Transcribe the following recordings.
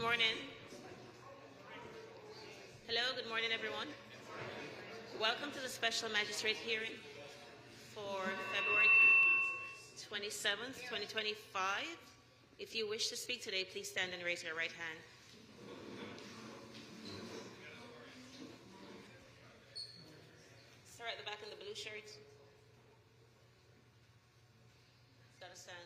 morning. Hello, good morning, everyone. Welcome to the special magistrate hearing for February 27th, 2025. If you wish to speak today, please stand and raise your right hand. Sir at the back in the blue shirt. Gotta stand.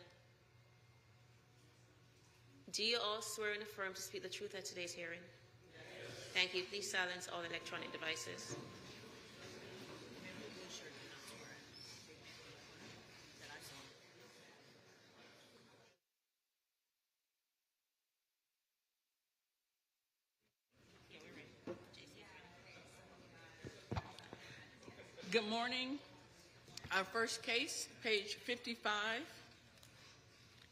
Do you all swear and affirm to speak the truth at today's hearing? Yes. Thank you. Please silence all electronic devices. Good morning. Our first case, page 55.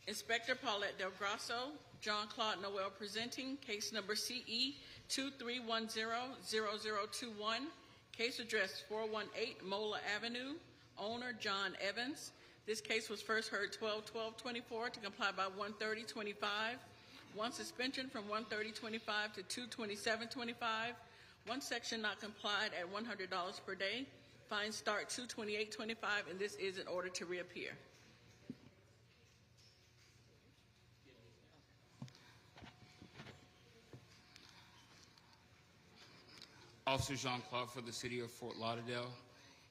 Inspector Paulette Del Grasso, John Claude Noel presenting case number CE 23100021, case address 418 Mola Avenue, owner John Evans. This case was first heard 12/12/24 to comply by 1:30:25. One suspension from 1:30:25 to 2:27:25. One section not complied at $100 per day. Fines start 2/28/25, and this is in order to reappear. Officer Jean-Claude for the City of Fort Lauderdale.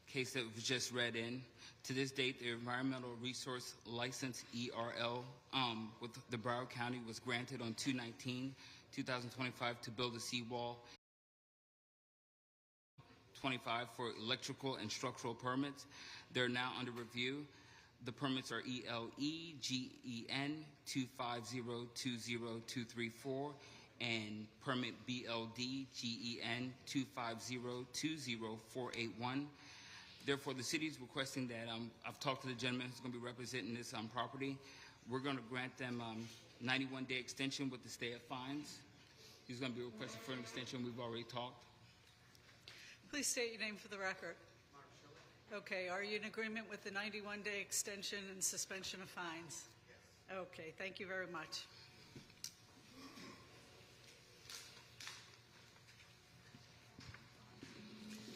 Case that was just read in. To this date, the Environmental Resource License, ERL, with the Broward County was granted on 2/19/2025 to build a seawall. 25 for electrical and structural permits. They're now under review. The permits are ELE-GEN 25020-234 and permit BLD-GEN 25020-481. Therefore, the city is requesting that, I've talked to the gentleman who's going to be representing this property. We're going to grant them 91-day extension with the stay of fines. He's going to be requesting for an extension. We've already talked. Please state your name for the record. Okay, are you in agreement with the 91-day extension and suspension of fines? Yes. Okay, thank you very much.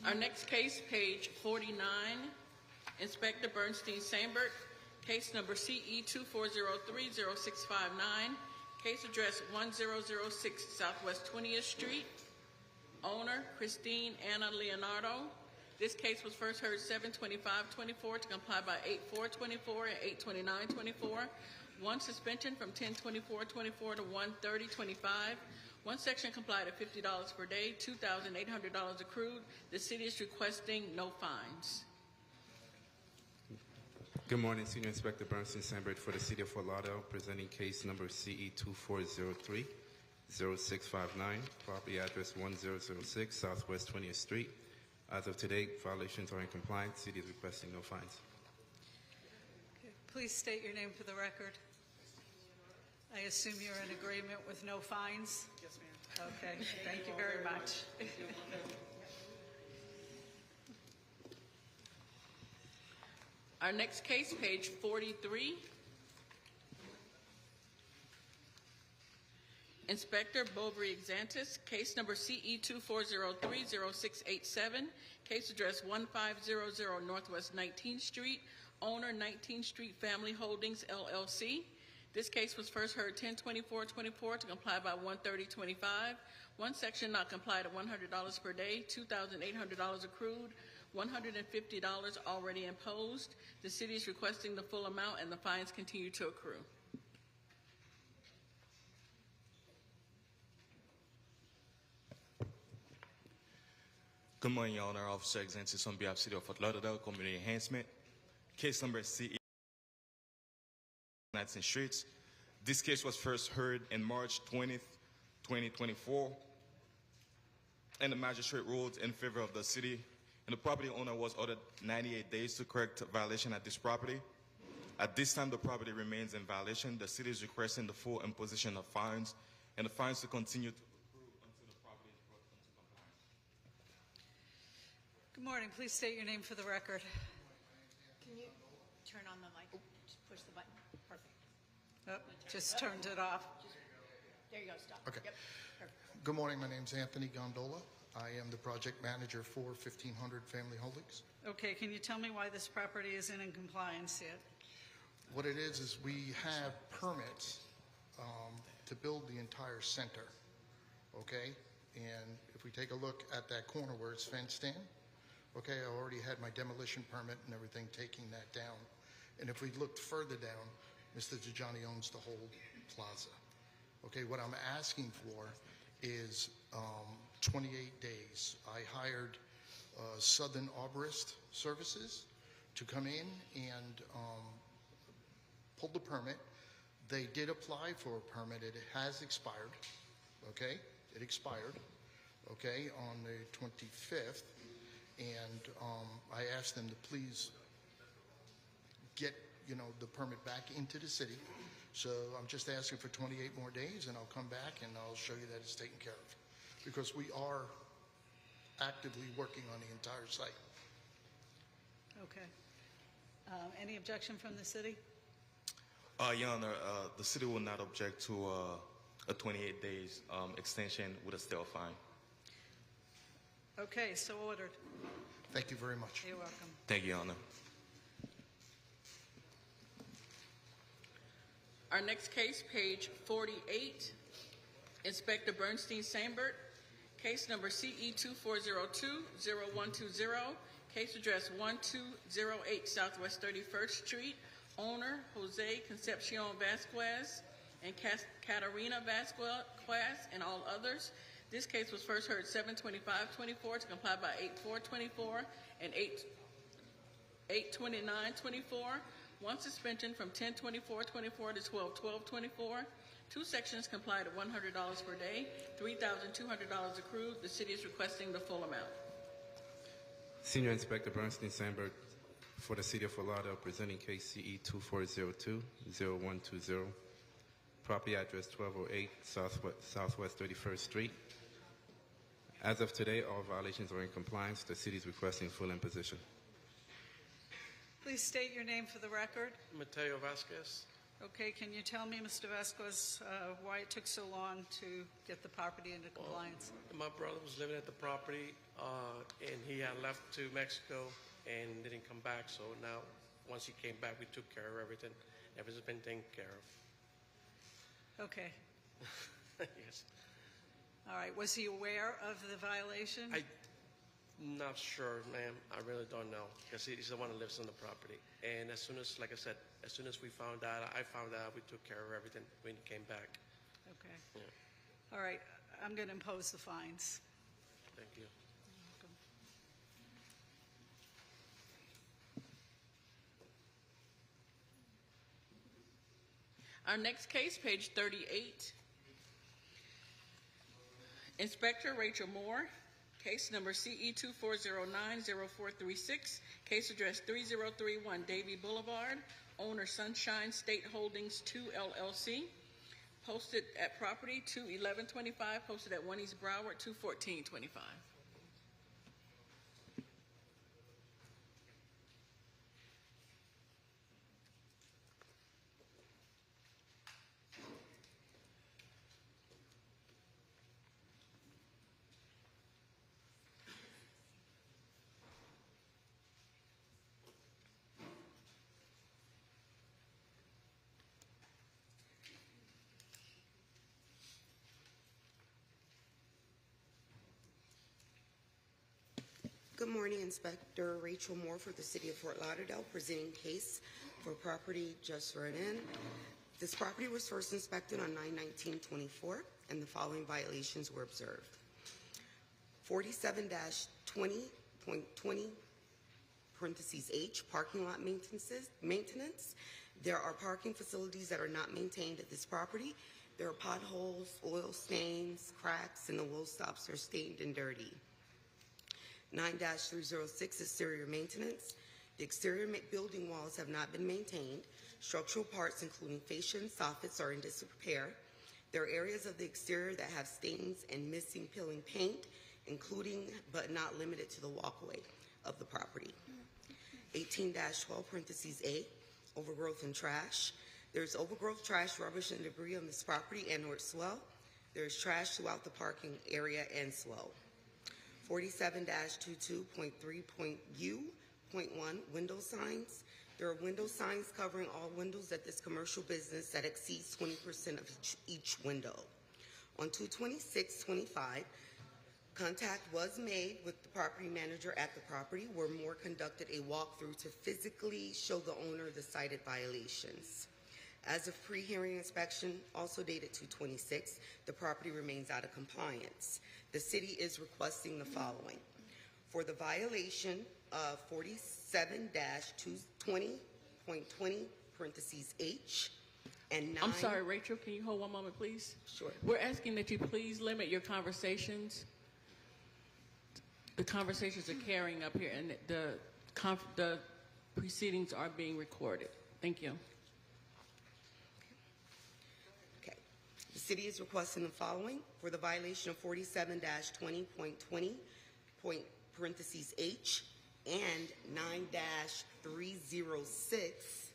Our next case, page 49, Inspector Bernstein Sandberg, case number CE 24030659, case address 1006 Southwest 20th Street, owner Christine Anna Leonardo. This case was first heard 7/25/24 to comply by 8/4/24 and 8/29/24. One suspension from 10/24/24 to 1/30/25. One section complied at $50 per day, $2,800 accrued. The city is requesting no fines. Good morning, Senior Inspector Bernstein Sandberg for the City of Fort Lauderdale, presenting case number CE 24030659, property address 1006 Southwest 20th Street. As of today, violations are in compliance. City is requesting no fines. Okay. Please state your name for the record. I assume you're in agreement with no fines? Yes, ma'am. Okay, thank you very much. Our next case, page 43. Inspector Bovary Xantis, case number CE 24030687, case address 1500 Northwest 19th Street, owner 19th Street Family Holdings, LLC. This case was first heard 10/24/24 to comply by 1/30/25. One section not complied at $100 per day, $2,800 accrued, $150 already imposed. The city is requesting the full amount and the fines continue to accrue. Good morning, Your Honor. Officer Xantis on behalf of City of Fort Lauderdale Community Enhancement. Case number CE 19 Streets. This case was first heard in March 20th, 2024, and the magistrate ruled in favor of the city, and the property owner was ordered 98 days to correct violation at this property. At this time, the property remains in violation. The city is requesting the full imposition of fines, and the fines to continue to accrue until the property is brought into compliance. Good morning. Please state your name for the record. Can you turn on the mic? Just push the button. Perfect. Oh, just turned it off. There you go, stop. Okay. Yep. Perfect. Good morning. My name's Anthony Gondola. I am the project manager for 1500 Family Holdings. Okay, can you tell me why this property isn't in compliance yet? What it is we have permits to build the entire center, okay? And if we take a look at that corner where it's fenced in, okay, I already had my demolition permit and everything taking that down. And if we looked further down, Mr. Tajani owns the whole plaza. Okay, what I'm asking for is 28 days. I hired Southern Arborist Services to come in and pull the permit. They did apply for a permit. It has expired, okay? It expired, okay, on the 25th. And I asked them to please get, the permit back into the city. So I'm just asking for 28 more days, and I'll come back and I'll show you that it's taken care of. Because we are actively working on the entire site. Okay. Any objection from the city? Your Honor, the city will not object to a 28 days extension with a stale fine. Okay, so ordered. Thank you very much. You're welcome. Thank you, Your Honor. Our next case, page 48, Inspector Bernstein Sambert, case number CE 2402-0120, case address 1208 Southwest 31st Street, owner Jose Concepcion Vasquez and Catarina Vasquez and all others. This case was first heard 7/25/24 to comply by 8/4/24 and 8/29/24. One suspension from 10/24/24 to 12/12/24. Two sections complied at $100 per day, $3,200 accrued. The city is requesting the full amount. Senior Inspector Bernstein Sandberg for the City of Fort Lauderdale, presenting case CE 2402-0120, property address 1208 Southwest 31st Street. As of today, all violations are in compliance. The city is requesting full imposition. Please state your name for the record. Mateo Vasquez. Okay, can you tell me, Mr. Vasquez, why it took so long to get the property into compliance? My brother was living at the property, and he had left to Mexico and didn't come back. So now, once he came back, we took care of everything. Everything's been taken care of. Okay. Yes. All right. Was he aware of the violation? I'm not sure, ma'am. I really don't know, because he's the one that lives on the property. And as soon as, like I said, as soon as we found out, I found out, we took care of everything when he came back. Okay. Yeah. All right. I'm going to impose the fines. Thank you. Our next case, page 38. Inspector Rachel Moore, case number CE 2409-0436, case address 3031 Davie Boulevard, owner Sunshine State Holdings 2 LLC, posted at property 21125, posted at 1 East Broward 21425. Good morning, Inspector Rachel Moore for the City of Fort Lauderdale, presenting case for property just read in. This property was first inspected on 9/19/24, and the following violations were observed. 47-20.20 parentheses H, parking lot maintenance. There are parking facilities that are not maintained at this property. There are potholes, oil stains, cracks, and the wheel stops are stained and dirty. 9-306, exterior maintenance. The exterior building walls have not been maintained. Structural parts, including fascia and soffits, are in disrepair. There are areas of the exterior that have stains and missing peeling paint, including but not limited to the walkway of the property. 18-12 parentheses A, overgrowth and trash. There's overgrowth, trash, rubbish, and debris on this property and or its swell. There's trash throughout the parking area and slow. 47-22.3.U.1 window signs. There are window signs covering all windows at this commercial business that exceeds 20% of each window. On 2/26/25, contact was made with the property manager at the property, where Moore conducted a walkthrough to physically show the owner the cited violations. As of pre-hearing inspection, also dated 2/26, the property remains out of compliance. The city is requesting the following. For the violation of 47-220.20 parentheses H and 9. I'm sorry, Rachel, can you hold one moment, please? Sure. We're asking that you please limit your conversations. The conversations are carrying up here, and the proceedings are being recorded. Thank you. Okay. The city is requesting the following. For the violation of 47-20.20 parentheses H and 9-306,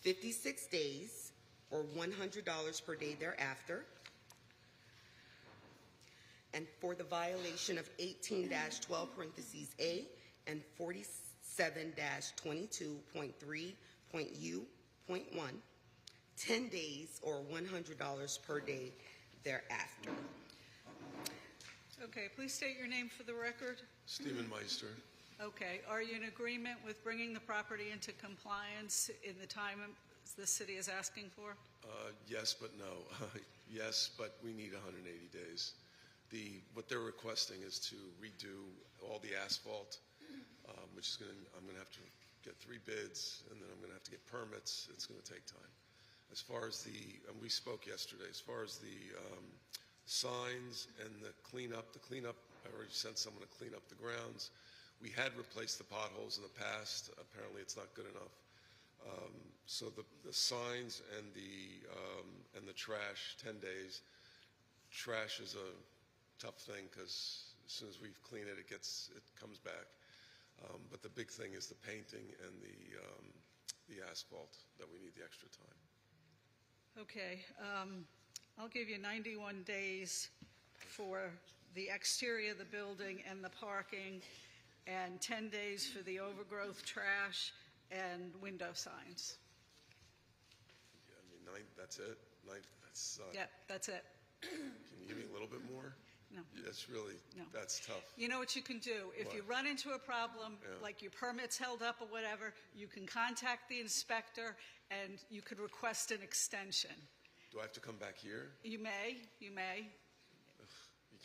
56 days or $100 per day thereafter. And for the violation of 18-12 parentheses A and 47-22.3.U.1, 10 days or $100 per day thereafter. Okay, please state your name for the record. Stephen Meister. Okay, are you in agreement with bringing the property into compliance in the time the city is asking for? Yes, but no. Yes, but we need 180 days. What they're requesting is to redo all the asphalt, which is I'm going to have to get 3 bids, and then I'm going to have to get permits. It's going to take time. As far as and we spoke yesterday, as far as the signs and the cleanup, I already sent someone to clean up the grounds. We had replaced the potholes in the past. Apparently it's not good enough. So the signs and the trash, 10 days. Trash is a tough thing because as soon as we clean it, it comes back. But the big thing is the painting and the asphalt that we need the extra time. Okay, I'll give you 91 days for the exterior of the building and the parking, and 10 days for the overgrowth, trash, and window signs. Yeah, I mean, that's it? Yeah, that's it. Can you give me a little bit more? No. That's really, No. That's tough. You know what you can do? If you run into a problem, like your permit's held up or whatever, you can contact the inspector and you could request an extension. Do I have to come back here? You may. You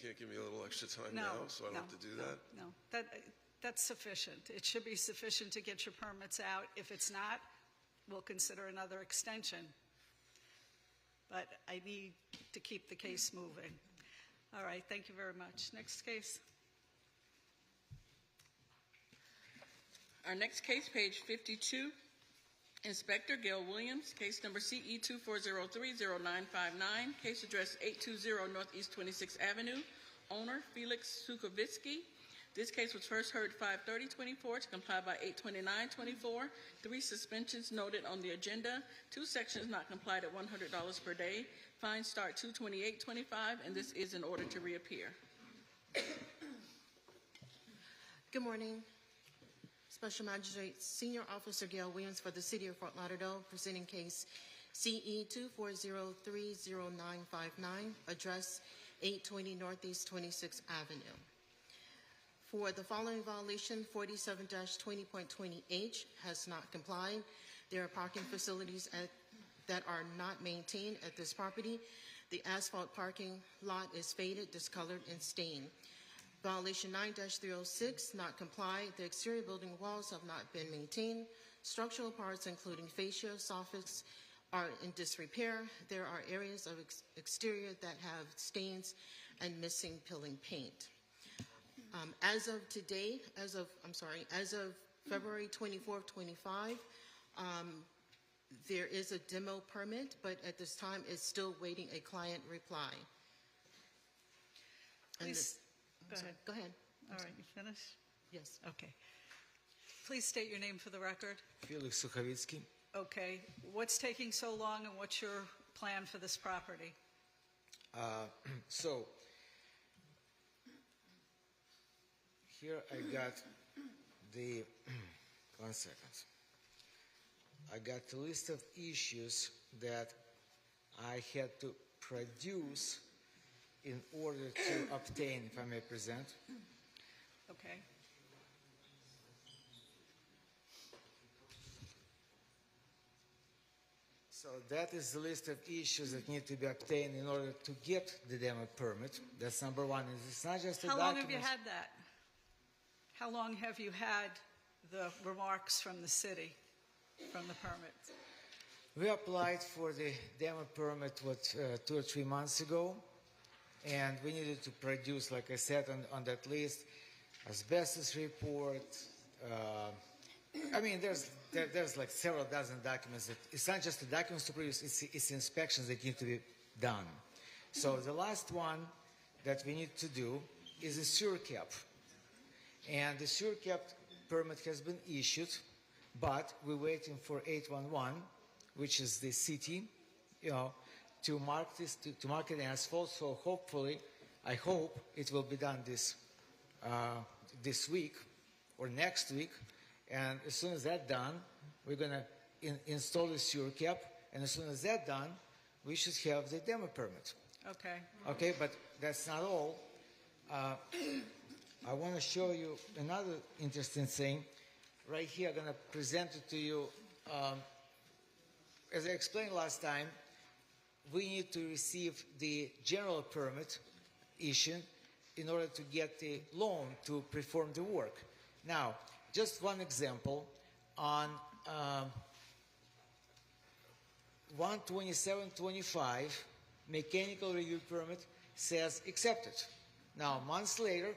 can't give me a little extra time now, so I don't have to do that? No, that's sufficient. It should be sufficient to get your permits out. If it's not, we'll consider another extension. But I need to keep the case moving. All right, thank you very much. Next case. Our next case, page 52, Inspector Gail Williams, case number CE 24030959, case address 820 Northeast 26th Avenue, owner Felix Sukovitsky. This case was first heard 5/30/24 to comply by 8/29/24. 3 suspensions noted on the agenda. 2 sections not complied at $100 per day. Fines start 2/28/25, and this is in order to reappear. Good morning. Special Magistrate Senior Officer Gail Williams for the City of Fort Lauderdale, presenting case CE 24030959, address 820 Northeast 26th Avenue. For the following violation, 47-20.20H has not complied. There are parking facilities that are not maintained at this property. The asphalt parking lot is faded, discolored, and stained. Violation 9-306, not complied. The exterior building walls have not been maintained. Structural parts, including fascia, soffits, are in disrepair. There are areas of exterior that have stains and missing peeling paint. As of today, as of February 24th, 25, there is a demo permit, but at this time it's still waiting a client reply. Please, go ahead. Go ahead. All right, you finished? Yes. Okay. Please state your name for the record. Felix Sukovitsky. Okay. What's taking so long, and what's your plan for this property? So here I got the, 1 second. I got the list of issues that I had to produce in order to obtain, if I may present. Okay. So that is the list of issues that need to be obtained in order to get the demo permit. That's number one. And it's not just a How document. long have you had that? How long have you had the remarks from the city, from the permit? We applied for the demo permit, 2 or 3 months ago, and we needed to produce, like I said, on that list, asbestos report. I mean, there's like several dozen documents. It's not just the documents to produce, it's inspections that need to be done. So the last one that we need to do is a sewer cap. And the sewer cap permit has been issued, but we're waiting for 811, which is the city, to mark this, to mark it asphalt. So hopefully, I hope it will be done this week or next week. And as soon as that's done, we're going to install the sewer cap. And as soon as that's done, we should have the demo permit. Okay. Okay, but that's not all. I want to show you another interesting thing. Right here, I'm going to present it to you. As I explained last time, we need to receive the general permit issued in order to get the loan to perform the work. Now, just one example. On 12725, mechanical review permit says accepted. Now, months later,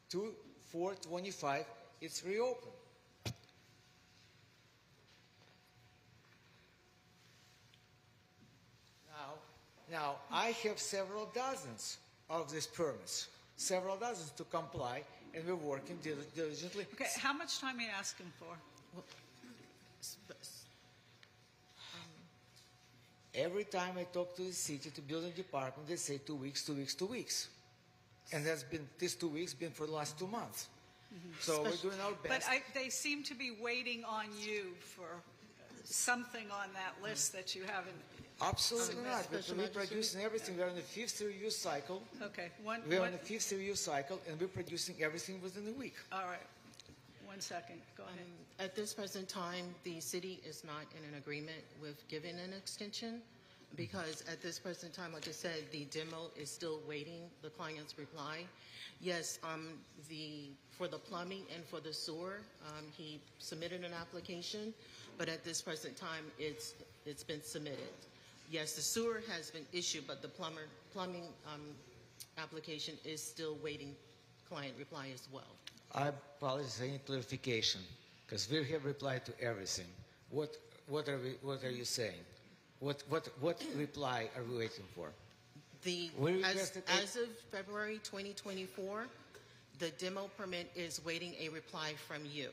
2425, it's reopened. Now, I have several dozens of these permits, several dozens to comply, and we're working diligently. Okay, how much time are you asking for? Every time I talk to the city, to building department, they say 2 weeks, 2 weeks, 2 weeks. And that's been, this 2 weeks been for the last 2 months. So we're doing our best. But they seem to be waiting on you for something on that list that you haven't. Absolutely not. We're producing everything. We're on the 5th review cycle. Okay. We're on the 5th review cycle, and we're producing everything within a week. All right. 1 second. Go ahead. At this present time, the city is not in an agreement with giving an extension because at this present time, like I said, the demo is still waiting the client's reply. Yes, for the plumbing and for the sewer, he submitted an application, but at this present time, it's been submitted. Yes, the sewer has been issued, but the plumbing application is still waiting client reply as well. I apologize. I need clarification because we have replied to everything. What are you saying? What reply are we waiting for? As of February 2024, the demo permit is waiting a reply from you.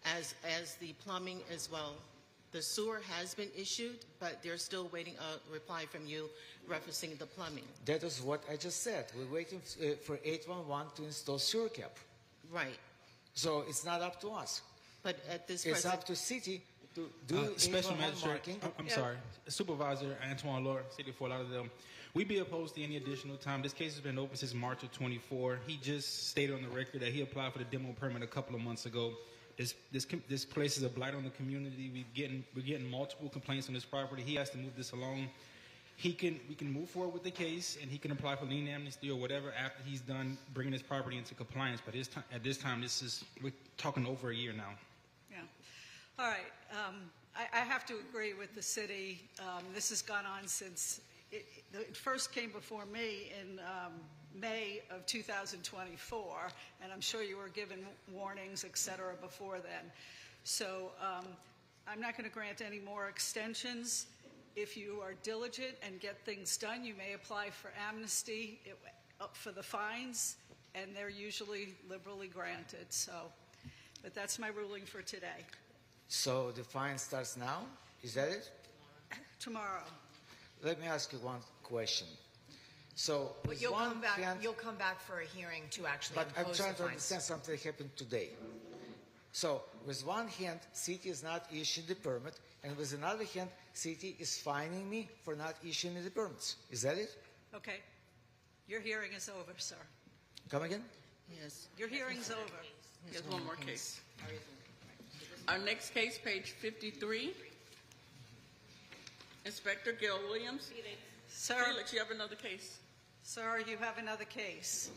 As the plumbing as well. The sewer has been issued, but they're still waiting a reply from you referencing the plumbing. That is what I just said. We're waiting for 811 to install sewer cap. Right. So it's not up to us. But at this it's up to city to do Special Magistrate. marking. I'm sorry. Supervisor Antoine Laura, City of Fort Lauderdale. We'd be opposed to any additional time. This case has been open since March of 24. He just stated on the record that he applied for the demo permit a couple of months ago. This place is a blight on the community. We're getting multiple complaints on this property. He has to move this along. We can move forward with the case, and he can apply for lien amnesty or whatever after he's done bringing his property into compliance. But at this time, we're talking over a year now. Yeah. All right. I have to agree with the city. This has gone on since it first came before me in May of 2024, and I'm sure you were given warnings, et cetera, before then. So I'm not going to grant any more extensions. If you are diligent and get things done, you may apply for amnesty for the fines, and they're usually liberally granted. So, but that's my ruling for today. So the fine starts now? Is that it? Tomorrow. Let me ask you one question. So But with you'll one come back. hand, You'll come back for a hearing to actually but I'm impose trying the to fines. understand something that happened today. So with one hand, city is not issuing the permit, and with another hand, city is fining me for not issuing the permits. Is that it? Okay. Your hearing is over, sir. Come again? Yes. Your hearing's over. There's one more case. Our next case, page 53. Inspector Gil Williams. Sir, Felix, you have another case. sir, you have another case.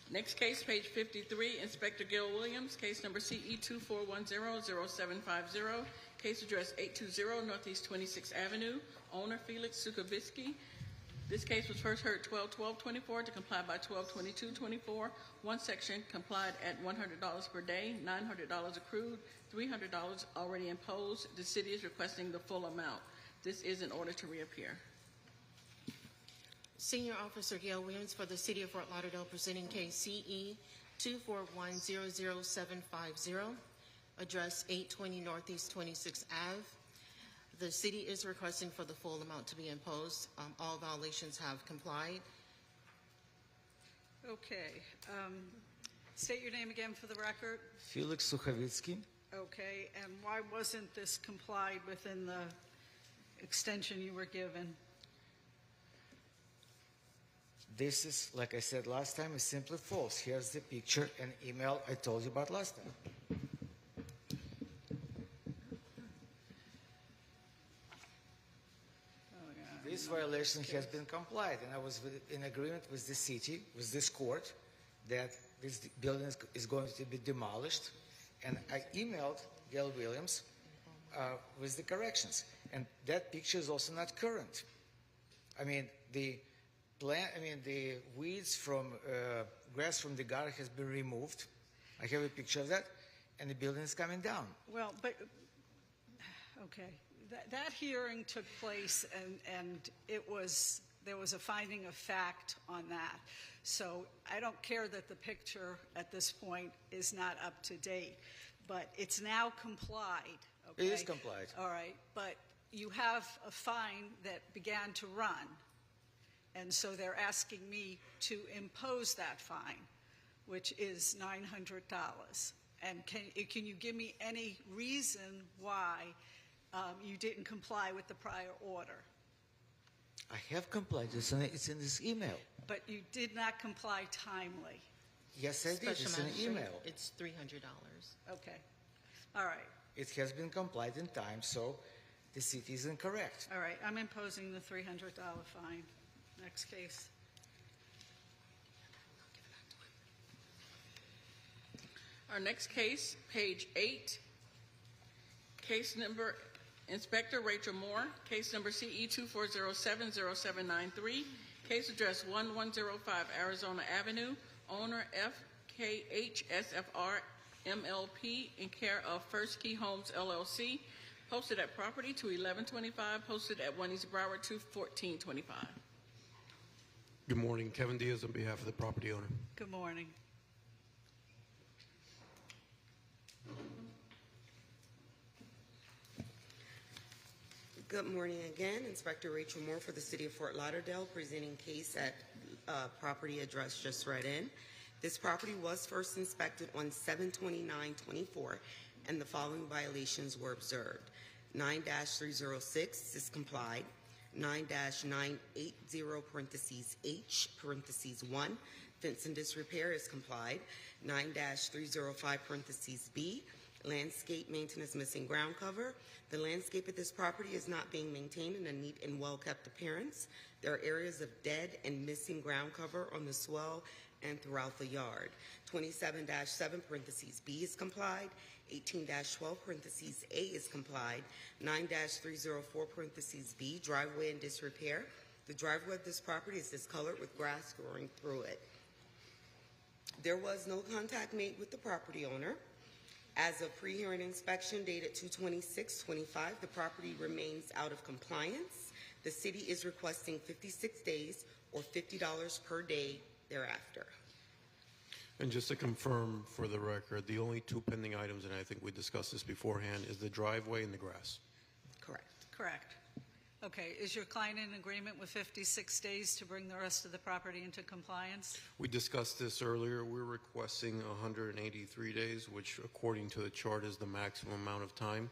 Next case, page 53, Inspector Gil Williams, case number CE 24100750, case address 820 Northeast 26th Avenue, owner Felix Sukavitsky. This case was first heard 12/12/24 to comply by 12/22/24. One section complied at $100 per day, $900 accrued, $300 already imposed. The city is requesting the full amount. This is in order to reappear. Senior Officer Gail Williams for the City of Fort Lauderdale presenting case CE 241-00750, address 820 Northeast 26th Ave. The city is requesting for the full amount to be imposed. All violations have complied. Okay. State your name again for the record. Felix Sukhavitsky. Okay. And why wasn't this complied within the extension you were given? This is, like I said last time, is simply false. Here's the picture and email I told you about last time. This violation has been complied, and I was in agreement with the city, with this court, that this building is going to be demolished, and I emailed Gail Williams with the corrections, and that picture is also not current. I mean, the weeds from grass from the gutter has been removed. I have a picture of that, and the building is coming down. Well, but, okay. That hearing took place, and there was a finding of fact on that. So I don't care that the picture at this point is not up to date, but it's now complied. Okay? It is complied. All right, but you have a fine that began to run, and so they're asking me to impose that fine, which is $900. And can you give me any reason why you didn't comply with the prior order? I have complied. It's in this email. But you did not comply timely. Yes, I did. It's an email. It's $300. Okay. All right. It has been complied in time, so the city is incorrect. All right. I'm imposing the $300 fine. Next case. Our next case, page 8, case number Inspector Rachel Moore, case number CE 24070793, case address 1105 Arizona Avenue, owner FKHSFR MLP in care of First Key Homes LLC, posted at property to 1125, posted at 1 East Broward to 1425. Good morning. Kevin Diaz on behalf of the property owner. Good morning. Good morning again. Inspector Rachel Moore for the City of Fort Lauderdale, presenting case at property address just read in. This property was first inspected on 7/29/24, and the following violations were observed. 9-306 is complied. 9-980 (H) (1), fence and disrepair is complied. 9-305 (B), landscape maintenance missing ground cover. The landscape at this property is not being maintained in a neat and well-kept appearance. There are areas of dead and missing ground cover on the swell and throughout the yard. 27-7 (B) is complied. 18-12 (A) is complied. 9-304 (B), driveway and disrepair. The driveway of this property is discolored with grass growing through it. There was no contact made with the property owner. As of pre-hearing inspection dated 2/26/25, the property remains out of compliance. The city is requesting 56 days or $50 per day thereafter. And just to confirm for the record, the only two pending items, and I think we discussed this beforehand, is the driveway and the grass. Correct. Correct. Okay, is your client in agreement with 56 days to bring the rest of the property into compliance? We discussed this earlier. We're requesting 183 days, which according to the chart is the maximum amount of time.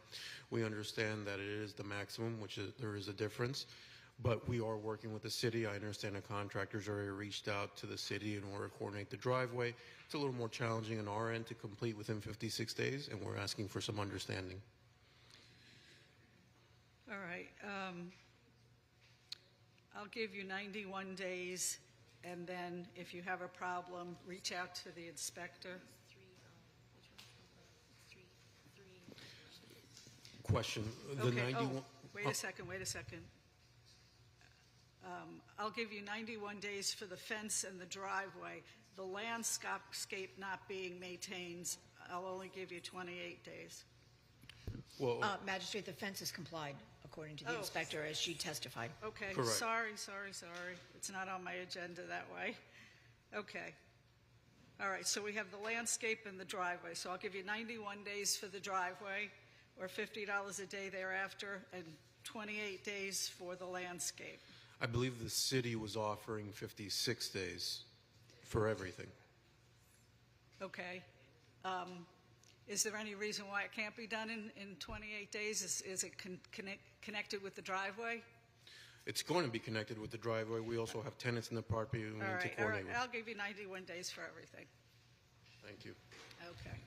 We understand that it is the maximum, there is a difference, but we are working with the city. I understand the contractors already reached out to the city in order to coordinate the driveway. It's a little more challenging on our end to complete within 56 days, and we're asking for some understanding. All right. I'll give you 91 days, and then if you have a problem, reach out to the inspector. Question. The Okay. 91. Wait a second. I'll give you 91 days for the fence and the driveway. The landscape not being maintained, I'll only give you 28 days. Well, Magistrate, the fence is complied, according to the Oh. inspector, as she testified. Okay, Correct. sorry. It's not on my agenda that way. Okay. All right, so we have the landscape and the driveway. So I'll give you 91 days for the driveway, or $50 a day thereafter, and 28 days for the landscape. I believe the city was offering 56 days for everything. Okay. Is there any reason why it can't be done in 28 days? Is it connected with the driveway? It's going to be connected with the driveway. We also have tenants in the property we need to All right. coordinate with. I'll give you 91 days for everything. Thank you. Okay.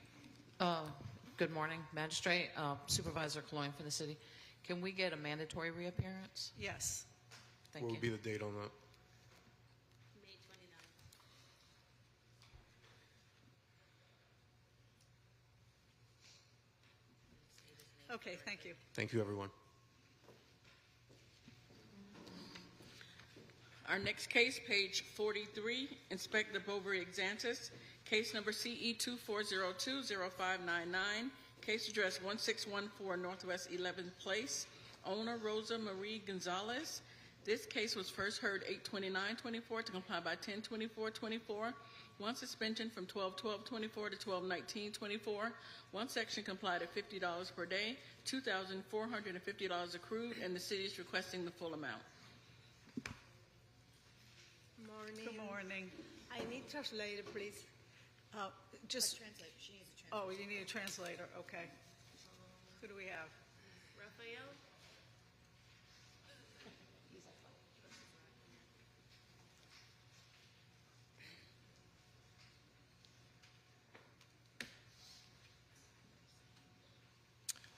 Good morning, Magistrate. Supervisor Cloyne from the city. Can we get a mandatory reappearance? Yes. Thank What you. would be the date on that? May 29th. Okay, thank you. Thank you, everyone. Our next case, page 43, Inspector Bovary Exantis, case number CE 2402-0599, case address 1614 Northwest 11th Place, owner Rosa Marie Gonzalez. This case was first heard 8/29/24 to comply by 10/24/24. One suspension from 12/12/24 to 12/19/24. One section complied at $50 per day, $2,450 accrued, and the city is requesting the full amount. Morning. Good morning. I need translator, please. Just. Translator. She needs a translator. Oh, you need a translator. Okay. Who do we have? Raphael?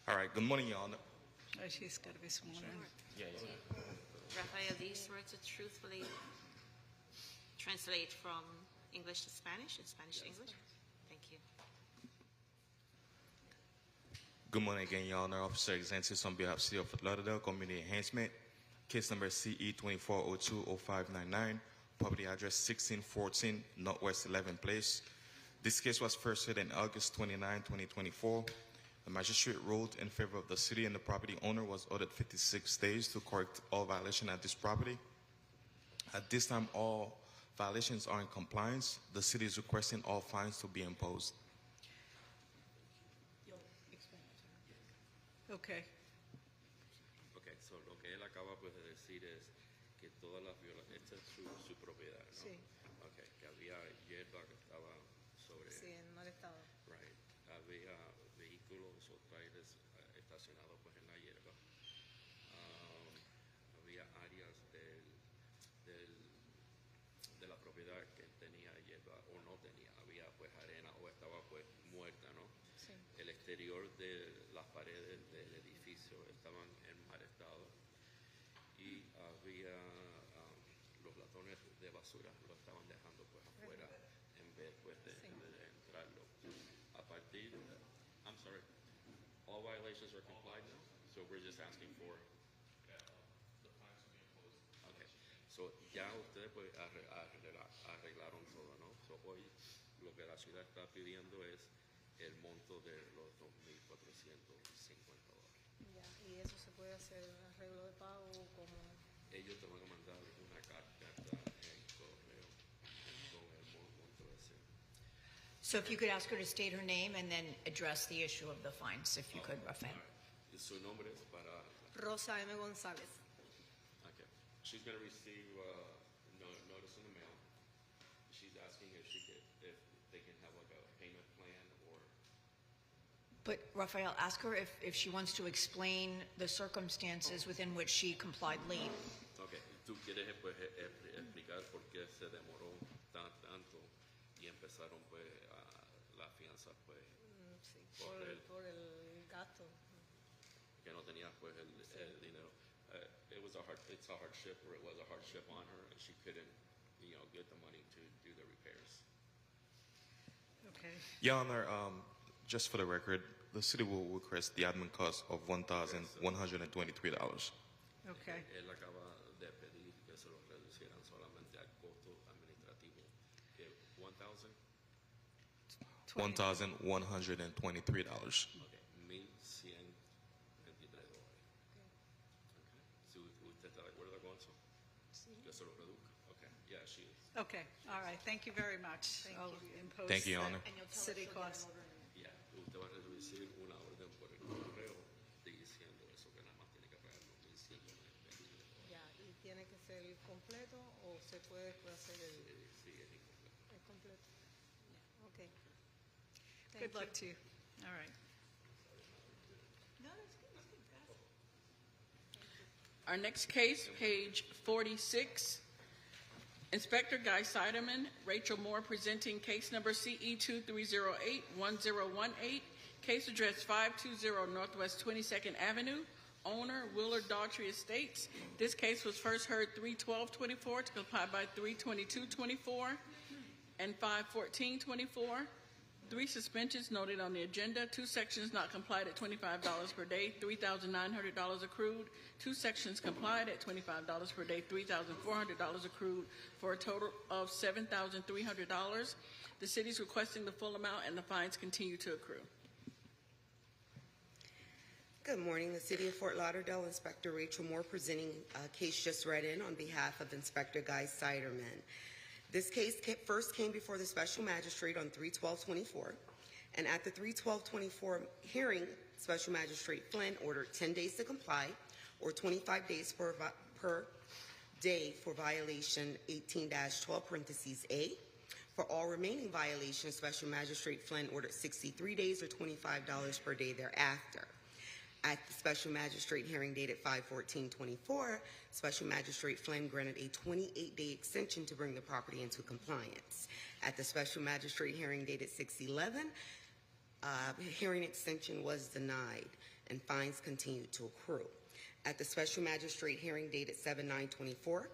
All right, good morning, Your Honor. Oh, she's got to be sworn in. Yeah. Raphael, do you swear to truthfully translate from English to Spanish and Spanish to English? Thank you. Good morning again, Your Honor. Officer Exantis on behalf of City of Fort Lauderdale Community Enhancement. Case number CE 2402-0599, property address 1614 Northwest 11th Place. This case was first heard on August 29, 2024. The magistrate ruled in favor of the city, and the property owner was ordered 56 days to correct all violations at this property. At this time, all violations are in compliance. The city is requesting all fines to be imposed. Okay. Ok, so lo que él acaba pues de decir es que todas las violaciones, esta es su propiedad, ¿no? Sí. Ok, que había hierba que estaba sobre... Sí, en mal estado. Right. Había vehículos o trailers estacionados pues en la hierba. Había áreas de la propiedad que tenía hierba o no tenía. Había pues arena o estaba pues muerta, ¿no? Sí. El exterior de las paredes del edificio estaban en mal estado y había los latones de basura lo estaban dejando pues afuera en vez pues de entrarlo. A partir, I'm sorry, all violations are complied now, so we're just asking for the fines to be imposed. Okay, so ya ustedes pues arreglaron todo, ¿no? So hoy lo que la ciudad está pidiendo es el monto de los $2,450. Ya, y eso se puede hacer arreglo de pago como... Ellos te van a mandar una carta en correo con el monto ese. So if you could ask her to state her name and then address the issue of the fines, if you could, Rafael. Su nombre es para... Rosa M. González. She's going to receive notice in the mail. She's asking if they can have like a payment plan or. But Rafael, ask her if she wants to explain the circumstances within which she complied late. Okay, tú quieres pues explicar por qué se demoró tanto y empezaron pues la fianza pues Sí, por el por el gasto. que no tenía pues el dinero. It's a hardship, or it was a hardship on her, and she couldn't, get the money to do the repairs. Okay. Your Honor, just for the record, the city will request the admin cost of $1,123. Okay. Él acaba de pedir que se lo reducieran solamente al costo administrativo. $1,123. Okay, $1,123. Si usted está de acuerdo con eso, que se lo reduzca. Okay, yeah, she is. Okay, all right, thank you very much. I'll impose Thank you, Your that Honor. city cost. Yeah, usted va a recibir una orden por el correo diciendo eso, que nada más tiene que pagar los $1,123. Ya, ¿y tiene que ser completo o se puede hacer el...? Sí, es incompleto. Es completo. Ya, ok. Good luck to you. All right. No, that's good, that's good. Gracias. Our next case, page 46. Inspector Guy Siderman, Rachel Moore presenting case number CE 2308-1018, case address 520 Northwest 22nd Avenue, owner Willard Daughtry Estates. This case was first heard 3/12/24 to comply by 3/22/24 and 5/14/24. 3 suspensions noted on the agenda, 2 sections not complied at $25 per day, $3,900 accrued, 2 sections complied at $25 per day, $3,400 accrued, for a total of $7,300. The city is requesting the full amount and the fines continue to accrue. Good morning. The City of Fort Lauderdale, Inspector Rachel Moore presenting a case just read in on behalf of Inspector Guy Siderman. This case first came before the Special Magistrate on 3/12/24, and at the 3/12/24 hearing, Special Magistrate Flynn ordered 10 days to comply, or 25 days per day for violation 18-12(a). For all remaining violations, Special Magistrate Flynn ordered 63 days or $25 per day thereafter. At the Special Magistrate hearing dated 5/14/24, Special Magistrate Flynn granted a 28-day extension to bring the property into compliance. At the Special Magistrate hearing dated 6/11, hearing extension was denied and fines continued to accrue. At the Special Magistrate hearing dated 7/9/24,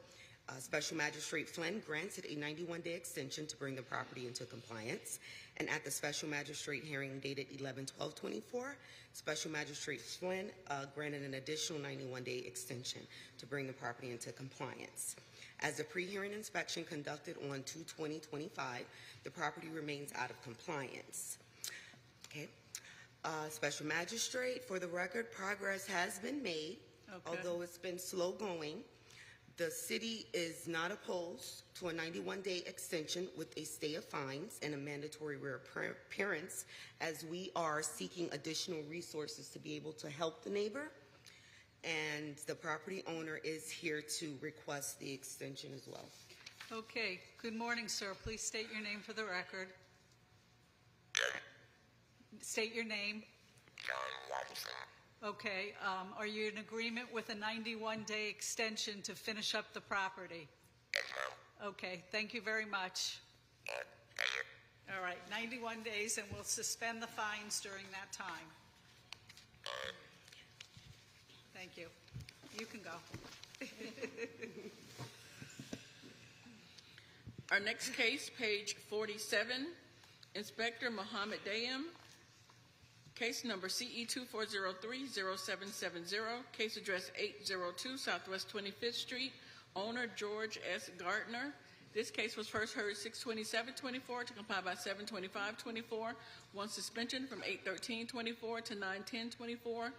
Special Magistrate Flynn granted a 91-day extension to bring the property into compliance. And at the Special Magistrate hearing dated 11/12/24, Special Magistrate Flynn granted an additional 91-day extension to bring the property into compliance. As the pre-hearing inspection conducted on 2/20/25, the property remains out of compliance. Okay. Special Magistrate, for the record, progress has been made, although it's been slow going. The city is not opposed to a 91-day extension with a stay of fines and a mandatory reappearance, as we are seeking additional resources to be able to help the neighbor. And the property owner is here to request the extension as well. Okay, good morning, sir. Please state your name for the record. State your name. John Watson. Okay, are you in agreement with a 91-day extension to finish up the property? Yes, ma'am. Okay, thank you very much. Thank you. All right, 91 days, and we'll suspend the fines during that time. Thank you. You can go. Our next case, page 47, Inspector Mohammed Dayem, case number CE 2403-0770, case address 802 Southwest 25th Street, owner George S. Gardner. This case was first heard 6/27/24 to comply by 7/25/24. One suspension from 8/13/24 to 9/10/24.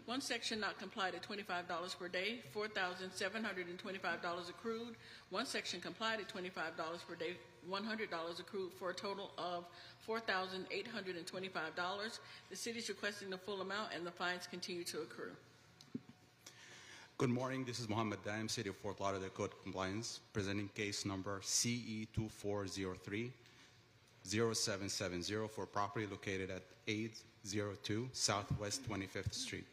One section not complied at $25 per day, $4,725 accrued. One section complied at $25 per day, $100 accrued, for a total of $4,825. The city is requesting the full amount, and the fines continue to accrue. Good morning. This is Mohammed Daim, City of Fort Lauderdale Code Compliance, presenting case number CE2403-0770 for property located at 802 Southwest 25th Street.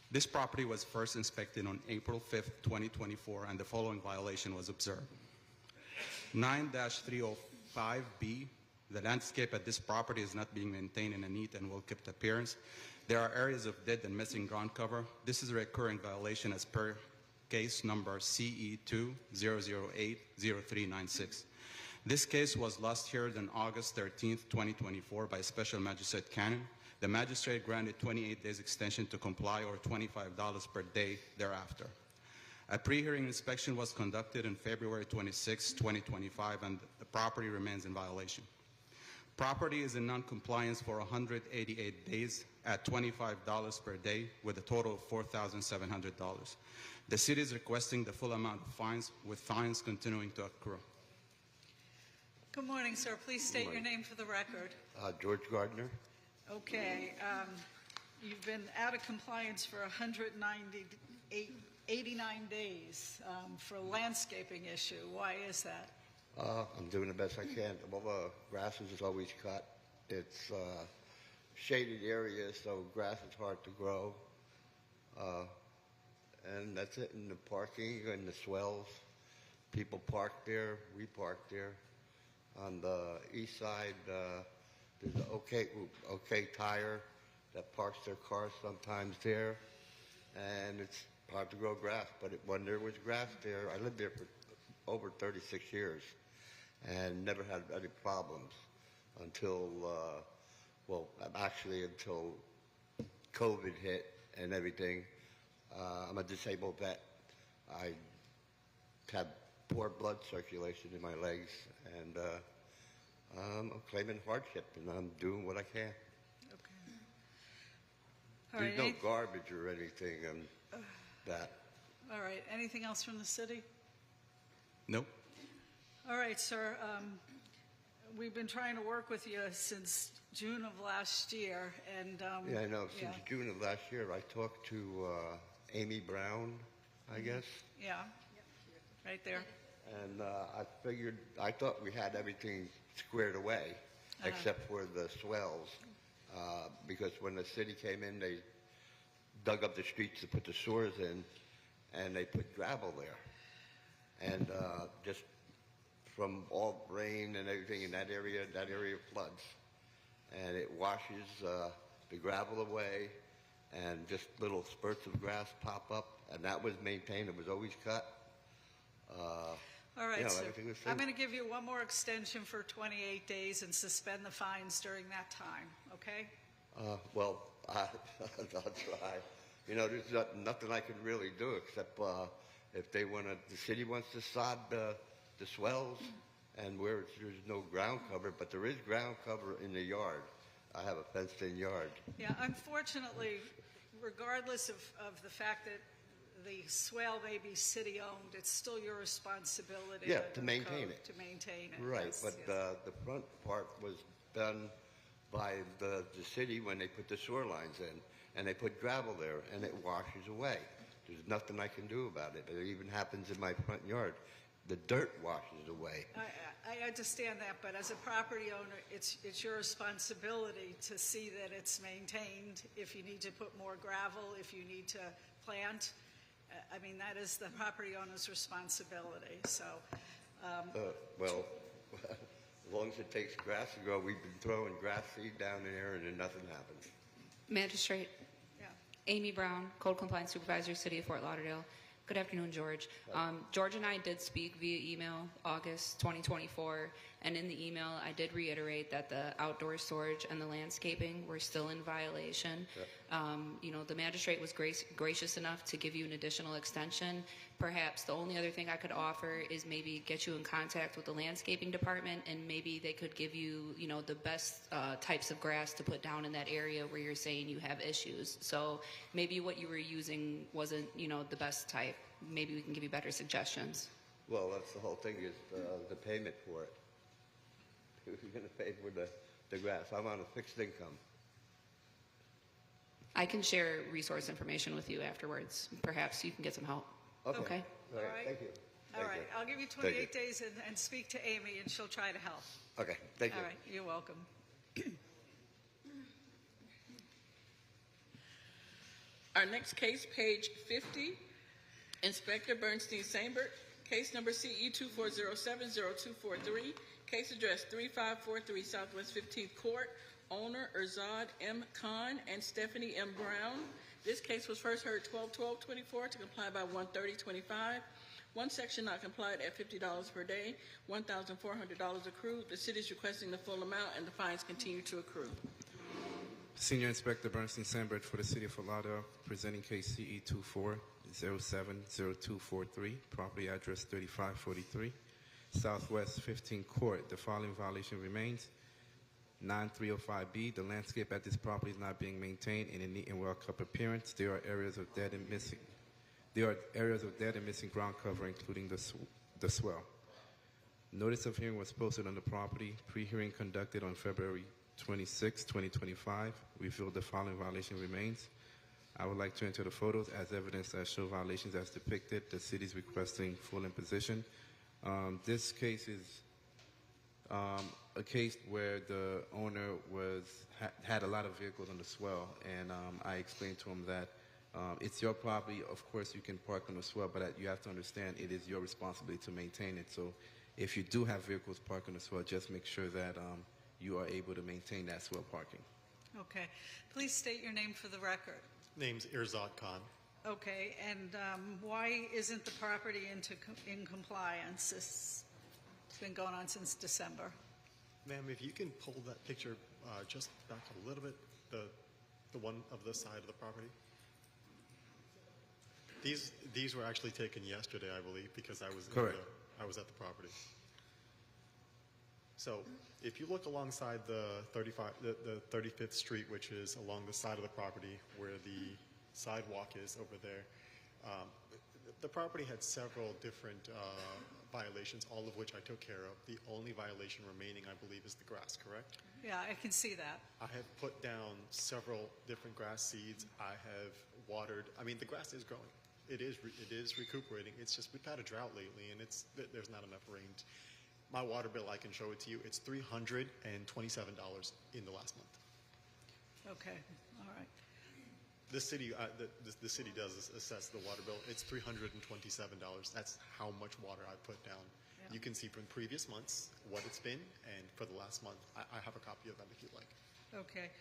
This property was first inspected on April 5th, 2024, and the following violation was observed. 9-305B, the landscape at this property is not being maintained in a neat and well-kept appearance. There are areas of dead and missing ground cover. This is a recurring violation as per case number CE2-008-0396. This case was last heard on August 13th, 2024 by Special Magistrate Cannon. The magistrate granted 28 days extension to comply or $25 per day thereafter. A pre-hearing inspection was conducted on February 26, 2025, and the property remains in violation. Property is in non-compliance for 188 days at $25 per day with a total of $4,700. The city is requesting the full amount of fines, with fines continuing to accrue. Good morning, sir. Please state your name for the record. George Gardner. Okay. You've been out of compliance for 89 days for a landscaping issue. Why is that? I'm doing the best I can. Well, the grass is always cut. It's shaded area, so grass is hard to grow. And that's it. In the parking and the swells, people park there. We park there. On the east side, there's an OK Tire that parks their cars sometimes there, and it's hard to grow grass. But when there was grass there, I lived there for over 36 years and never had any problems until, until COVID hit and everything. I'm a disabled vet. I have poor blood circulation in my legs, and I'm claiming hardship, and I'm doing what I can. All There's right, no garbage or anything on that. All right. Anything else from the city? Nope. All right, sir. We've been trying to work with you since June of last year, and Yeah, I know. Since June of last year, I talked to Amy Brown, I guess. Yeah, right there. And I thought we had everything squared away, except for the swells, because when the city came in, they dug up the streets to put the sewers in, and they put gravel there. And just from all rain and everything in that area floods. And it washes the gravel away, and just little spurts of grass pop up, and that was maintained. It was always cut. All right, sir. everything was I'm fine. going to give you one more extension for 28 days and suspend the fines during that time, okay? Well, I'll try. You know, there's nothing I can really do except if they want to, the city wants to sod the swells, and where there's no ground cover, but there is ground cover in the yard. I have a fenced-in yard. Yeah, unfortunately, regardless of the fact that the swell may be city-owned, it's still your responsibility. Yeah, under to the maintain code it. To maintain it. Right, yes, but yes. the front part was done by the city when they put the sewer lines in, and they put gravel there, and it washes away. There's nothing I can do about it. It even happens in my front yard. The dirt washes away. I understand that, but as a property owner, it's your responsibility to see that it's maintained. If you need to put more gravel, if you need to plant, I mean, that is the property owner's responsibility. So, Well, as long as it takes grass to grow, we've been throwing grass seed down there, and then nothing happens. Magistrate. Yeah. Amy Brown, Code Compliance Supervisor, City of Fort Lauderdale. Good afternoon, George. George and I did speak via email August 2024, and in the email I did reiterate that the outdoor storage and the landscaping were still in violation. You know, the magistrate was gracious enough to give you an additional extension. Perhaps the only other thing I could offer is maybe get you in contact with the landscaping department, and maybe they could give you, you know, the best types of grass to put down in that area where you're saying you have issues. So maybe what you were using wasn't, you know, the best type. Maybe we can give you better suggestions. Well, that's the whole thing, is the payment for it. Who's going to pay for the grass? I'm on a fixed income. I can share resource information with you afterwards. Perhaps you can get some help. Okay. All right. Thank you. All right, I'll give you 28 days and speak to Amy, and she'll try to help. Okay, thank you. All right, you're welcome. Our next case, page 50, Inspector Bernstein Sambert, case number CE 24070243, case address 3543 Southwest 15th Court, owner Erzad M. Khan and Stephanie M. Brown. This case was first heard 12/12/24 to comply by 1/30/25. One section not complied at $50 per day, $1,400 accrued. The city is requesting the full amount, and the fines continue to accrue. Senior Inspector Bernstein Sambert for the City of Fort Lauderdale, presenting case CE 24070243, property address 3543, Southwest 15 Court. The following violation remains. 9305B, the landscape at this property is not being maintained in a neat and well-kept appearance. There are areas of dead and missing ground cover, including the swell. Notice of hearing was posted on the property. Pre-hearing conducted on February 26, 2025. We feel the following violation remains. I would like to enter the photos as evidence that show violations as depicted. The city is requesting full imposition. This case is a case where the owner had a lot of vehicles on the swell, and I explained to him that it's your property. Of course, you can park on the swell, but you have to understand it is your responsibility to maintain it. So if you do have vehicles parked on the swell, just make sure that you are able to maintain that swell parking. Okay. Please state your name for the record. Name's Irzad Khan. Okay, and why isn't the property in compliance? It's been going on since December. Ma'am, if you can pull that picture just back a little bit, the one of the side of the property. These were actually taken yesterday, I believe, because I was I was at the property. So if you look alongside the 35th Street, which is along the side of the property where the sidewalk is over there, the property had several different violations, all of which I took care of. The only violation remaining, I believe, is the grass, correct? Yeah, I can see that. I have put down several different grass seeds. I have watered. I mean, the grass is growing. It is recuperating. It's just we've had a drought lately, and there's not enough rain. My water bill, I can show it to you. It's $327 in the last month. Okay, all right. The city does assess the water bill. It's $327. That's how much water I put down. Yeah. You can see from previous months what it's been, and for the last month, I have a copy of that if you'd like. Okay.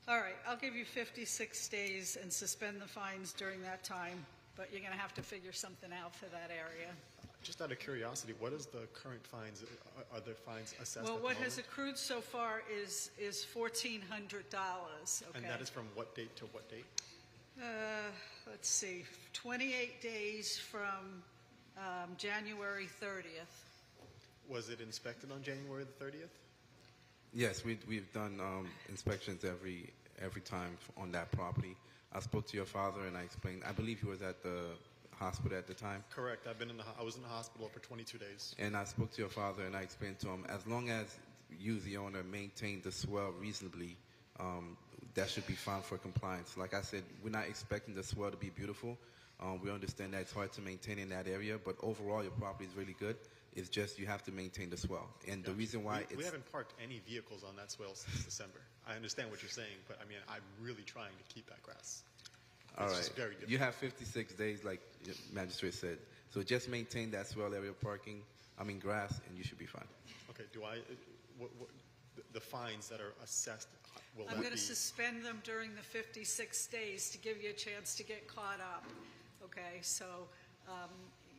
All right, I'll give you 56 days and suspend the fines during that time, but you're going to have to figure something out for that area. Just out of curiosity, what is the current fines? Are there fines assessed? Well, at the what moment? has accrued so far is $1,400. Okay. And that is from what date to what date? Let's see, 28 days from January 30th. Was it inspected on January the 30th? Yes, we've done inspections every time on that property. I spoke to your father and I explained. I believe he was at the hospital at the time. Correct. I was in the hospital for 22 days. And I spoke to your father and I explained to him, as long as you, the owner, maintain the swell reasonably, that should be fine for compliance. Like I said, we're not expecting the swell to be beautiful. We understand that it's hard to maintain in that area, but overall your property is really good. It's just you have to maintain the swell. And the reason why we haven't parked any vehicles on that swell since December. I understand what you're saying, but I mean, I'm really trying to keep that grass. All right. Just very difficult. You have 56 days, like the magistrate said. So just maintain that swell area grass, and you should be fine. Okay. The fines that are assessed, I'm going to suspend them during the 56 days to give you a chance to get caught up. Okay, so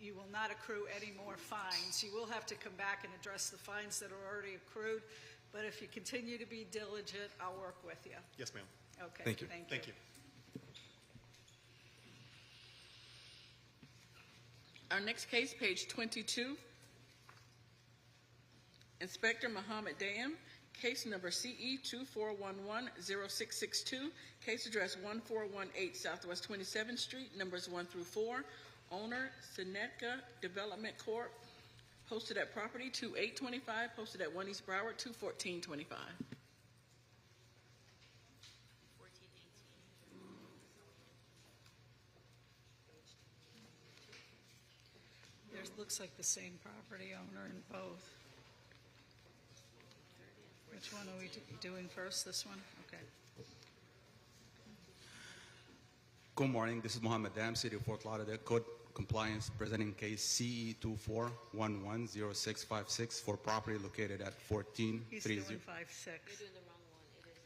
you will not accrue any more fines. You will have to come back and address the fines that are already accrued, but if you continue to be diligent, I'll work with you. Yes, ma'am. Okay. Thank you. Thank you. Our next case, page 22. Inspector Muhammad Dayam, case number CE 24110662, case address 1418 Southwest 27th Street, numbers 1 through 4. Owner, Seneca Development Corp. Posted at property 2825, posted at 1 East Broward 21425. It looks like the same property owner in both. Which one are we doing first? This one? Okay. Good morning. This is Mohammed Dam, City of Fort Lauderdale, Code Compliance, presenting case CE 24110656 for property located at 1430. He's doing 5-6. You're doing the wrong one. It is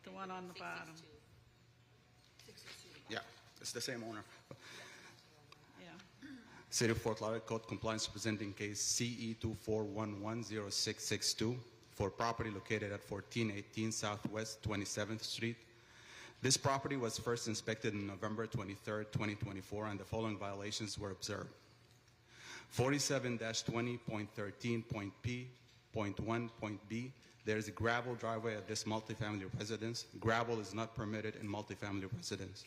the one on the bottom. Yeah, it's the same owner. Yeah. City of Fort Lauderdale, Code Compliance, presenting case CE 24110662 for property located at 1418 Southwest 27th Street. This property was first inspected on November 23rd, 2024, and the following violations were observed. 47-20.13.P.1.B. There is a gravel driveway at this multifamily residence. Gravel is not permitted in multifamily residence.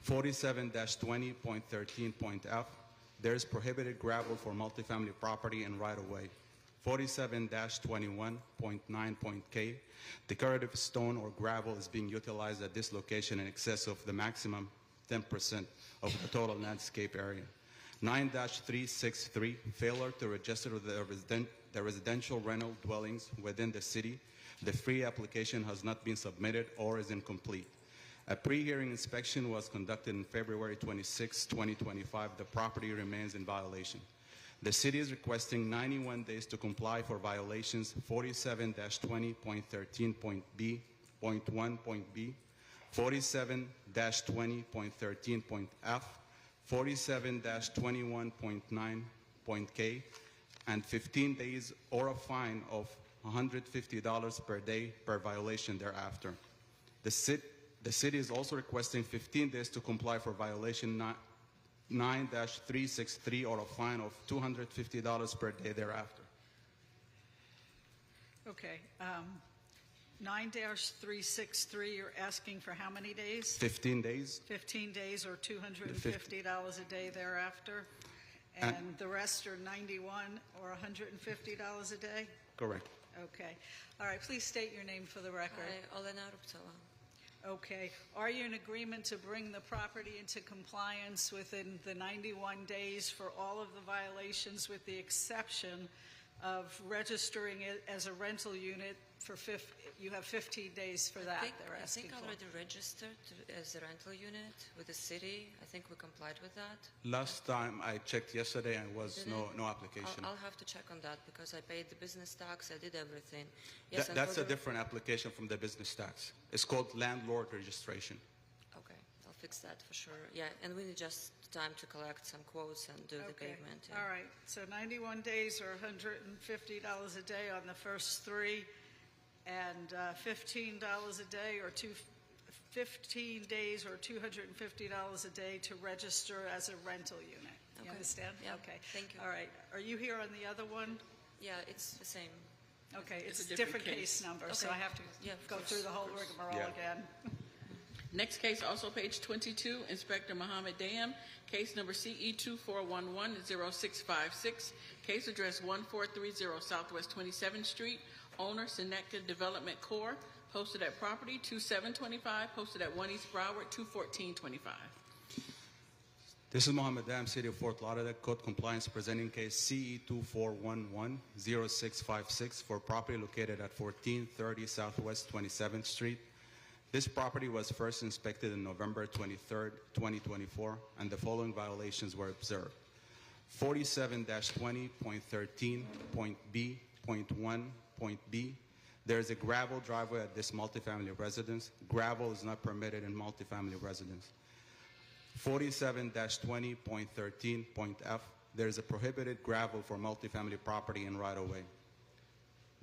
47-20.13.F. There is prohibited gravel for multifamily property and right-of-way. 47-21.9.K. Decorative stone or gravel is being utilized at this location in excess of the maximum 10% of the total landscape area. 9-363, failure to register the residential rental dwellings within the city. The free application has not been submitted or is incomplete. A pre-hearing inspection was conducted on February 26, 2025. The property remains in violation. The city is requesting 91 days to comply for violations 47-20.13.B.1.B, 47-20.13.F, 47-21.9.K, and 15 days or a fine of $150 per day per violation thereafter. The city is also requesting 15 days to comply for violation 9-363 or a fine of $250 per day thereafter. Okay. 9-363, you're asking for how many days? 15 days. 15 days or $250 a day thereafter? And the rest are 91 or $150 a day? Correct. Okay. All right, please state your name for the record. Hi, Olena Ruptova. Okay. Are you in agreement to bring the property into compliance within the 91 days for all of the violations, with the exception of registering it as a rental unit for you have 15 days for that? I think I already registered as a rental unit with the city. I think we complied with that. Last time I checked yesterday, and was no application. I'll have to check on that because I paid the business tax. I did everything. Yes, That's a different application from the business tax. It's called landlord registration. Okay, I'll fix that for sure. Yeah, and we need just time to collect some quotes and do the pavement. Yeah. All right. So 91 days or $150 a day on the first three, and $15 a day or 15 days or $250 a day to register as a rental unit. You understand? Yeah. Okay. Thank you. All right. Are you here on the other one? Yeah, it's the same. Okay. It's a a different case number, so Okay. I have to go through the whole rigmarole again. Next case, also page 22, Inspector Mohammed Dam, case number CE 24110656, case address 1430 Southwest 27th Street, owner Seneca Development Corp., posted at property 2725, posted at 1 East Broward 21425. This is Mohammed Dam, City of Fort Lauderdale, Code Compliance, presenting case CE 24110656 for property located at 1430 Southwest 27th Street. This property was first inspected on November 23rd, 2024, and the following violations were observed. 47-20.13.B.1.B. There is a gravel driveway at this multifamily residence. Gravel is not permitted in multifamily residence. 47-20.13.F. There is a prohibited gravel for multifamily property and right-of-way.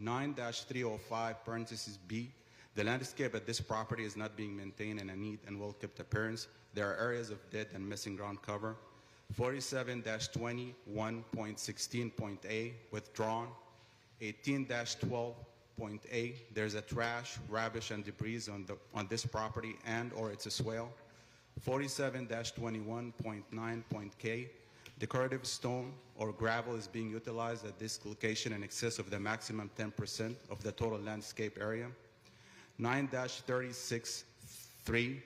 9-305 parentheses B. The landscape at this property is not being maintained in a neat and well-kept appearance. There are areas of dead and missing ground cover. 47-21.16.A, withdrawn. 18-12.A, there's a trash, rubbish, and debris on this property and or it's a swale. 47-21.9.K, decorative stone or gravel is being utilized at this location in excess of the maximum 10% of the total landscape area. 9-36.3,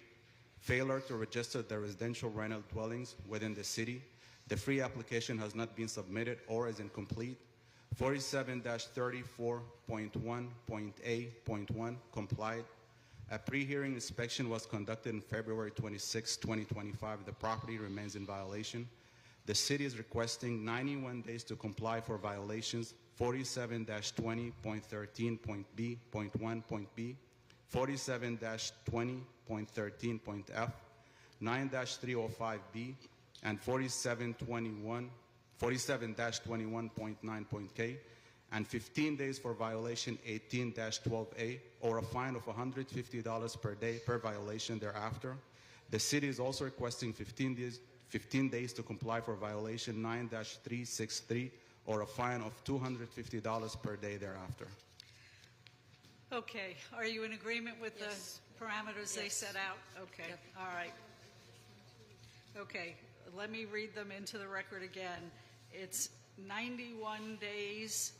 failure to register the residential rental dwellings within the city. The free application has not been submitted or is incomplete. 47-34.1.A.1 complied. A pre-hearing inspection was conducted on February 26, 2025. The property remains in violation. The city is requesting 91 days to comply for violations 47-20.13.B.1.B, 47-20.13.F, 9-305B, and 47-21.9.K, and 15 days for violation 18-12A, or a fine of $150 per day per violation thereafter. The city is also requesting 15 days to comply for violation 9-363, or a fine of $250 per day thereafter. Okay, are you in agreement with Yes. the parameters they Yes. set out? Okay, all right. Okay, let me read them into the record again. It's 91 days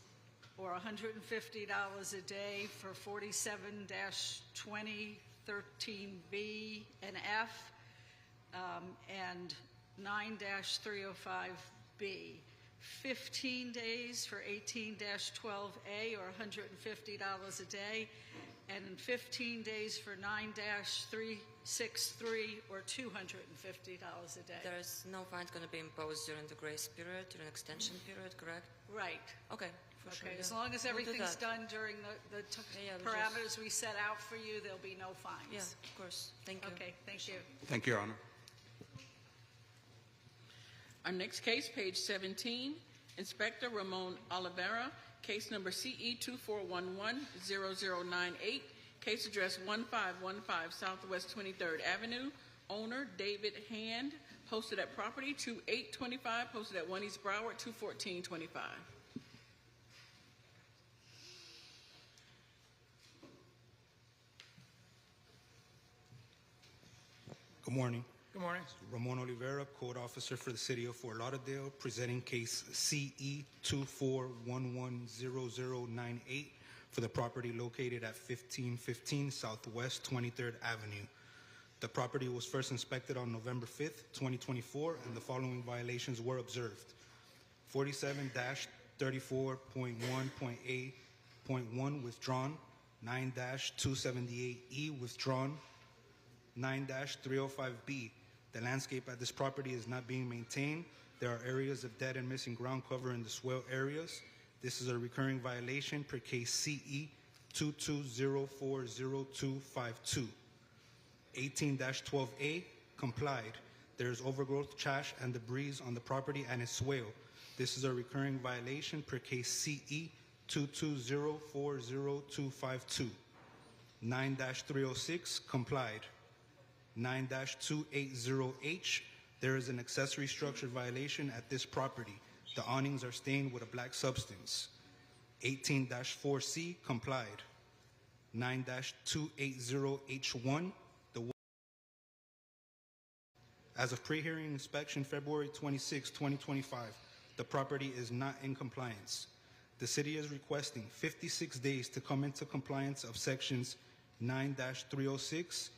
or $150 a day for 47-2013B and F, and 9-305B. 15 days for 18-12A or $150 a day, and 15 days for 9-363 or $250 a day. There's no fines going to be imposed during the grace period, during extension period, correct? Right. Okay, for sure. Okay, yeah. as long as We'll do everything's that. done during the Yeah, we parameters we set out for you, there'll be no fines. Yeah, of course. Thank you. Okay, thank you. Thank you, Your Honor. Our next case, page 17, Inspector Ramon Oliveira, case number CE 2411-0098, case address 1515 Southwest 23rd Avenue, owner David Hand, posted at property 2825, posted at 1 East Broward 21425. Good morning. Good morning. Ramon Oliveira, Code Officer for the City of Fort Lauderdale, presenting case CE 24110098 for the property located at 1515 Southwest 23rd Avenue. The property was first inspected on November 5th, 2024, and the following violations were observed. 47-34.1.A.1 withdrawn, 9-278E withdrawn, 9-305B. The landscape at this property is not being maintained. There are areas of dead and missing ground cover in the swale areas. This is a recurring violation per case CE 22040252. 18-12A complied. There is overgrowth, trash, and debris on the property and its swale. This is a recurring violation per case CE 22040252. 9-306 complied. 9-280H, there is an accessory structure violation at this property. The awnings are stained with a black substance. 18-4C complied. 9-280H1, as of pre-hearing inspection February 26, 2025, the property is not in compliance. The city is requesting 56 days to come into compliance of sections 9-306,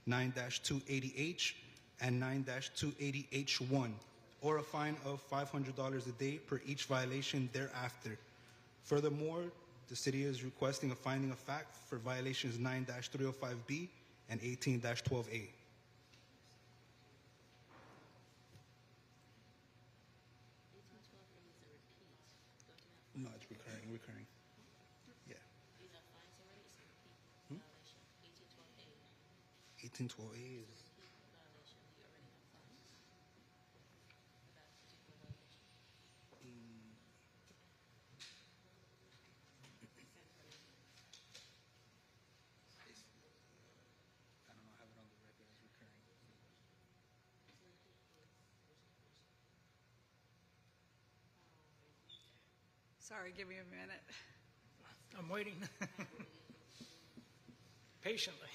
9-280H, and 9-280H1, or a fine of $500 a day per each violation thereafter. Furthermore, the city is requesting a finding of fact for violations 9-305B and 18-12A. No, it's recurring. Yeah. 18-12A is... I don't know, I have it on the record as recurring. Sorry, give me a minute. I'm waiting. Patiently.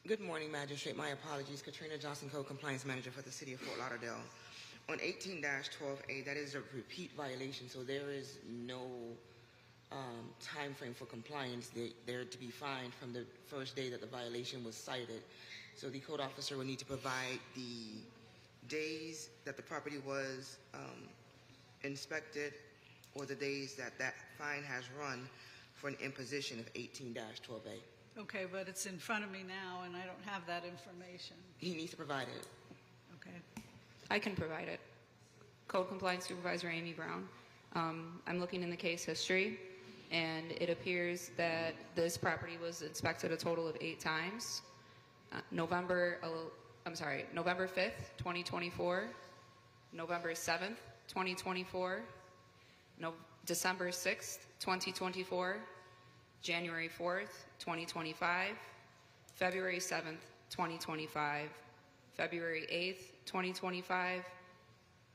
Good morning, Magistrate. My apologies. Katrina Johnson, Code Compliance Manager for the City of Fort Lauderdale. On 18-12A, that is a repeat violation, so there is no time frame for compliance. They're to be fined from the first day that the violation was cited. So the code officer will need to provide the days that the property was inspected or the days that that fine has run for an imposition of 18-12A. Okay, but it's in front of me now, and I don't have that information. He needs to provide it. Okay. I can provide it. Code Compliance Supervisor Amy Brown. I'm looking in the case history, and it appears that this property was inspected a total of 8 times. November 5th, 2024, November 7th, 2024, December 6th, 2024, January 4th, 2025, February 7th, 2025, February 8th, 2025,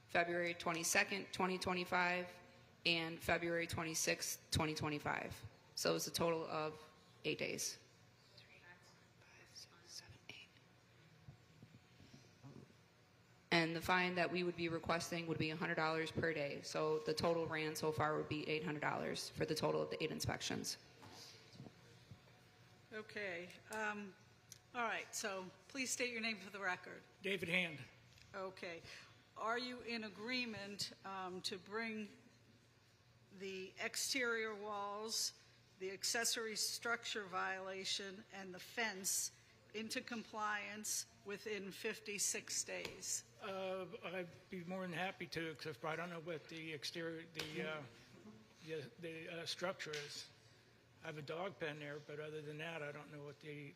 February 22nd, 2025, and February 26th, 2025. So it's a total of 8 days. And the fine that we would be requesting would be $100 per day. So the total ran so far would be $800 for the total of the 8 inspections. Okay. All right, so please state your name for the record. David Hand. Okay. Are you in agreement to bring the exterior walls, the accessory structure violation, and the fence into compliance within 56 days? I'd be more than happy to, except I don't know what the exterior, the structure is. I have a dog pen there, but other than that, I don't know what the...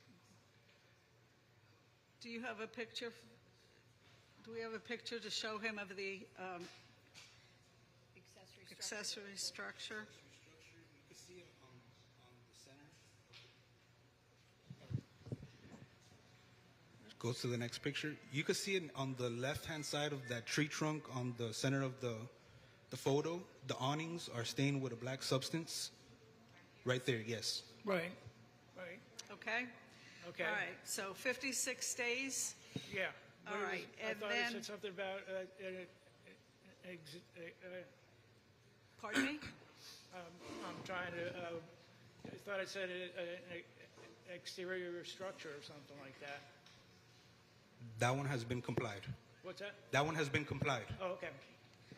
Do you have a picture? Do we have a picture to show him of the accessory structure? You can see it on the center. Go to the next picture. You can see it on the left-hand side of that tree trunk on the center of the photo. The awnings are stained with a black substance. Right there, yes. Right, right. Okay? Okay. All right, so 56 days? Yeah. All right, I and thought then... it said something about... Pardon me? I'm trying to... I thought it said an exterior structure or something like that. That one has been complied. What's that? That one has been complied. Oh, okay.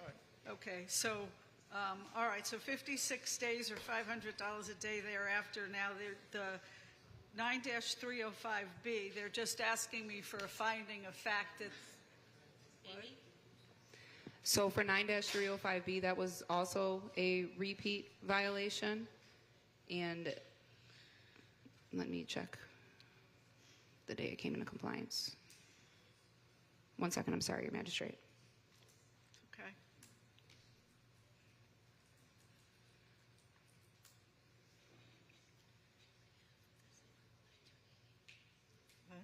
All right. Okay, so, all right, so 56 days or $500 a day thereafter. Now, the 9-305B, they're just asking me for a finding of fact that... Amy? So for 9-305B, that was also a repeat violation. And let me check the day it came into compliance. 1 second, I'm sorry, Your Magistrate. Okay. What?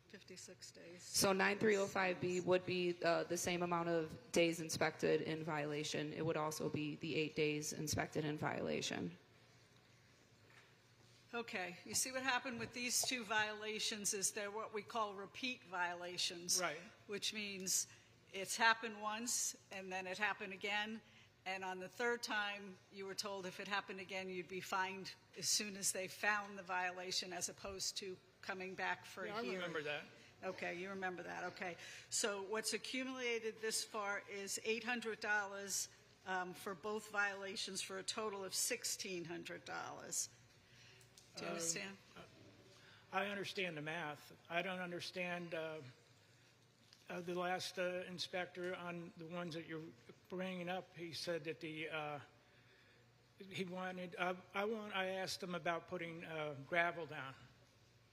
56 days. So 9305B would be the same amount of days inspected in violation. It would also be the 8 days inspected in violation. Okay, you see what happened with these two violations is they're what we call repeat violations. Right. Which means it's happened once and then it happened again. And on the third time, you were told if it happened again, you'd be fined as soon as they found the violation as opposed to coming back for a hearing. I remember that. Okay, you remember that. Okay. So what's accumulated this far is $800 for both violations for a total of $1,600. Do you understand? I understand the math. I don't understand the last inspector on the ones that you're bringing up. He said that he wanted. I asked him about putting gravel down,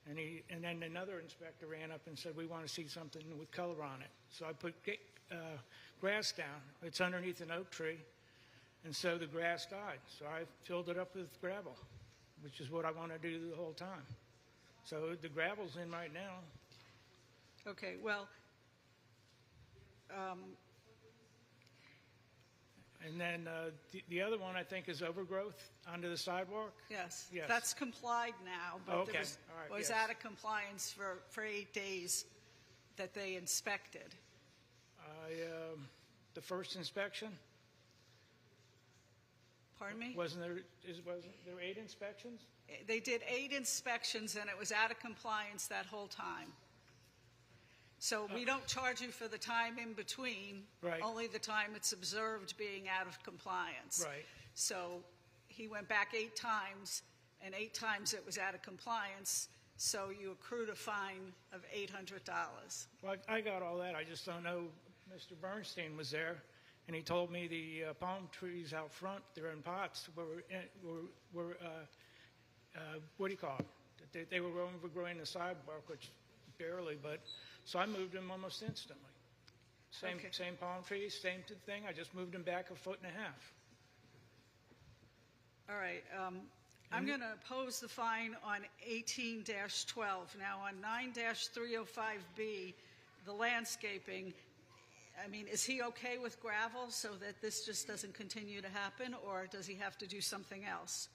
and then another inspector ran up and said we want to see something with color on it. So I put grass down. It's underneath an oak tree, and so the grass died. So I filled it up with gravel, which is what I want to do the whole time. So the gravel's in right now. And then the other one, I think, is overgrowth onto the sidewalk? Yes. Yes. That's complied now, but Okay. there All right, was yes. out of compliance for 8 days that they inspected. The first inspection, Pardon me? wasn't there 8 inspections? They did 8 inspections, and it was out of compliance that whole time. So we don't charge you for the time in between. Right. Only the time it's observed being out of compliance. Right. So he went back 8 times, and 8 times it was out of compliance, so you accrued a fine of $800. Well, I got all that. I just don't know. Mr. Bernstein was there, and he told me the palm trees out front, they're in pots, were what do you call it? They were overgrowing the sidewalk, which barely, but so I moved them almost instantly. Okay. Same palm trees, same thing. I just moved them back 1.5 feet. All right. I'm going to oppose the fine on 18-12. Now, on 9-305B, the landscaping, I mean, is he okay with gravel so that this just doesn't continue to happen, or does he have to do something else?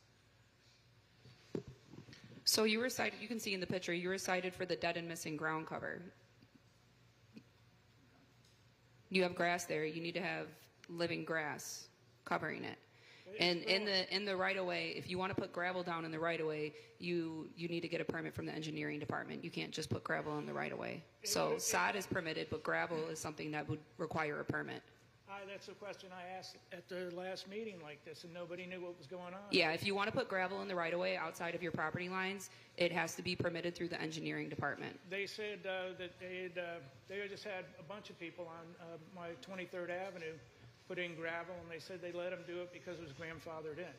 So you were cited, you can see in the picture, you were cited for the dead and missing ground cover. You have grass there. You need to have living grass covering it. And in the right of way, if you want to put gravel down in the right of way, you need to get a permit from the engineering department. You can't just put gravel in the right of way. So sod is permitted, but gravel is something that would require a permit. That's a question I asked at the last meeting like this, and nobody knew what was going on. Yeah, if you want to put gravel in the right of way outside of your property lines, it has to be permitted through the engineering department. They said that they just had a bunch of people on my 23rd Avenue put in gravel, and they said they let them do it because it was grandfathered in.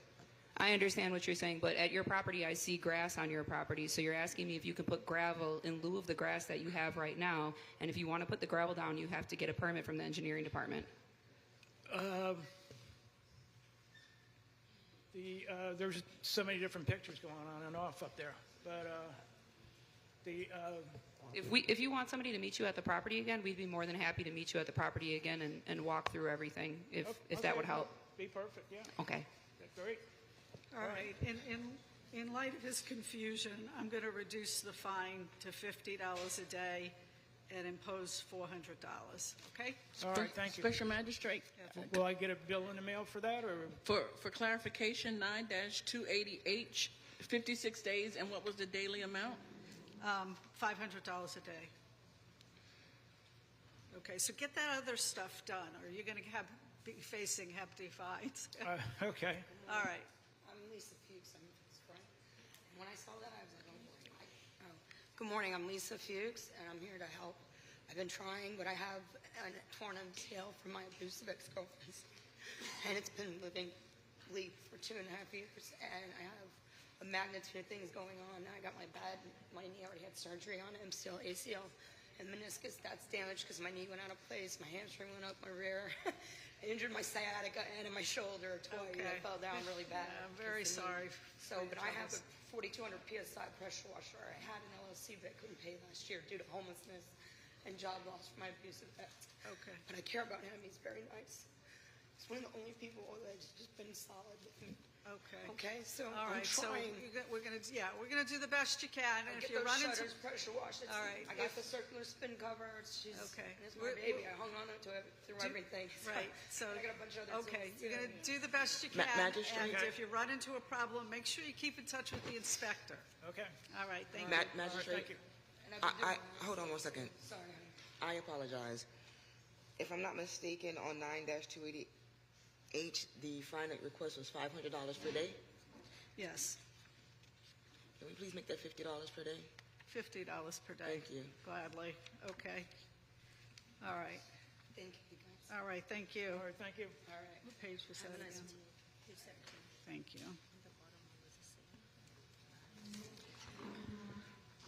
I understand what you're saying, but at your property, I see grass on your property. So you're asking me if you can put gravel in lieu of the grass that you have right now, and if you want to put the gravel down, you have to get a permit from the engineering department. There's so many different pictures going on and off up there, but If you want somebody to meet you at the property again, we'd be more than happy to meet you at the property again and walk through everything if that would help. Be perfect, yeah. Okay. Great. All right. In light of his confusion, I'm going to reduce the fine to $50 a day and impose $400. Okay? All right, thank you. Special Magistrate. Will I get a bill in the mail for that, or? For clarification, 9-280H, 56 days, and what was the daily amount? $500 a day. Okay, so get that other stuff done, or you're going to be facing hefty fines. Okay. All right. I'm Lisa Fuchs. I'm his friend. When I saw that, I was like, oh, boy. Good morning. I'm Lisa Fuchs, and I'm here to help. I've been trying, but I have a torn MCL from my abusive ex-girlfriends, and it's been living bleep for 2.5 years, and I have a magnitude of things going on. I got my knee already had surgery on it, MCL, ACL, and meniscus. That's damaged because my knee went out of place, my hamstring went up, my rear. I injured my sciatica and my shoulder twice. Okay. I fell down really bad. I'm very sorry. But I have a 4,200 PSI pressure washer. I had an LLC that I couldn't pay last year due to homelessness and job loss from my abusive ex. Okay. But I care about him. He's very nice. He's one of the only people that's just been solid with me. Okay. Okay, so All right. I'm trying. So we're going to do the best you can. And if Get you those run into shutters, pressure wash. All right. I got the circular spin cover. She's, Okay. It's my baby. I hung on to it through everything. Right. So I got a bunch of other okay, tools, you're too. going to do the best you can. Magistrate. And if you run into a problem, make sure you keep in touch with the inspector. Okay. All right. Thank you. And Thank you. I've been doing- Hold on 1 second. Sorry, honey. I apologize. If I'm not mistaken, on 9-280H, the fine request was $500 per day. Yes. Can we please make that $50 per day? $50 per day. Thank you. Gladly. Okay. All right. Thank you, guys. All right. Thank you. All right, thank you. All right. What page was that Have a nice again? one. Page 17. Thank you.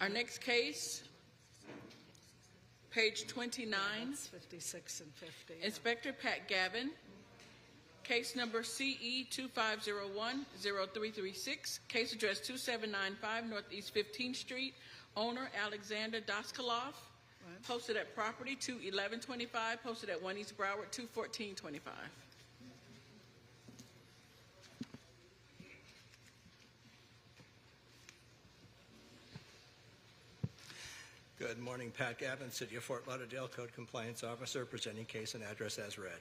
Our next case, page 29. That's 56 and 50. Inspector Pat Gavin, case number CE 2501-0336, case address 2795 Northeast 15th Street, owner Alexander Doskalov, posted at property 21125, posted at 1 East Broward 21425. Good morning, Pat Gavin, City of Fort Lauderdale Code Compliance Officer, presenting case and address as read.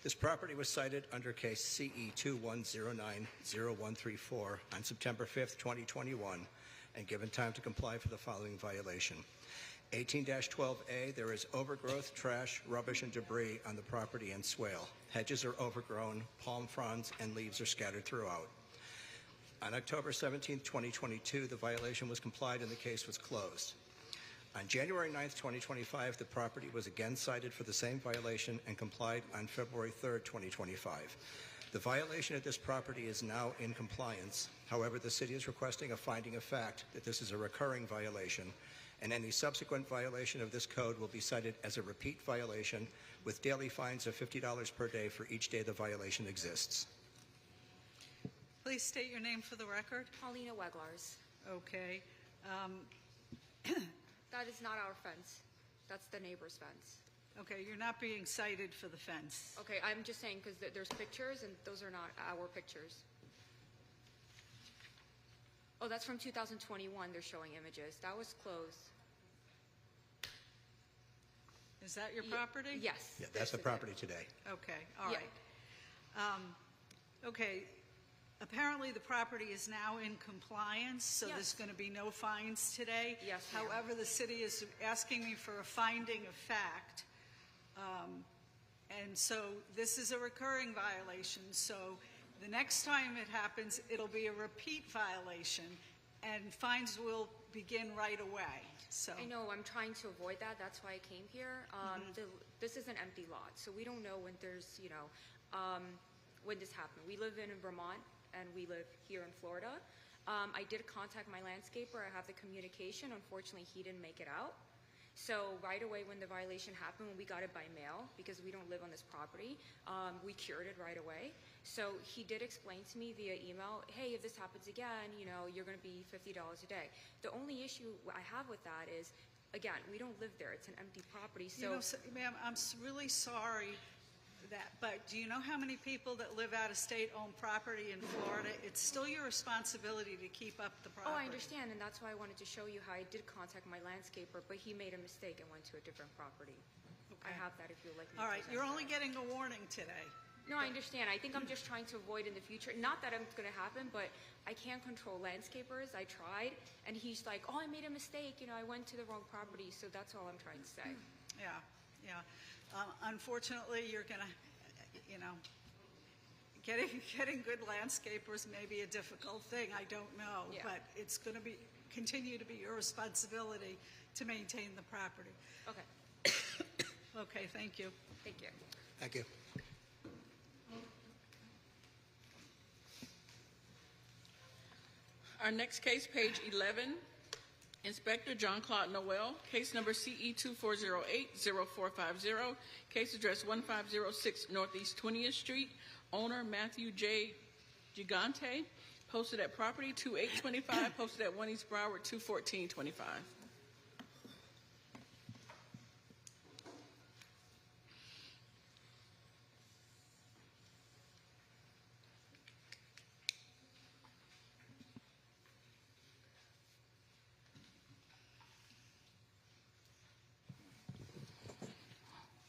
This property was cited under case CE 2109-0134 on September 5th, 2021, and given time to comply for the following violation. 18-12A, there is overgrowth, trash, rubbish, and debris on the property and swale. Hedges are overgrown, palm fronds, and leaves are scattered throughout. On October 17, 2022, the violation was complied and the case was closed. On January 9, 2025, the property was again cited for the same violation and complied on February 3, 2025. The violation at this property is now in compliance. However, the city is requesting a finding of fact that this is a recurring violation, and any subsequent violation of this code will be cited as a repeat violation with daily fines of $50 per day for each day the violation exists. Please state your name for the record. Paulina Weglars. Okay. That is not our fence. That's the neighbor's fence. Okay, you're not being cited for the fence. Okay, I'm just saying because there's pictures and those are not our pictures. Oh, that's from 2021. They're showing images. That was closed. Is that your property? Yes. Yeah, that's the property today. Okay, all Yeah. right. Okay, apparently the property is now in compliance, so Yes. there's going to be no fines today. Yes, ma'am. However, the city is asking me for a finding of fact. And so this is a recurring violation, so the next time it happens, it'll be a repeat violation, and fines will begin right away. So I know, I'm trying to avoid that. That's why I came here. This is an empty lot, so we don't know when there's, when this happened. We live in Vermont, and we live here in Florida. I did contact my landscaper. I have the communication. Unfortunately, he didn't make it out. So right away when the violation happened, when we got it by mail, because we don't live on this property, we cured it right away. So he did explain to me via email, hey, if this happens again, you're going to be $50 a day. The only issue I have with that is, again, we don't live there. It's an empty property. So, ma'am, I'm really sorry but do you know how many people that live out of state own property in Florida? It's still your responsibility to keep up the property. Oh, I understand, and that's why I wanted to show you how I did contact my landscaper, but he made a mistake and went to a different property. Okay. I have that if you'd like me All to right, present you're only that. getting a warning today. No, I understand. I think I'm just trying to avoid in the future. Not that it's going to happen, but I can't control landscapers. I tried, and he's like, oh, I made a mistake. I went to the wrong property, so that's all I'm trying to say. Yeah. Unfortunately, you're going to, getting good landscapers may be a difficult thing. I don't know, Yeah. but it's going to continue to be your responsibility to maintain the property. Okay. Okay, thank you. Thank you. Thank you. Our next case, page 11, Inspector John Claude Noel, case number CE 2408-0450, case address 1506 Northeast 20th Street, owner Matthew J. Gigante, posted at property 2825, posted at 1 East Broward 21425.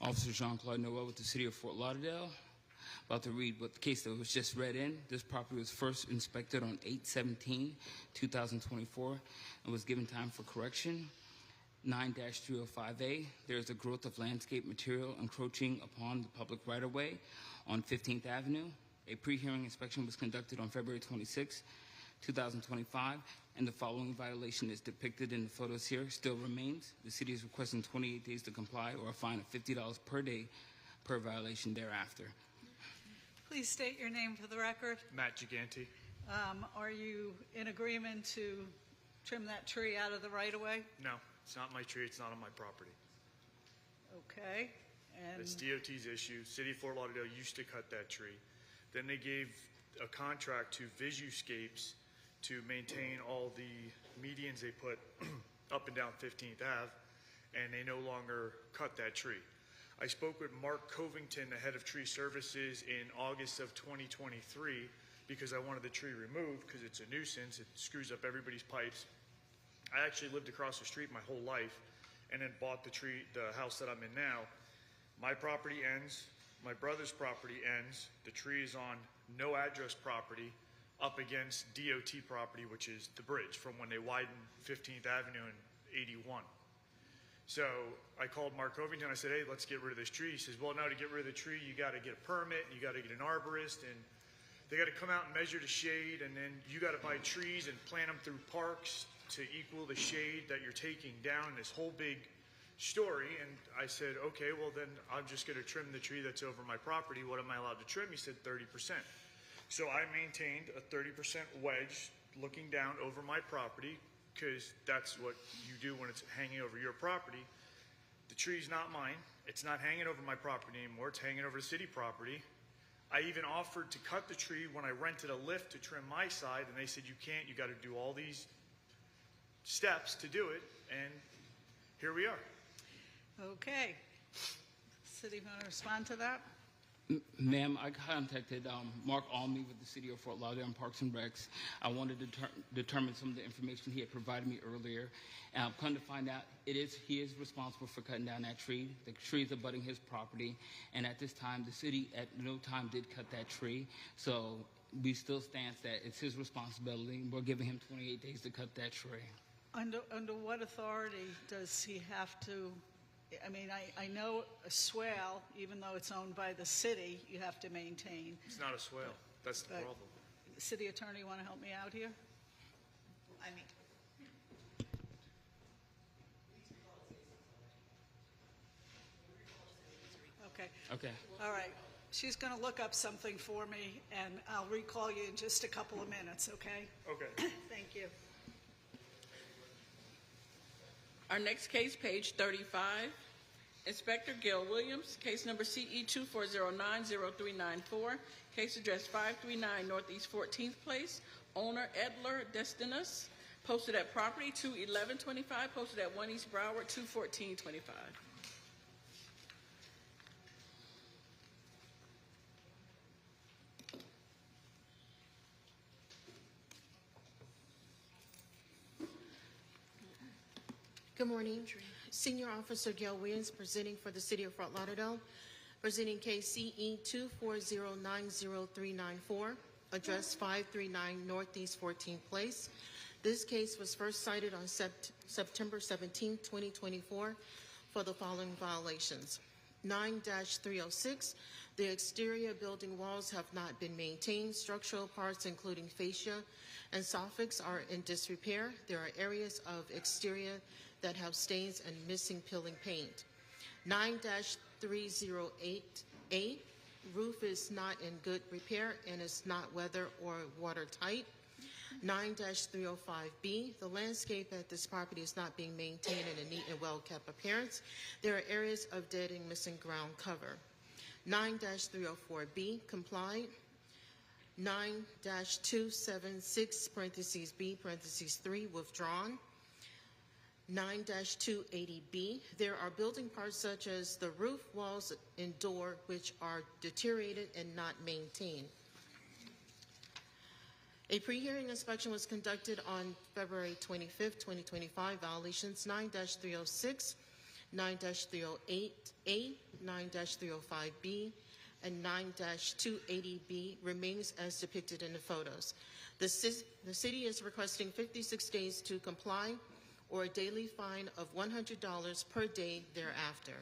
Officer Jean-Claude Noel with the City of Fort Lauderdale. About to read what the case that was just read in. This property was first inspected on 8/17/2024 and was given time for correction. 9-305A, there is a growth of landscape material encroaching upon the public right-of-way on 15th Avenue. A pre-hearing inspection was conducted on February 26, 2025, and the following violation is depicted in the photos here still remains. The city is requesting 28 days to comply or a fine of $50 per day per violation thereafter. Please state your name for the record. Matt Gigante. Are you in agreement to trim that tree out of the right-of-way? No, it's not my tree. It's not on my property. Okay. And It's DOT's issue. City of Fort Lauderdale used to cut that tree. Then they gave a contract to Visuscapes to maintain all the medians they put up and down 15th Ave, and they no longer cut that tree. I spoke with Mark Covington, the head of tree services, in August of 2023 because I wanted the tree removed because it's a nuisance. It screws up everybody's pipes. I actually lived across the street my whole life. and then bought the house that I'm in now. My property ends, my brother's property ends, the tree is on no address property up against DOT property, which is the bridge from when they widened 15th Avenue in 81. So I called Mark Covington. I said, hey, let's get rid of this tree. He says, well, no, to get rid of the tree, you got to get a permit, and you got to get an arborist, and they got to come out and measure the shade, and then you got to buy trees and plant them through parks to equal the shade that you're taking down, this whole big story. And I said, okay, well, then I'm just going to trim the tree that's over my property. What am I allowed to trim? He said 30%. So I maintained a 30% wedge looking down over my property, because that's what you do when it's hanging over your property. The tree's not mine. It's not hanging over my property anymore. It's hanging over the city property. I even offered to cut the tree when I rented a lift to trim my side, and they said, you can't. You got to do all these steps to do it, and here we are. Okay. City, want to respond to that? Ma'am, I contacted Mark Almy with the City of Fort Lauderdale and Parks and Recs. I wanted to determine some of the information he had provided me earlier. And I've come to find out he is responsible for cutting down that tree. The tree is abutting his property. And at this time, the city at no time did cut that tree. So we still stand that it's his responsibility. We're giving him 28 days to cut that tree. Under what authority does he have to? I mean, I know a swale, even though it's owned by the city, you have to maintain. It's not a swale. That's the problem. City attorney, want to help me out here? I mean, okay. Okay. All right. She's going to look up something for me, and I'll recall you in just a couple of minutes, okay? Okay. Thank you. Our next case, page 35. Inspector Gail Williams, case number CE 24090394, case address 539 Northeast 14th Place, owner Edler Destinus, posted at property 21125, posted at 1 East Broward 21425. Good morning. Senior Officer Gail Williams presenting for the City of Fort Lauderdale, presenting case CE 24090394, address 539 Northeast 14th Place. This case was first cited on September 17, 2024 for the following violations. 9-306, the exterior building walls have not been maintained. Structural parts including fascia and soffits are in disrepair. There are areas of exterior that have stains and missing peeling paint. 9-308A, roof is not in good repair and is not weather or watertight. 9-305B, the landscape at this property is not being maintained in a neat and well-kept appearance. There are areas of dead and missing ground cover. 9-304B, complied. 9-276, parentheses B, parentheses 3, withdrawn. 9-280B, there are building parts such as the roof, walls, and door which are deteriorated and not maintained. A pre-hearing inspection was conducted on February 25th, 2025. Violations 9-306, 9-308A, 9-305B, and 9-280B remains as depicted in the photos. The city is requesting 56 days to comply or a daily fine of $100 per day thereafter.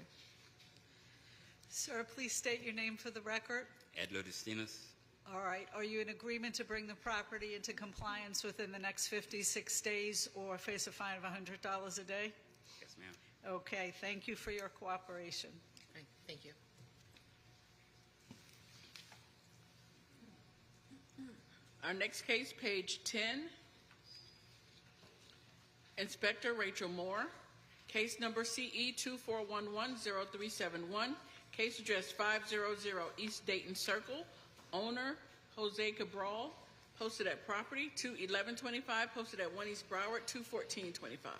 Sir, please state your name for the record. Edler Destinas. All right. Are you in agreement to bring the property into compliance within the next 56 days or face a fine of $100 a day? Yes, ma'am. Okay. Thank you for your cooperation. Right, thank you. Our next case, page 10. Inspector Rachel Moore, case number CE 24110371, case address 500 East Dayton Circle, owner Jose Cabral, posted at property 21125, posted at 1 East Broward 21425.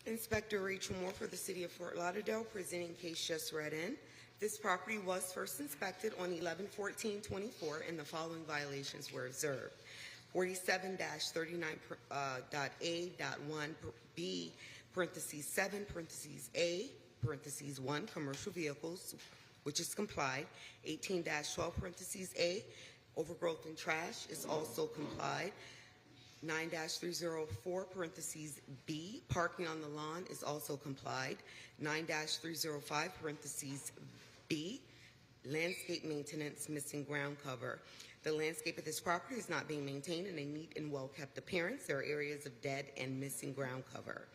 Inspector Rachel Moore for the City of Fort Lauderdale, presenting case just read in. This property was first inspected on 11/14/24, and the following violations were observed. 47-39.A.1b, parentheses 7, parentheses A, parentheses 1, commercial vehicles, which is complied. 18-12, parentheses A, overgrowth and trash is also complied. 9-304, parentheses B, parking on the lawn is also complied. 9-305, parentheses B, landscape maintenance, missing ground cover. The landscape of this property is not being maintained in a neat and well-kept appearance. There are areas of dead and missing ground cover.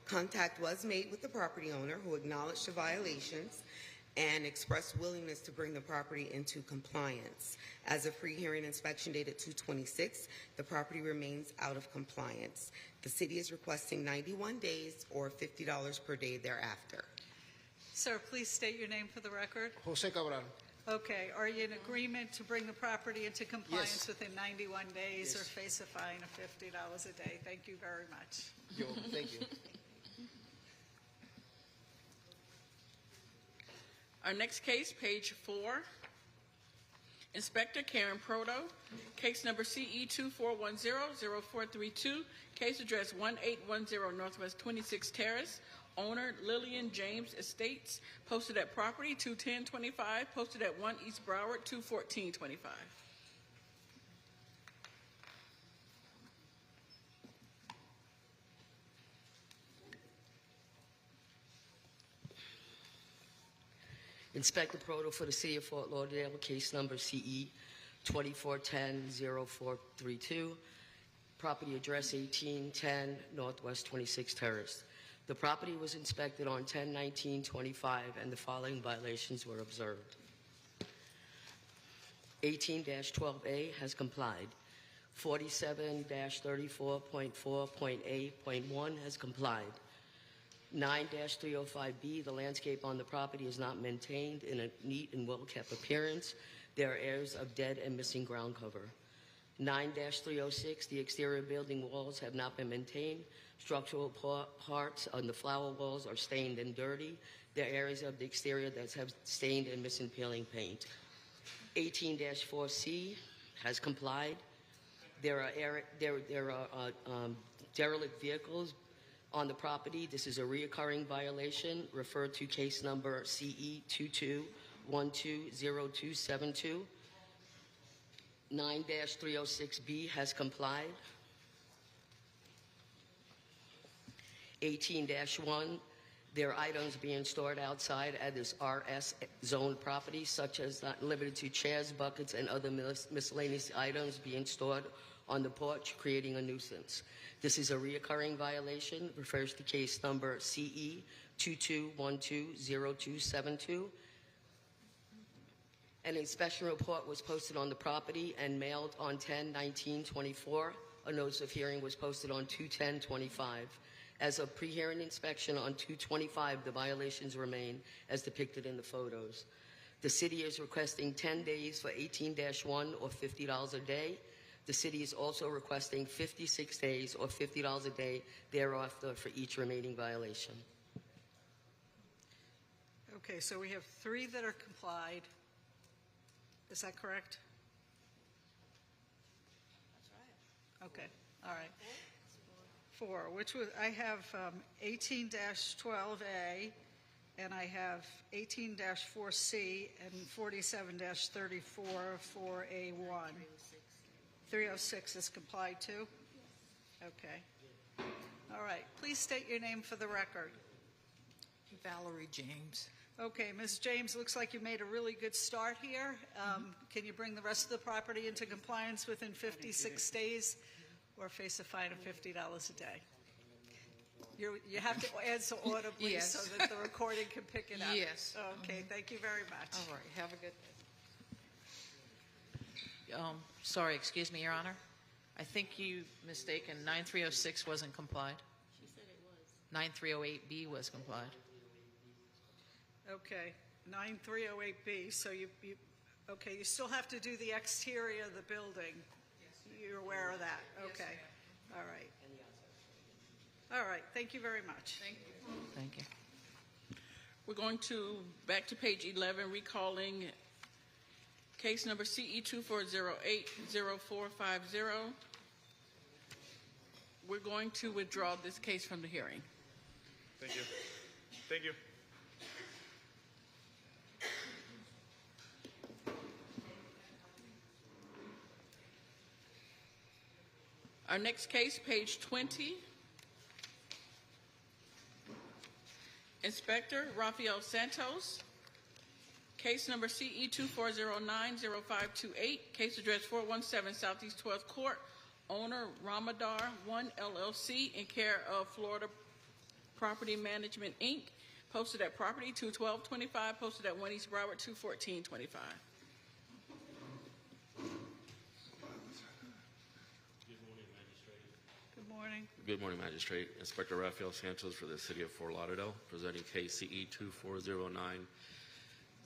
Contact was made with the property owner, who acknowledged the violations and expressed willingness to bring the property into compliance. As of pre-hearing inspection dated 2/26, the property remains out of compliance. The city is requesting 91 days or $50 per day thereafter. Sir, please state your name for the record. Jose Cabral. Okay, are you in agreement to bring the property into compliance Yes. within 91 days Yes. or face a fine of $50 a day? Thank you very much. Thank you. Our next case, page 4. Inspector Karen Proto, case number CE 2410-0432, case address 1810 Northwest 26th Terrace, owner Lillian James Estates, posted at property 21025, posted at 1 East Broward 21425. Inspector Proto for the City of Fort Lauderdale, case number CE 2410-0432, property address 1810 Northwest 26th Terrace. The property was inspected on 10/19/25, and the following violations were observed. 18-12A has complied. 47-34.4.A.1 has complied. 9-305B, the landscape on the property is not maintained in a neat and well-kept appearance. There are areas of dead and missing ground cover. 9-306, the exterior building walls have not been maintained. Structural parts on the flower walls are stained and dirty. There are areas of the exterior that have stained and missing peeling paint. 18-4C has complied. There are derelict vehicles on the property. This is a reoccurring violation. Refer to case number CE 22120272. 9-306B has complied. 18-1, there are items being stored outside at this RS zone property, such as not limited to chairs, buckets, and other miscellaneous items being stored on the porch, creating a nuisance. This is a reoccurring violation. Refers to case number CE 22120272. An inspection report was posted on the property and mailed on 10/19/24. A notice of hearing was posted on 2/10/25. As of pre-hearing inspection on 2/25, the violations remain as depicted in the photos. The city is requesting 10 days for 18-1 or $50 a day. The city is also requesting 56 days or $50 a day thereafter for each remaining violation. Okay, so we have 3 that are complied. Is that correct? That's right. Okay, all right. 4, which was, I have 18-12A, and I have 18-4C, and 47-34 for A1. 306 is complied too? Okay. All right, please state your name for the record. Valerie James. Okay, Ms. James, looks like you made a really good start here. Can you bring the rest of the property into compliance within 56 days or face a fine of $50 a day? You have to answer audibly Yes. so that the recording can pick it up. Yes. Okay, thank you very much. All right, have a good day. Sorry, excuse me, Your Honor. I think you mistaken. 9306 wasn't complied. She said it was. 9308B was complied. Okay, 9308B, so you still have to do the exterior of the building. You're aware of that? Okay, all right. All right, thank you very much. Thank you. Thank you. We're going to back to page 11, recalling case number CE 24080450. We're going to withdraw this case from the hearing. Thank you. Thank you. Our next case, page 20. Inspector Rafael Santos. Case number CE 24090528. Case address 417 Southeast 12th Court. Owner Ramadar 1 LLC in care of Florida Property Management Inc. Posted at property 21225. Posted at 1 East Broward 21425. Good morning. Good morning, Magistrate. Inspector Rafael Santos for the City of Fort Lauderdale, presenting case CE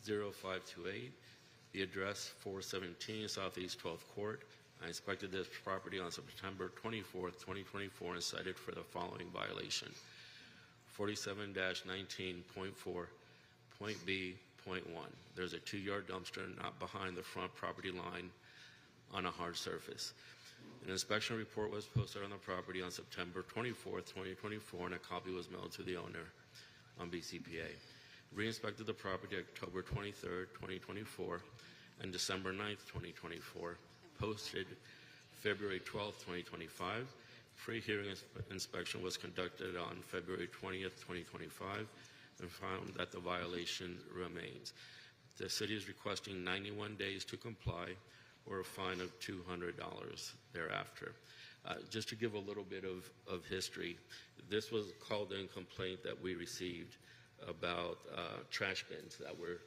24090528. The address 417 Southeast 12th Court. I inspected this property on September 24th, 2024, and cited for the following violation: 47-19.4.B.1. There's a 2-yard dumpster not behind the front property line on a hard surface. An inspection report was posted on the property on September 24th, 2024, and a copy was mailed to the owner on BCPA. Re-inspected the property October 23rd, 2024, and December 9th, 2024. Posted February 12th, 2025. Pre-hearing inspection was conducted on February 20th, 2025, and found that the violation remains. The city is requesting 91 days to comply, or a fine of $200 thereafter. Just to give a little bit of history, this was called in complaint that we received about trash bins that were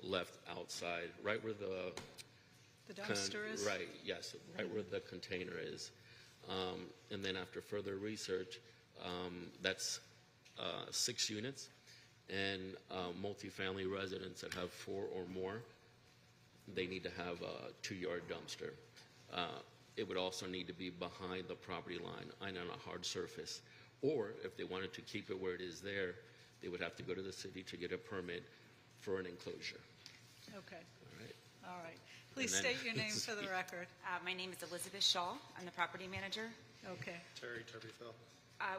left outside, right where the dumpster is? Right, yes, right where the container is. And then after further research, that's 6 units, and multifamily residents that have 4 or more, they need to have a 2-yard dumpster. It would also need to be behind the property line and on a hard surface. Or if they wanted to keep it where it is there, they would have to go to the city to get a permit for an enclosure. Okay. All right. All right. Please state your name for the record. My name is Elizabeth Shaw. I'm the property manager. Okay. Terry Phil.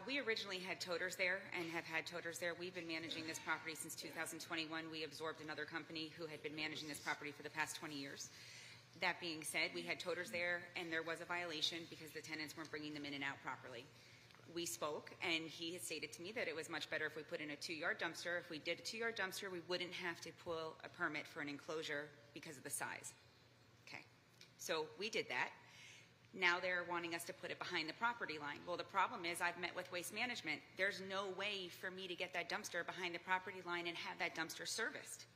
We originally had toters there and have had toters there. We've been managing this property since 2021. We absorbed another company who had been managing this property for the past 20 years. That being said, we had toters there, and there was a violation because the tenants weren't bringing them in and out properly. We spoke, and he had stated to me that it was much better if we put in a 2-yard dumpster. If we did a 2-yard dumpster, we wouldn't have to pull a permit for an enclosure because of the size. Okay. So we did that. Now they're wanting us to put it behind the property line. Well, the problem is I've met with Waste Management. There's no way for me to get that dumpster behind the property line and have that dumpster serviced.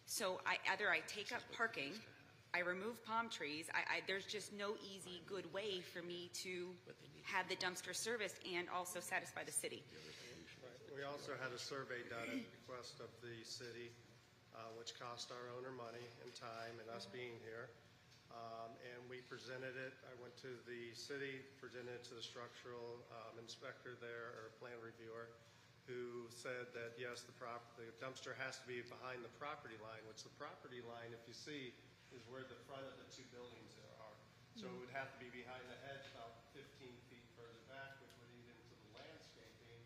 So either I take up parking, I remove palm trees. There's just no easy, good way for me to have the dumpster serviced and also satisfy the city. Right. We also had a survey done at the request of the city, which cost our owner money and time and us being here. And we presented it. I went to the city, presented it to the structural inspector there, or plan reviewer, who said that yes, the dumpster has to be behind the property line, which the property line, if you see, is where the front of the 2 buildings are. So it would have to be behind the hedge about 15 feet further back, which would eat into the landscaping.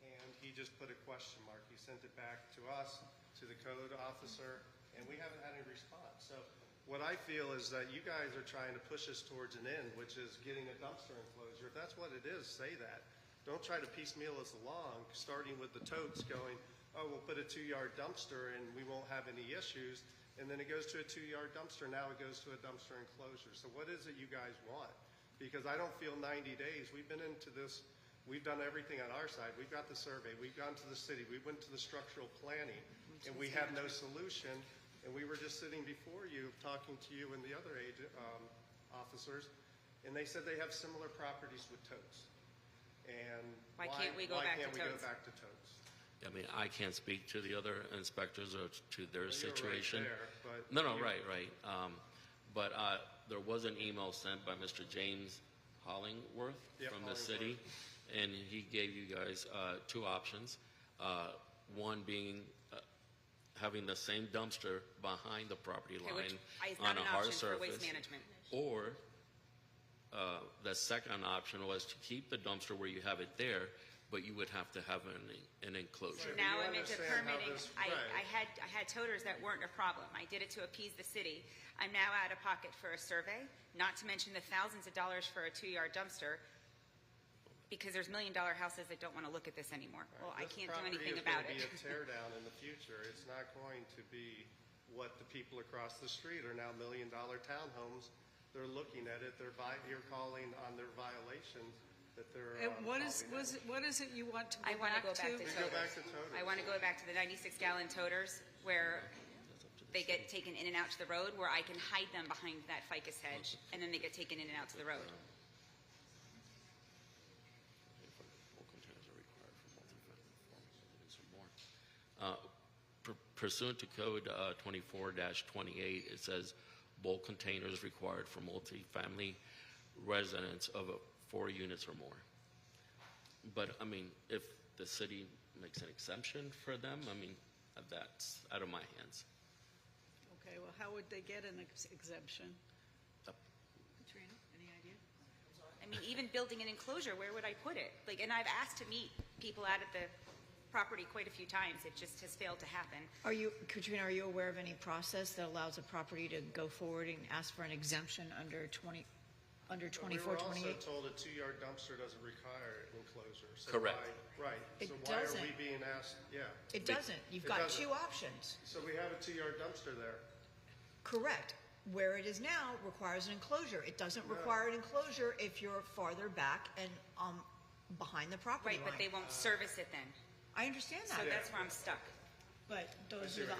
And he just put a question mark. He sent it back to us, to the code officer, and we haven't had any response. So what I feel is that you guys are trying to push us towards an end, which is getting a dumpster enclosure. If that's what it is, say that. Don't try to piecemeal us along, starting with the totes going, oh, we'll put a 2-yard dumpster and we won't have any issues. And then it goes to a 2-yard dumpster. Now it goes to a dumpster enclosure. So what is it you guys want? Because I don't feel 90 days. We've been into this. We've done everything on our side. We've got the survey. We've gone to the city. We went to the structural planning, and we have no solution. And we were just sitting before you, talking to you and the other officers, and they said they have similar properties with totes. And why can't we go back to totes? I mean, I can't speak to the other inspectors or to their situation. Right there, right. But there was an email sent by Mr. James Hollingworth from the city, and he gave you guys two options. One being having the same dumpster behind the property Okay, line which is on not a an hard option for surface. waste management. Or the second option was to keep the dumpster where you have it there, but you would have to have an enclosure. Now you I'm into understand how permitting. this- I right. had toters that weren't a problem. I did it to appease the city. I'm now out of pocket for a survey, not to mention the thousands of dollars for a 2-yard dumpster, because there's $1 million houses that don't want to look at this anymore. Well, I can't do anything about it. This property is going to be a tear down in the future. It's not going to be what the people across the street are now $1 million townhomes. They're looking at it. You're calling on their violations that they're. And what is it you want to go I want to back go back to We toters. go back to toters. I want to go back to the 96-gallon toters where they get taken in and out to the road, where I can hide them behind that ficus hedge, and then they get taken in and out to the road. Pursuant to Code 24-28, it says bulk containers required for multifamily residents of 4 units or more. But, I mean, if the city makes an exemption for them, I mean, that's out of my hands. Okay, well, how would they get an exemption? Katrina, any idea? I mean, even building an enclosure, where would I put it? Like, and I've asked to meet people out at the property quite a few times. It just has failed to happen. Katrina, are you aware of any process that allows a property to go forward and ask for an exemption under 2428? We were also told a 2-yard dumpster doesn't require an enclosure. So Correct. Right. It So why doesn't. are we being asked? Yeah. It doesn't. You've It got doesn't. 2 options. So we have a 2-yard dumpster there. Correct. Where it is now requires an enclosure. It doesn't require an enclosure if you're farther back and behind the property Right, line. but they won't service it then. I understand So that. that's where I'm stuck. But those are the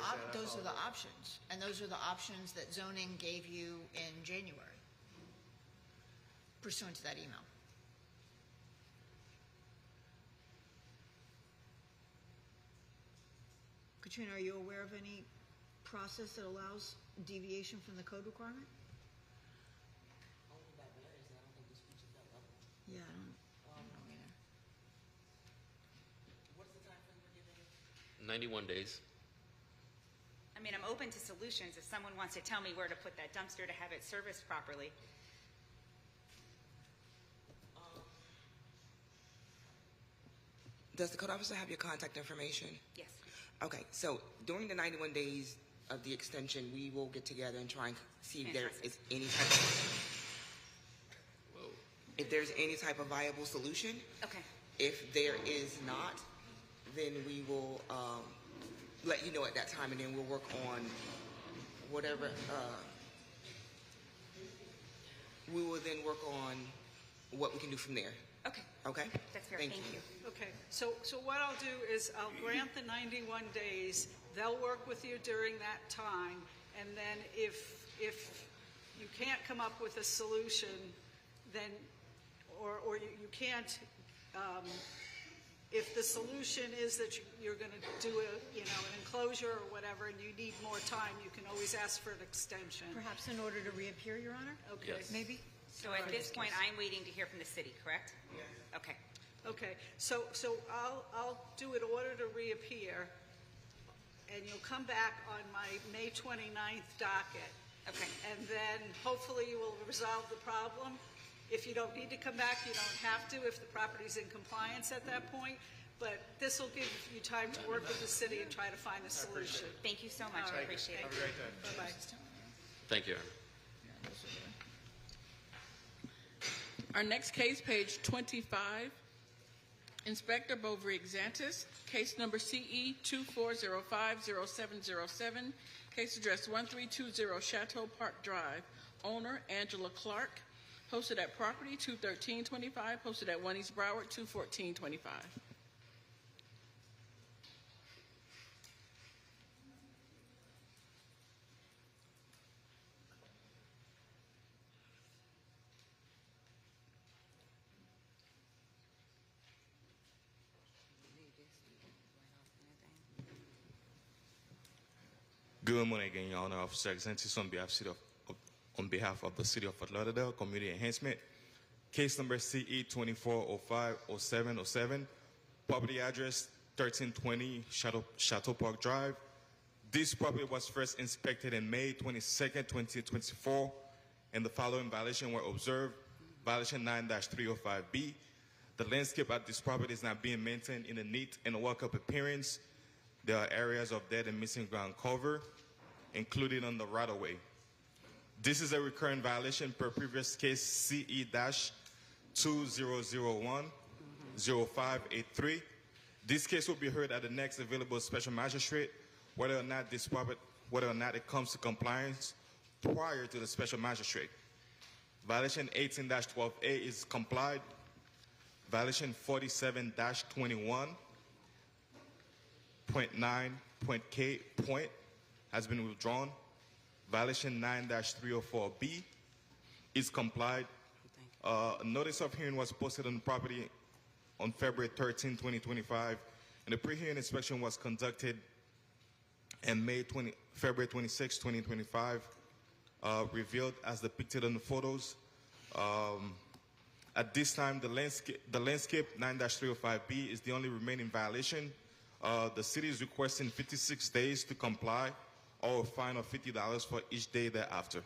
options, and those are the options that zoning gave you in January, pursuant to that email. Katrina, are you aware of any process that allows deviation from the code requirement? Yeah, I don't know either. 91 days. I mean, I'm open to solutions if someone wants to tell me where to put that dumpster to have it serviced properly. Does the code officer have your contact information? Yes. Okay, so during the 91 days of the extension, we will get together and try and see if there is any type of viable solution. Okay. If there is not, then we will let you know at that time, and then we'll work on whatever. We will then work on what we can do from there. Okay. Okay? That's fair. Thank Thank you. Okay, so what I'll do is I'll grant the 91 days. They'll work with you during that time, and then if you can't come up with a solution, then, or you can't, if the solution is that you're going to do an enclosure or whatever, and you need more time, you can always ask for an extension. Perhaps in order to reappear, Your Honor? Okay. Yes. Maybe? So at this point, I'm waiting to hear from the city, correct? Yes. Okay. Okay, so I'll do an order to reappear, and you'll come back on my May 29th docket. Okay. And then hopefully you will resolve the problem. If you don't need to come back, you don't have to if the property's in compliance at that point. But this will give you time to work with the city and try to find a solution. Thank you so much. All I right. appreciate it. Have a great day. Bye-bye. Thank you, Aaron. Our next case, page 25, Inspector Bovary-Xantis, case number CE 24050707, case address 1320 Chateau Park Drive, owner Angela Clark, posted at property 21325, posted at 1 East Broward 21425. Good morning again, Your Honor. Officer Xantis on behalf of the City of Fort Lauderdale Community Enhancement. case number CE 24050707, property address 1320 Chateau Park Drive. This property was first inspected in May 22nd, 2024, and the following violations were observed. Violation 9-305B. The landscape at this property is not being maintained in a neat and walk-up appearance. There are areas of dead and missing ground cover, including on the right-of-way. This is a recurrent violation per previous case CE-2001-0583. This case will be heard at the next available special magistrate, whether or not it comes to compliance prior to the special magistrate. Violation 18-12A is complied. Violation 47-21.9.K has been withdrawn. Violation 9-304B is complied. A notice of hearing was posted on the property on February 13, 2025, and a pre-hearing inspection was conducted on February 26, 2025, revealed as depicted on the photos. At this time, the landscape 9-305B is the only remaining violation. The city is requesting 56 days to comply, or a fine of $50 for each day thereafter.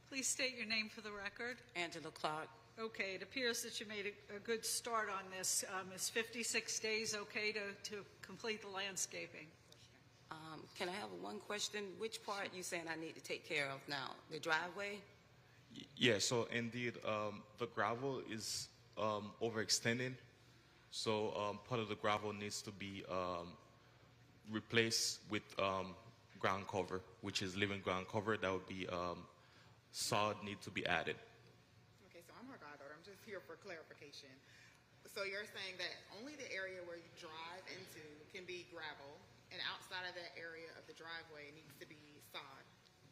Please state your name for the record. Angela Clark. Okay, it appears that you made a good start on this. Is 56 days okay to complete the landscaping? Can I have one question? Which part you saying I need to take care of now? The driveway? Yeah, so indeed, the gravel is overextending. So part of the gravel needs to be replaced with ground cover, which is living ground cover. That would be sod need to be added. Okay, so I'm her goddaughter. I'm just here for clarification. So you're saying that only the area where you drive into can be gravel, and outside of that area of the driveway needs to be sod?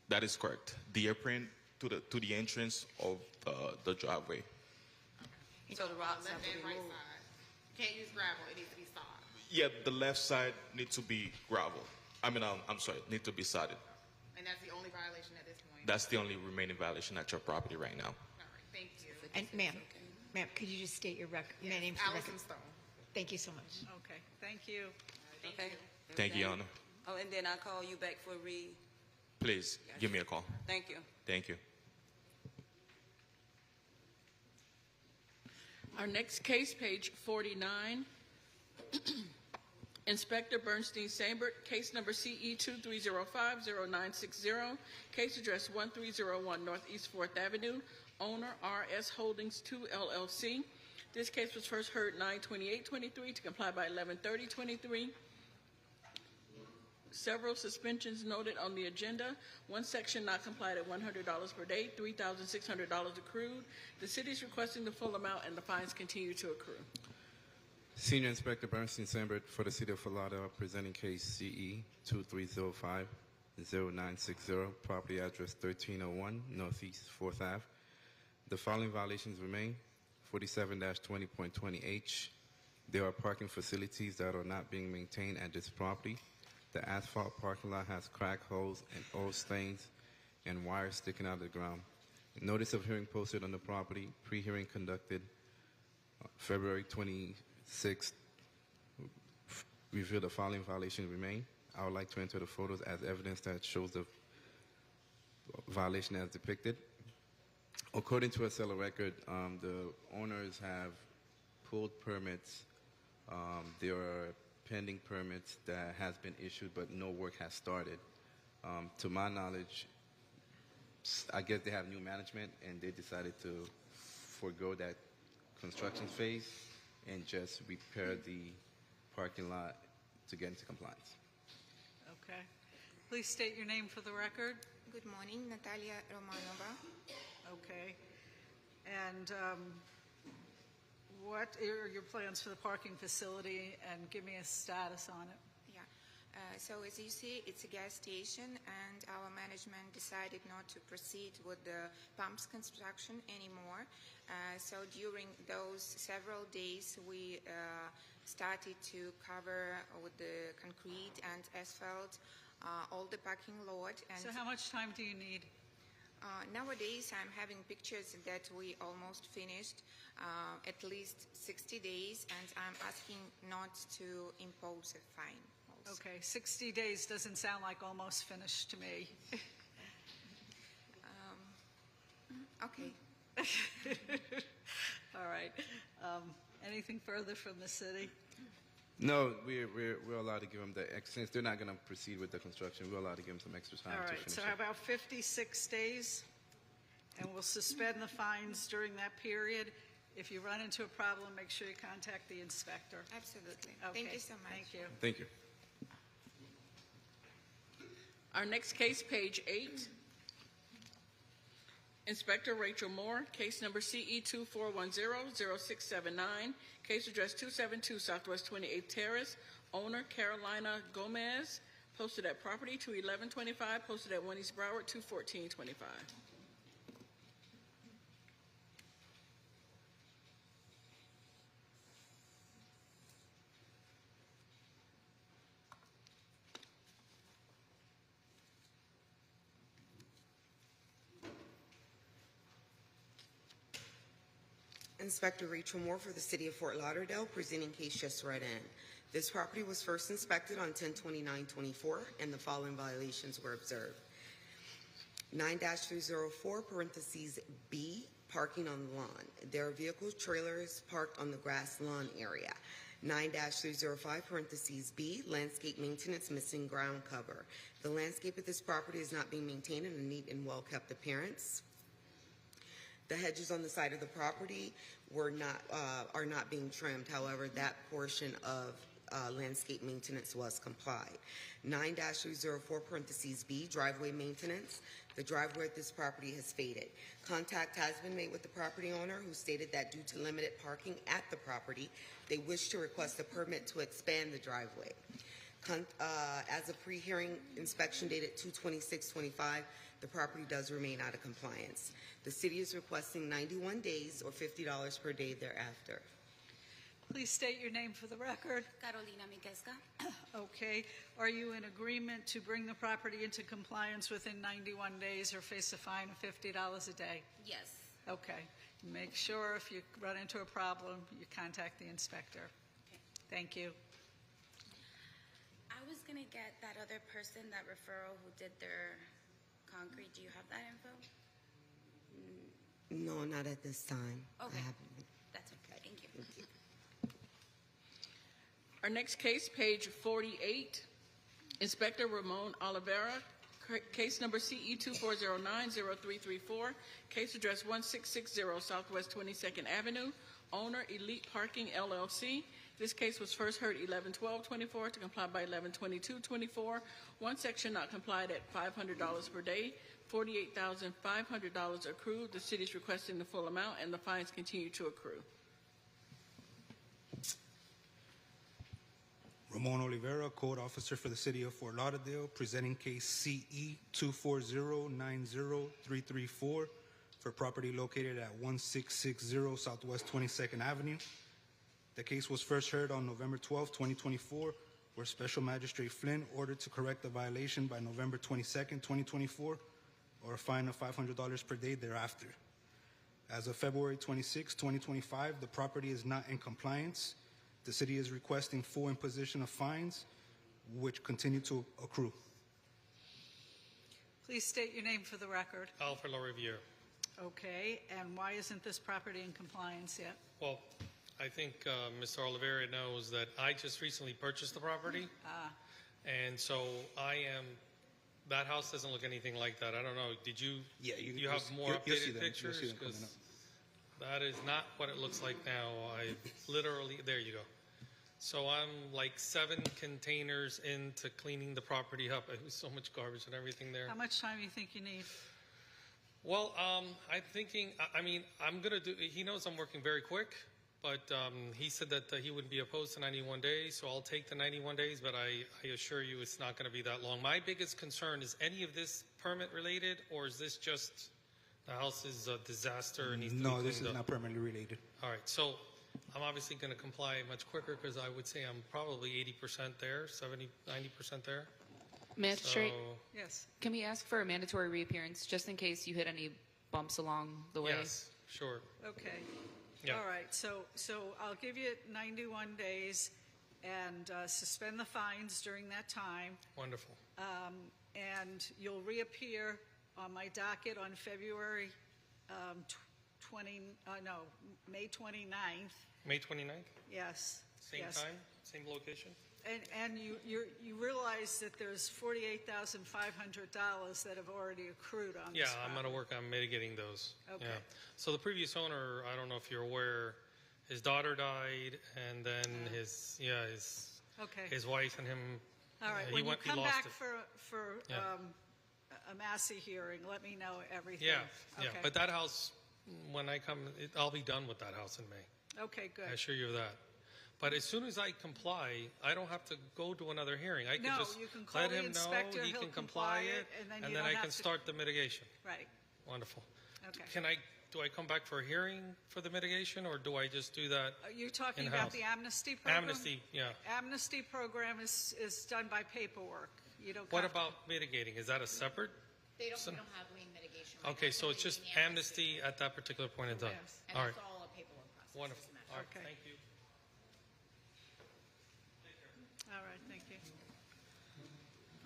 That is correct. The apron to the entrance of the driveway. Okay. So the left and right side, you can't use gravel. It needs to be sod. Yeah, the left side needs to be gravel. I'm sorry, need to be sodded. And that's the only violation at this point? That's the only remaining violation at your property right now. All right, thank you. And ma'am, could you just state your name for the record? Allison Stone. Thank you so much. Okay, thank you. Okay. Thank you, Your Honor. Oh, and then I'll call you back for Please, give me a call. Thank you. Thank you. Our next case, page 49. Inspector Bernstein Sambert, case number CE 23050960, case address 1301 Northeast 4th Avenue, owner RS Holdings 2 LLC. This case was first heard 9/28/23 to comply by 11/30/23. Several suspensions noted on the agenda. One section not complied at $100 per day, $3,600 accrued. The city is requesting the full amount, and the fines continue to accrue. Senior Inspector Bernstein Sambert for the City of Fort Lauderdale, presenting case CE 23050960, property address 1301 Northeast 4th Ave. The following violations remain. 47-20.20H. There are parking facilities that are not being maintained at this property. The asphalt parking lot has crack holes and oil stains and wires sticking out of the ground. Notice of hearing posted on the property. Pre-hearing conducted February 26th. Reveal the following violations remain. I would like to enter the photos as evidence that shows the violation as depicted. According to a seller record, the owners have pulled permits. There are pending permits that has been issued, but no work has started. To my knowledge, I guess they have new management, and they decided to forego that construction phase and just repair the parking lot to get into compliance. Okay. Please state your name for the record. Good morning, Natalia Romanova. Okay. And what are your plans for the parking facility, and give me a status on it? Yeah. So as you see, it's a gas station, and our management decided not to proceed with the pumps construction anymore. So during those several days, we started to cover with the concrete and asphalt all the parking lot. And so how much time do you need? Nowadays, I'm having pictures that we almost finished, at least 60 days, and I'm asking not to impose a fine. Also. Okay, 60 days doesn't sound like almost finished to me. Okay. All right. Anything further from the city? No, we're allowed to give them since they're not going to proceed with the construction, we're allowed to give them some extra time All to right, finish so it. how about 56 days? And we'll suspend the fines during that period. If you run into a problem, make sure you contact the inspector. Absolutely. Okay, Thank you so much. Thank you. Thank you. Our next case, page 8. Inspector Rachel Moore, case number CE 2410-0679, case address 272 Southwest 28th Terrace, owner Carolina Gomez, posted at property 21125, posted at 1 East Broward 21425. Inspector Rachel Moore for the City of Fort Lauderdale, presenting case just read in. This property was first inspected on 10/29/24, and the following violations were observed. 9-304, parentheses B, parking on the lawn. There are vehicle trailers parked on the grass lawn area. 9-305, parentheses B, landscape maintenance missing ground cover. The landscape of this property is not being maintained in a neat and well-kept appearance. The hedges on the side of the property are not being trimmed. However, that portion of landscape maintenance was complied. 9-304, parentheses B, driveway maintenance. The driveway at this property has faded. Contact has been made with the property owner, who stated that due to limited parking at the property, they wish to request a permit to expand the driveway. As a pre-hearing inspection dated 2/26/25, the property does remain out of compliance. The city is requesting 91 days or $50 per day thereafter. Please state your name for the record. Carolina Miguesca. Okay. Are you in agreement to bring the property into compliance within 91 days or face a fine of $50 a day? Yes. Okay. Make sure if you run into a problem, you contact the inspector. Okay. Thank you. I was going to get that other person, that referral who did their concrete. Do you have that info? No, not at this time. Okay. I haven't. That's okay. Thank you. Our next case, page 48, Inspector Ramon Oliveira, case number CE 2409-0334, case address 1660 Southwest 22nd Avenue, owner Elite Parking LLC. This case was first heard 11/12/24 to comply by 11/22/24. One section not complied at $500 per day, $48,500 accrued. The city is requesting the full amount, and the fines continue to accrue. Ramon Oliveira, Code Officer for the City of Fort Lauderdale, presenting case CE 24090334 for property located at 1660 Southwest 22nd Avenue. The case was first heard on November 12, 2024, where Special Magistrate Flynn ordered to correct the violation by November 22nd, 2024, or a fine of $500 per day thereafter. As of February 26, 2025, the property is not in compliance. The city is requesting full imposition of fines, which continue to accrue. Please state your name for the record. Alfred LaRiviere. Okay, and why isn't this property in compliance yet? Well, I think Mr. Oliveira knows that I just recently purchased the property, and so that house doesn't look anything like that. I don't know. Did you? Yeah, you have more updated pictures? You'll see them coming up. That is not what it looks like now. I literally, there you go. So I'm like 7 containers into cleaning the property up. It was so much garbage and everything there. How much time do you think you need? Well, I'm thinking, I mean, I'm going to do, he knows I'm working very quick, but he said that he wouldn't be opposed to 91 days, so I'll take the 91 days, but I assure you it's not going to be that long. My biggest concern is any of this permit related, or is this just the house is a disaster and needs to be cleaned No, this is up? not permanently related. All right, so I'm obviously going to comply much quicker because I would say I'm probably 80% there, 70, 90% there. Magistrate, Yes. can we ask for a mandatory reappearance just in case you hit any bumps along the way? Yes, sure. Okay. Yeah. All right, so I'll give you 91 days and suspend the fines during that time. Wonderful. And you'll reappear on my docket on February May 29th. May 29th? Yes. Same yes. time, same location? And you realize that there's $48,500 that have already accrued on Yeah, this I'm going to work on mitigating those. Okay. Yeah. So the previous owner, I don't know if you're aware, his daughter died, and then his Okay. his wife and him. All right, he when you went, he come lost back it. for Yeah. a Massey hearing, let me know everything. Yeah, Okay. yeah. But that house, when I come, I'll be done with that house in May. Okay, good. I assure you of that. But as soon as I comply, I don't have to go to another hearing. I can No, just you can call let the him inspector, know, he he'll can comply it, and then and you then don't I have can to- start the mitigation. Right. Wonderful. Okay. Do I come back for a hearing for the mitigation, or do I just do that You're talking in-house? about the amnesty program? Amnesty, yeah. Amnesty program is done by paperwork. You don't. What have- about mitigating? Is that a separate? We don't have lien mitigation. right Okay, now, so it's we're just doing amnesty at that particular point in time. Yes. And All that's right. all a paperwork process. Wonderful. It's a matter All right, Okay. thank you. All right, thank you.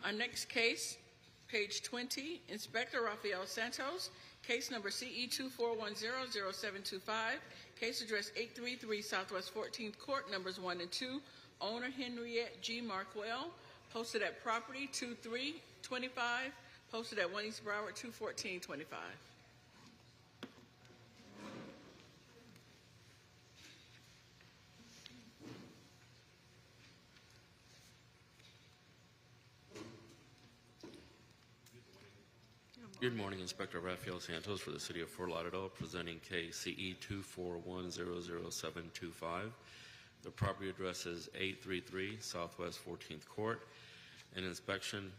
Our next case, page 20, Inspector Rafael Santos, case number CE 24100725, case address 833 Southwest 14th Court, numbers 1 and 2, owner Henriette G. Markwell, posted at property 2325, posted at 1 East Broward 21425. Good morning, Inspector Rafael Santos for the City of Fort Lauderdale, presenting case CE 24100725. The property address is 833 Southwest 14th Court. An inspection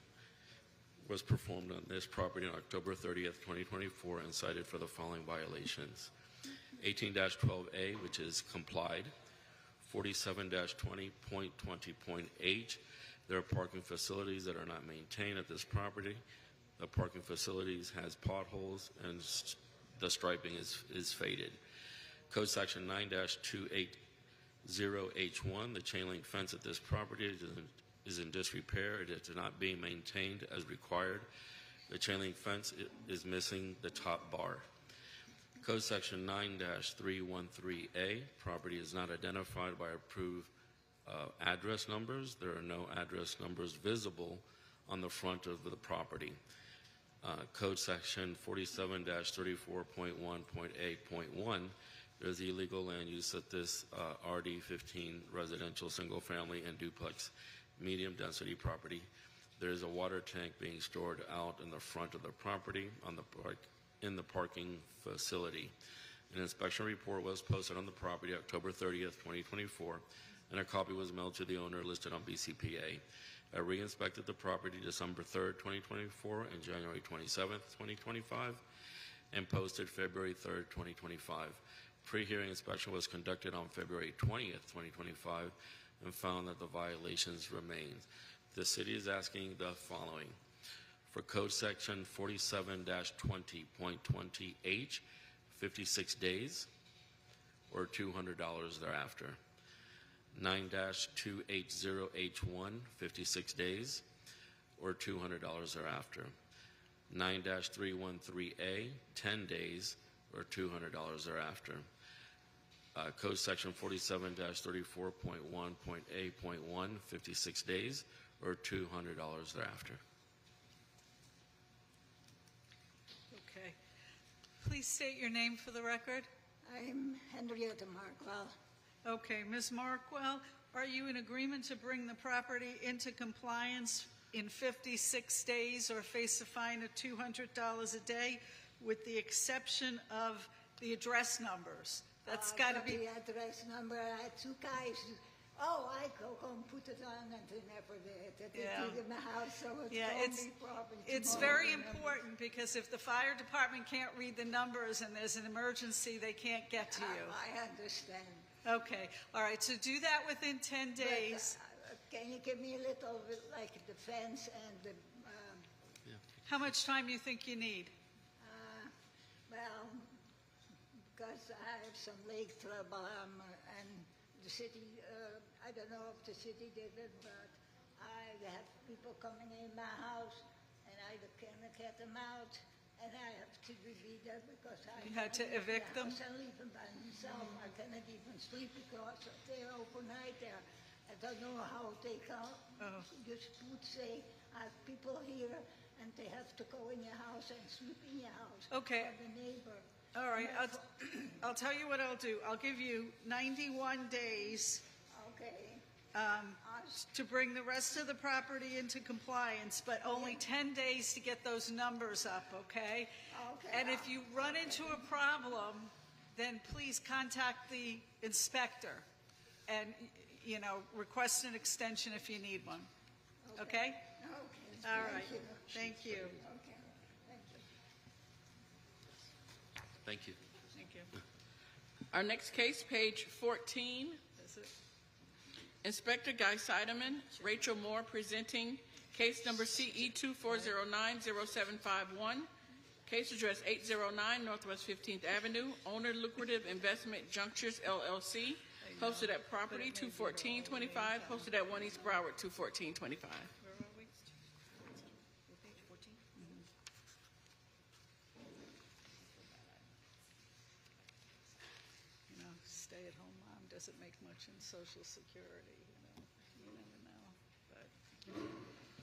was performed on this property on October 30th, 2024, and cited for the following violations: 18-12A, which is complied; 47-20.20.8. There are parking facilities that are not maintained at this property. The parking facilities has potholes and the striping is faded. Code section 9-280H1, the chain link fence at this property is in disrepair. It is not being maintained as required. The chain link fence is missing the top bar. Code section 9-313A, property is not identified by approved address numbers. There are no address numbers visible on the front of the property. Code section 47-34.1.8.1, there's illegal land use at this RD15 residential single family and duplex medium density property. There's a water tank being stored out in the front of the property in the parking facility. An inspection report was posted on the property October 30th, 2024, and a copy was mailed to the owner listed on BCPA. I re-inspected the property December 3rd, 2024 and January 27th, 2025, and posted February 3rd, 2025. Pre-hearing inspection was conducted on February 20th, 2025, and found that the violations remain. The city is asking the following: for code section 47-20.20H, 56 days or $200 thereafter. 9-280H1, 56 days, or $200 thereafter. 9-313A, 10 days, or $200 thereafter. Code section 47-34.1.A.1, 56 days, or $200 thereafter. Okay. Please state your name for the record. I'm Henrietta Markwell. Okay, Ms. Markwell, are you in agreement to bring the property into compliance in 56 days or face a fine of $200 a day, with the exception of the address numbers? That's got to be... The address number, two guys. Oh, I go home, put it on, and they never did. They did in the house, so it's it's very important, because if the fire department can't read the numbers and there's an emergency, they can't get to you. I understand. Okay, all right, so do that within 10 days. can you give me a little bit, like the fence and the, How much time you think you need? well, because I have some leg trouble, and the city, I don't know if the city did it, but I have people coming in my house, and I cannot get them out, and I have to be there because I You had to can't leave evict the them? house and leave them by themselves. I cannot even sleep because they're overnight there. I don't know how they come. You would say, I have people here, and they have to go in your house and sleep in your house. Okay. For the neighbor. All right, I'll tell you what I'll do. I'll give you 91 days Okay. to bring the rest of the property into compliance, but only 10 days to get those numbers up, okay? Okay. And if you run into a problem, then please contact the inspector and, you know, request an extension if you need one. Okay? Okay. All right. Thank you. Okay. Thank you. Thank you. Thank you. Our next case, page 14. Is it? Inspector Guy Seidemann, Rachel Moore presenting case number CE 24090751. Case address 809 Northwest 15th Avenue. Owner Lucrative Investment Junctures LLC. Posted at property 21425. Posted at 1 East Broward 21425. Where are we? Page 14? You know, stay-at-home mom doesn't make much in Social Security, you never know. But,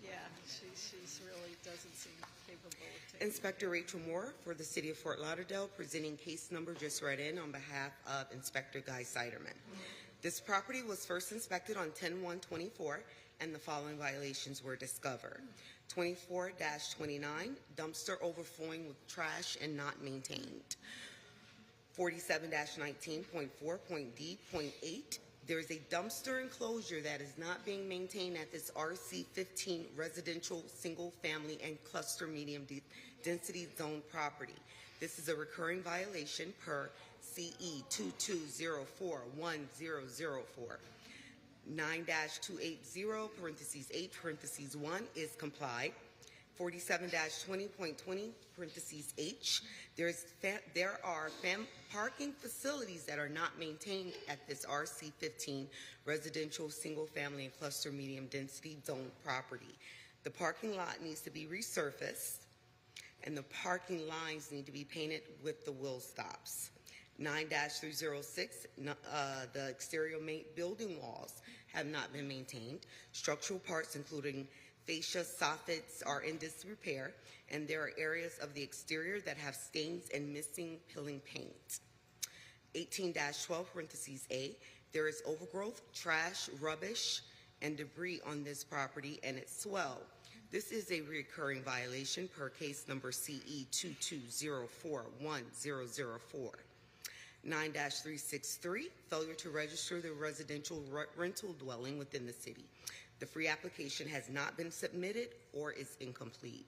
yeah, she's really doesn't seem capable of taking Inspector Rachel Moore for the City of Fort Lauderdale, presenting case number just read in on behalf of Inspector Guy Seiderman. This property was first inspected on 10/1/24, and the following violations were discovered. 24-29, dumpster overflowing with trash and not maintained. 47-19.4.D.8, there is a dumpster enclosure that is not being maintained at this RC15 residential single-family and cluster medium density zone property. This is a recurring violation per CE 22041004. 9-280 parentheses 8 parentheses 1 is complied. 47-20.20 parentheses H. There are parking facilities that are not maintained at this RC15 residential single family and cluster medium density zone property. The parking lot needs to be resurfaced, and the parking lines need to be painted with the wheel stops. 9-306, the exterior building walls have not been maintained. Structural parts, including fascia, soffits, are in disrepair, and there are areas of the exterior that have stains and missing peeling paint. 18-12 parentheses A, there is overgrowth, trash, rubbish, and debris on this property, and it's swell. This is a recurring violation per case number CE 22041004. 9-363, failure to register the residential rental dwelling within the city. The free application has not been submitted or is incomplete.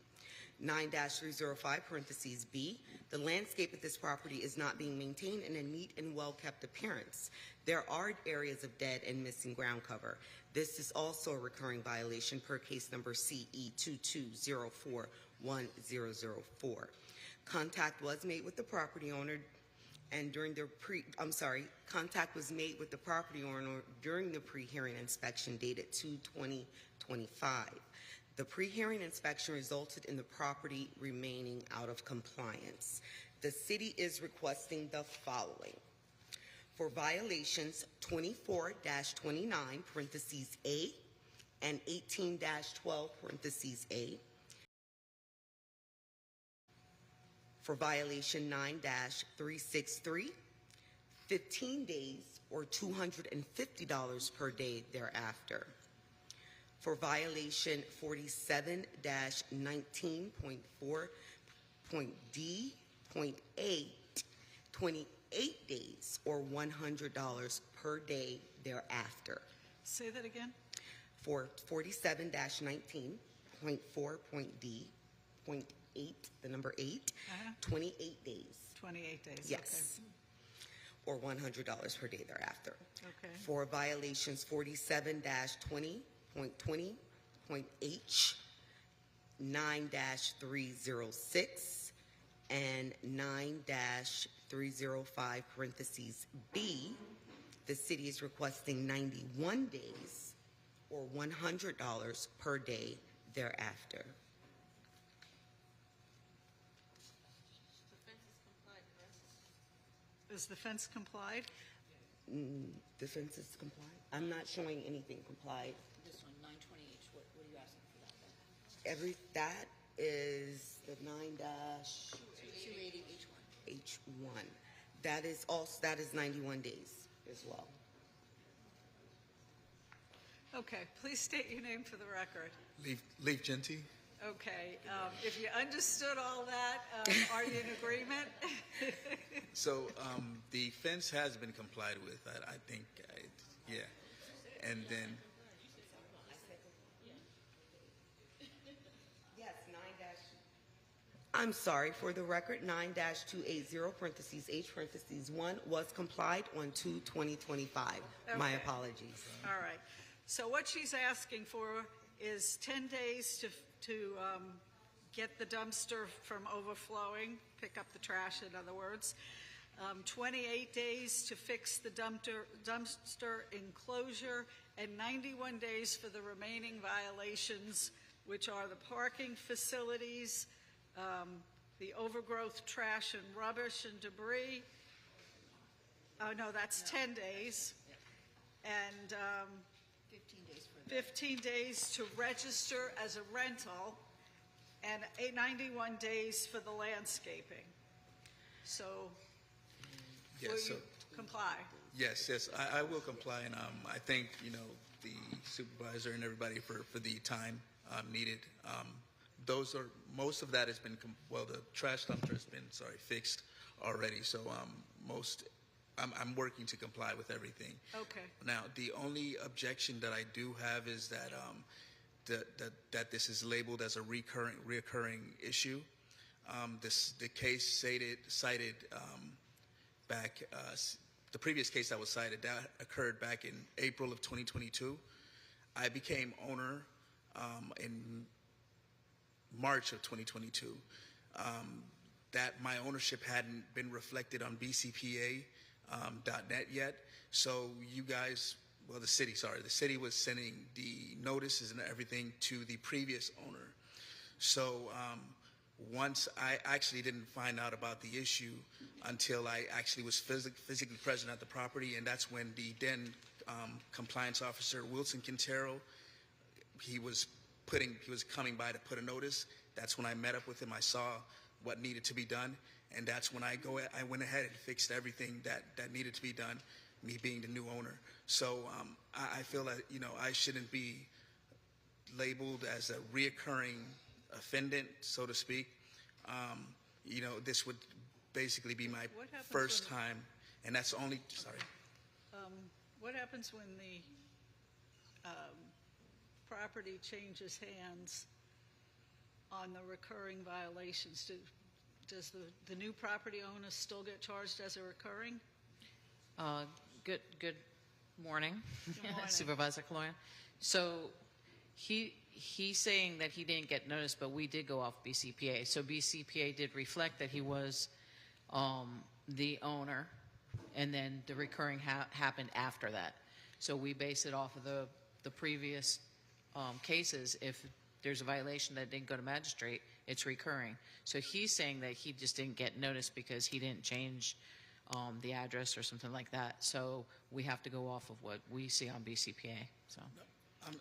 9-305 parentheses B, the landscape at this property is not being maintained in a neat and well-kept appearance. There are areas of dead and missing ground cover. This is also a recurring violation per case number CE 22041004. Contact was made with the property owner and contact was made with the property owner during the pre-hearing inspection dated 2/20/25. The pre-hearing inspection resulted in the property remaining out of compliance. The city is requesting the following. For violations 24-29 parentheses A and 18-12 parentheses A, for violation 9-363, 15 days or $250 per day thereafter. For violation 47-19.4.D.8, 28 days or $100 per day thereafter. Say that again? For 47-19.4.D.8, the number 8, 28 days. 28 days. Yes. Okay. Or $100 per day thereafter. Okay. For violations 47-20.21 9-20.H, 9-306, and 9-305 parentheses B, the city is requesting 91 days or $100 per day thereafter. Is the fence complied? The fence is complied? I'm not showing anything complied. This one, 920H, what are you asking for that then? That is the 9-280 H1. That is 91 days as well. Okay, please state your name for the record. Leaf Genty. Okay, if you understood all that, are you in agreement? So the fence has been complied with, I think, yeah. And then, Yes, 9- I'm sorry, for the record, 9-280 parentheses H parentheses 1 was complied on 2/2025. My Okay. apologies. All right. So what she's asking for is 10 days to get the dumpster from overflowing, pick up the trash, in other words. 28 days to fix the dumpster enclosure, and 91 days for the remaining violations, which are the parking facilities, the overgrowth trash and rubbish and debris. Oh, no, that's 10 days. And 15 days to register as a rental, and 91 days for the landscaping. So, yes, will so you comply? yes, I will comply, and I thank the supervisor and everybody for the time needed. Most of that has been the trash dumpster has been fixed already. So I'm working to comply with everything. Okay. Now, the only objection that I do have is that that this is labeled as a reoccurring issue. The case cited back, the previous case that was cited, that occurred back in April of 2022. I became owner in March of 2022. That my ownership hadn't been reflected on BCPA.net yet. So you guys, the city was sending the notices and everything to the previous owner. So once I actually didn't find out about the issue until I actually was physically present at the property, and that's when the then compliance officer, Wilson Quintero, he was coming by to put a notice. That's when I met up with him. I saw what needed to be done, and that's when I went ahead and fixed everything that needed to be done, me being the new owner. So I feel that I shouldn't be labeled as a reoccurring offendant, so to speak. This would basically be my first time, and that's only what happens when the property changes hands on the recurring violations? Does the new property owner still get charged as a recurring? Good morning, Good morning. Supervisor Caloyan. So he's saying that he didn't get notice, but we did go off BCPA. So BCPA did reflect that he was the owner, and then the recurring happened after that. So we base it off of the previous cases. If there's a violation that didn't go to magistrate, it's recurring. So he's saying that he just didn't get notice because he didn't change the address or something like that. So we have to go off of what we see on BCPA. So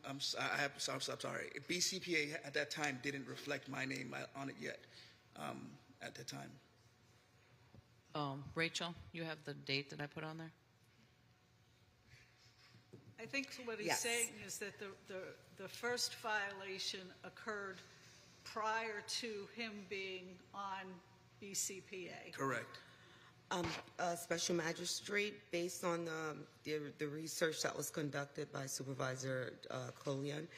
I'm sorry. BCPA at that time didn't reflect my name on it yet. At the time. Rachel, you have the date that I put on there? I think what he's saying is that the first violation occurred prior to him being on BCPA. Correct. Special Magistrate, based on the research that was conducted by Supervisor Colian,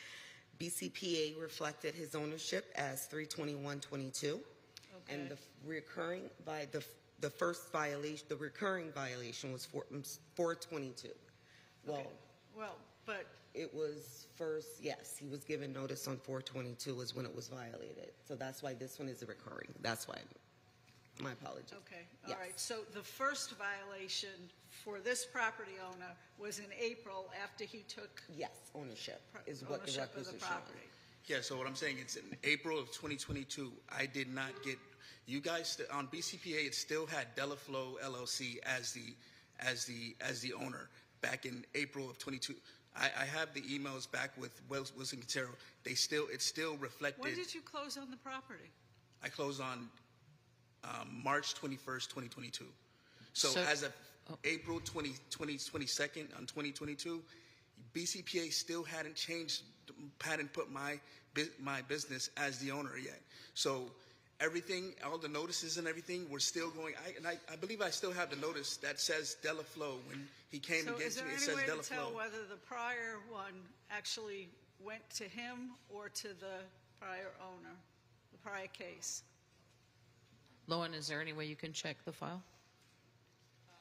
BCPA reflected his ownership as 3/21/22, and the recurring violation was 4/22. Well, but It was first, yes, he was given notice on 4/22 is when it was violated. So that's why this one is recurring. That's why. My apologies. Okay, all Yes. right. So the first violation for this property owner was in April after he took Yes, ownership is what the ownership records of are the showing. property. Yeah, so what I'm saying, it's in April of 2022, I did not get, you guys, on BCPA, it still had Delaflow LLC as the owner back in April of 22. I have the emails back with Wilson Quintero. It's still reflected. When did you close on the property? I closed on March 21st, 2022. So as of April 22nd on 2022, BCPA still hadn't put my business as the owner yet. So everything, all the notices and everything were still going. I believe I still have the notice that says Delaflow. When he came and gave to me, it says So is there any way to tell Delaflow. whether the prior one actually went to him or to the prior owner, the prior case? Lowen, is there any way you can check the file? No,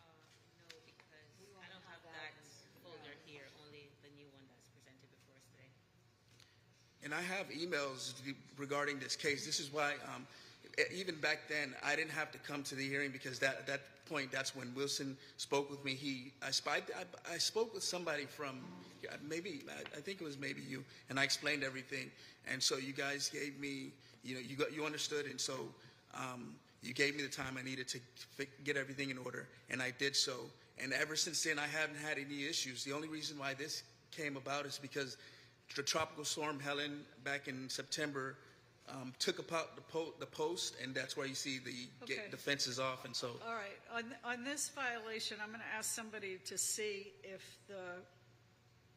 because I don't have that folder here, only the new one that's presented before us today. And I have emails regarding this case. This is why, even back then, I didn't have to come to the hearing because at that point, that's when Wilson spoke with me. I spoke with somebody from, I think it was maybe you, and I explained everything. And so you guys gave me, you understood, and so you gave me the time I needed to get everything in order, and I did so. And ever since then, I haven't had any issues. The only reason why this came about is because the tropical storm Helen back in September took apart the post, and that's where you see the fences off, and so. All right, on this violation, I'm going to ask somebody to see if the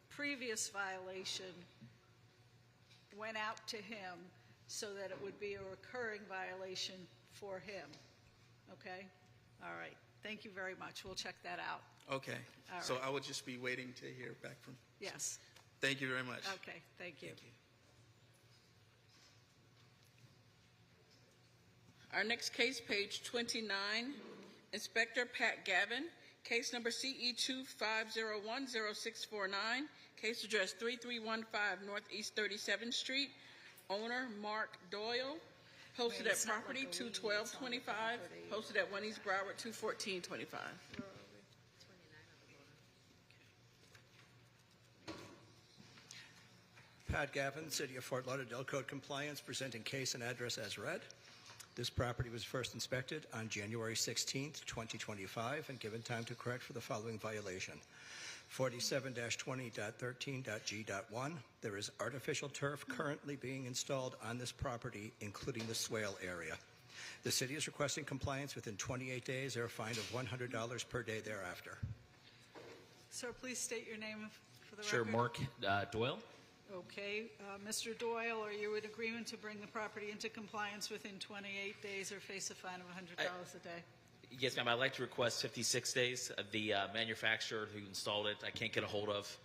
previous violation went out to him so that it would be a recurring violation for him, okay? All right, thank you very much. We'll check that out. Okay, All so right. I would just be waiting to hear back from. Yes. Thank you very much. Okay, thank you. Our next case, page 29, Inspector Pat Gavin, case number CE 25010649, case address 3315 Northeast 37th Street, owner Mark Doyle, posted at property 21225, posted at 1 East Broward 21425. Pat Gavin, City of Fort Lauderdale Code Compliance, presenting case and address as read. This property was first inspected on January 16th, 2025, and given time to correct for the following violation. 47-20.13.g.1, there is artificial turf currently being installed on this property, including the swale area. The city is requesting compliance within 28 days or a fine of $100 per day thereafter. Sir, please state your name for the Sure, record. Mark Doyle. Okay, Mr. Doyle, are you in agreement to bring the property into compliance within 28 days or face a fine of $100 a day? Yes, ma'am. I'd like to request 56 days. The manufacturer who installed it, I can't get a hold of,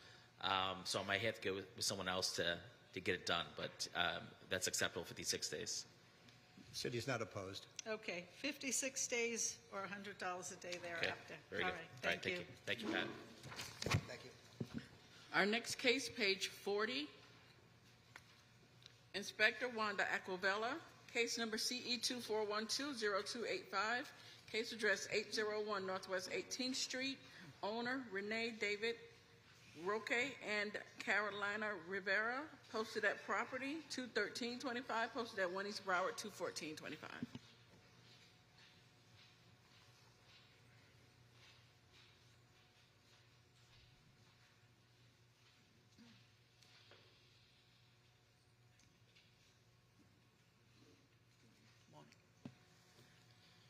so I might have to go with someone else to get it done. But that's acceptable, 56 days. City is not opposed. Okay, 56 days or $100 a day thereafter. Very All good. right, All right, thank you. Thank you, Pat. Thank you. Our next case, page 40, Inspector Wanda Aquavella, case number CE 24120285, case address 801 Northwest 18th Street, owner Renee David Roque and Carolina Rivera, posted at property 21325, posted at 1 East Broward 21425.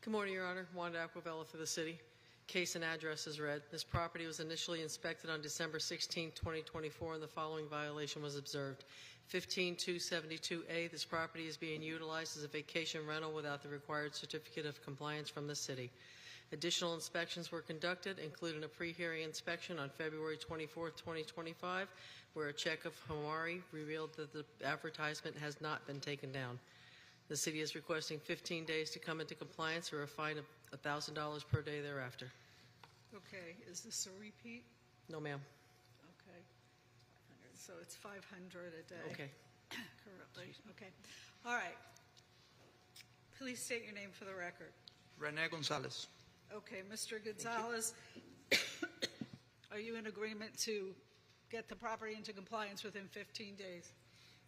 Good morning, Your Honor. Wanda Aquavella for the city. Case and address is read. This property was initially inspected on December 16, 2024, and the following violation was observed. 15272A, this property is being utilized as a vacation rental without the required certificate of compliance from the city. Additional inspections were conducted, including a pre-hearing inspection on February 24, 2025, where a check of Hamari revealed that the advertisement has not been taken down. The city is requesting 15 days to come into compliance or a fine of $1,000 per day thereafter. Okay, is this a repeat? No, ma'am. Okay. so it's 500 a day. Okay. Currently, okay. All right. Please state your name for the record. Rene Gonzalez. Okay, Mr. Gonzalez, are you in agreement to get the property into compliance within 15 days?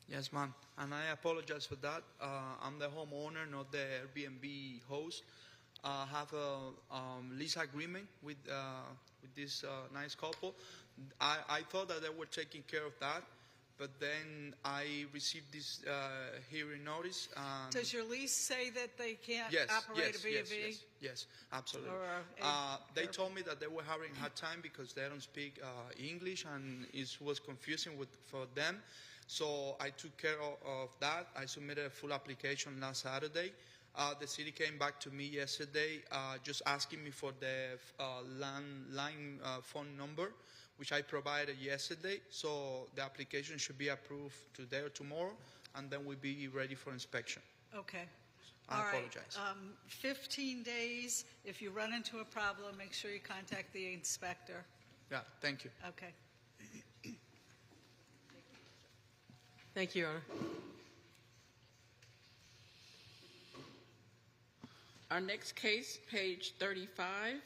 Yes, ma'am. And I apologize for that. I'm the homeowner, not the Airbnb host. I have a lease agreement with this nice couple. I thought that they were taking care of that, but then I received this hearing notice. Does your lease say that they can't Yes, operate yes, a B&B? yes, absolutely. Or they told me that they were having a hard time because they don't speak English, and it was confusing for them. So I took care of that. I submitted a full application last Saturday. The city came back to me yesterday just asking me for the landline phone number, which I provided yesterday. So the application should be approved today or tomorrow, and then we'll be ready for inspection. Okay. I All right. apologize. 15 days. If you run into a problem, make sure you contact the inspector. Yeah, thank you. Okay. Thank you, Your Honor. Our next case, page 35.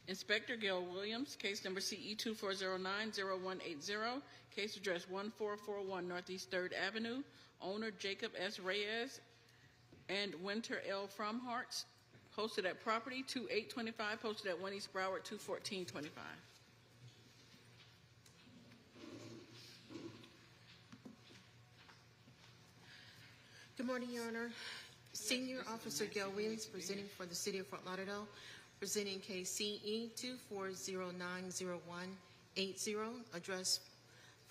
Inspector Gail Williams, case number CE 2409-0180, case address 1441 Northeast 3rd Avenue, owner Jacob S. Reyes and Winter L. Fromhartz, posted at property 2825, posted at 1 East Broward 21425. Good morning, Your Honor. Senior Officer Gail Williams presenting for the City of Fort Lauderdale, presenting case CE 24090180, address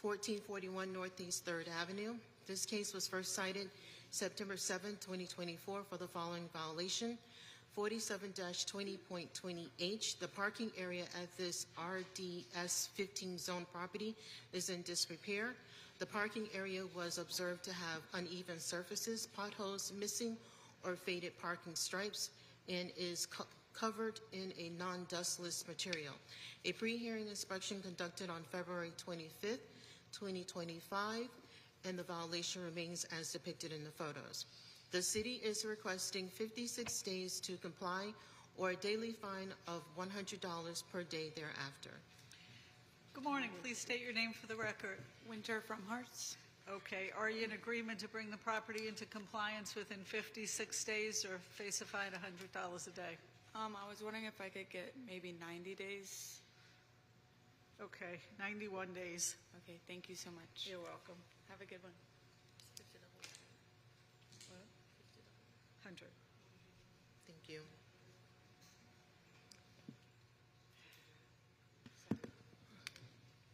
1441 Northeast 3rd Avenue. This case was first cited September 7, 2024 for the following violation. 47-20.20H, the parking area at this RDS 15 zone property is in disrepair. The parking area was observed to have uneven surfaces, potholes, missing or faded parking stripes, and is covered in a non-dustless material. A pre-hearing inspection conducted on February 25th, 2025, and the violation remains as depicted in the photos. The city is requesting 56 days to comply or a daily fine of $100 per day thereafter. Good morning. Please state your name for the record. Winter from Hearts. Okay. Are you in agreement to bring the property into compliance within 56 days or face a fine $100 a day? I was wondering if I could get maybe 90 days. Okay. 91 days. Okay. Thank you so much. You're welcome. Have a good one. 100. Thank you.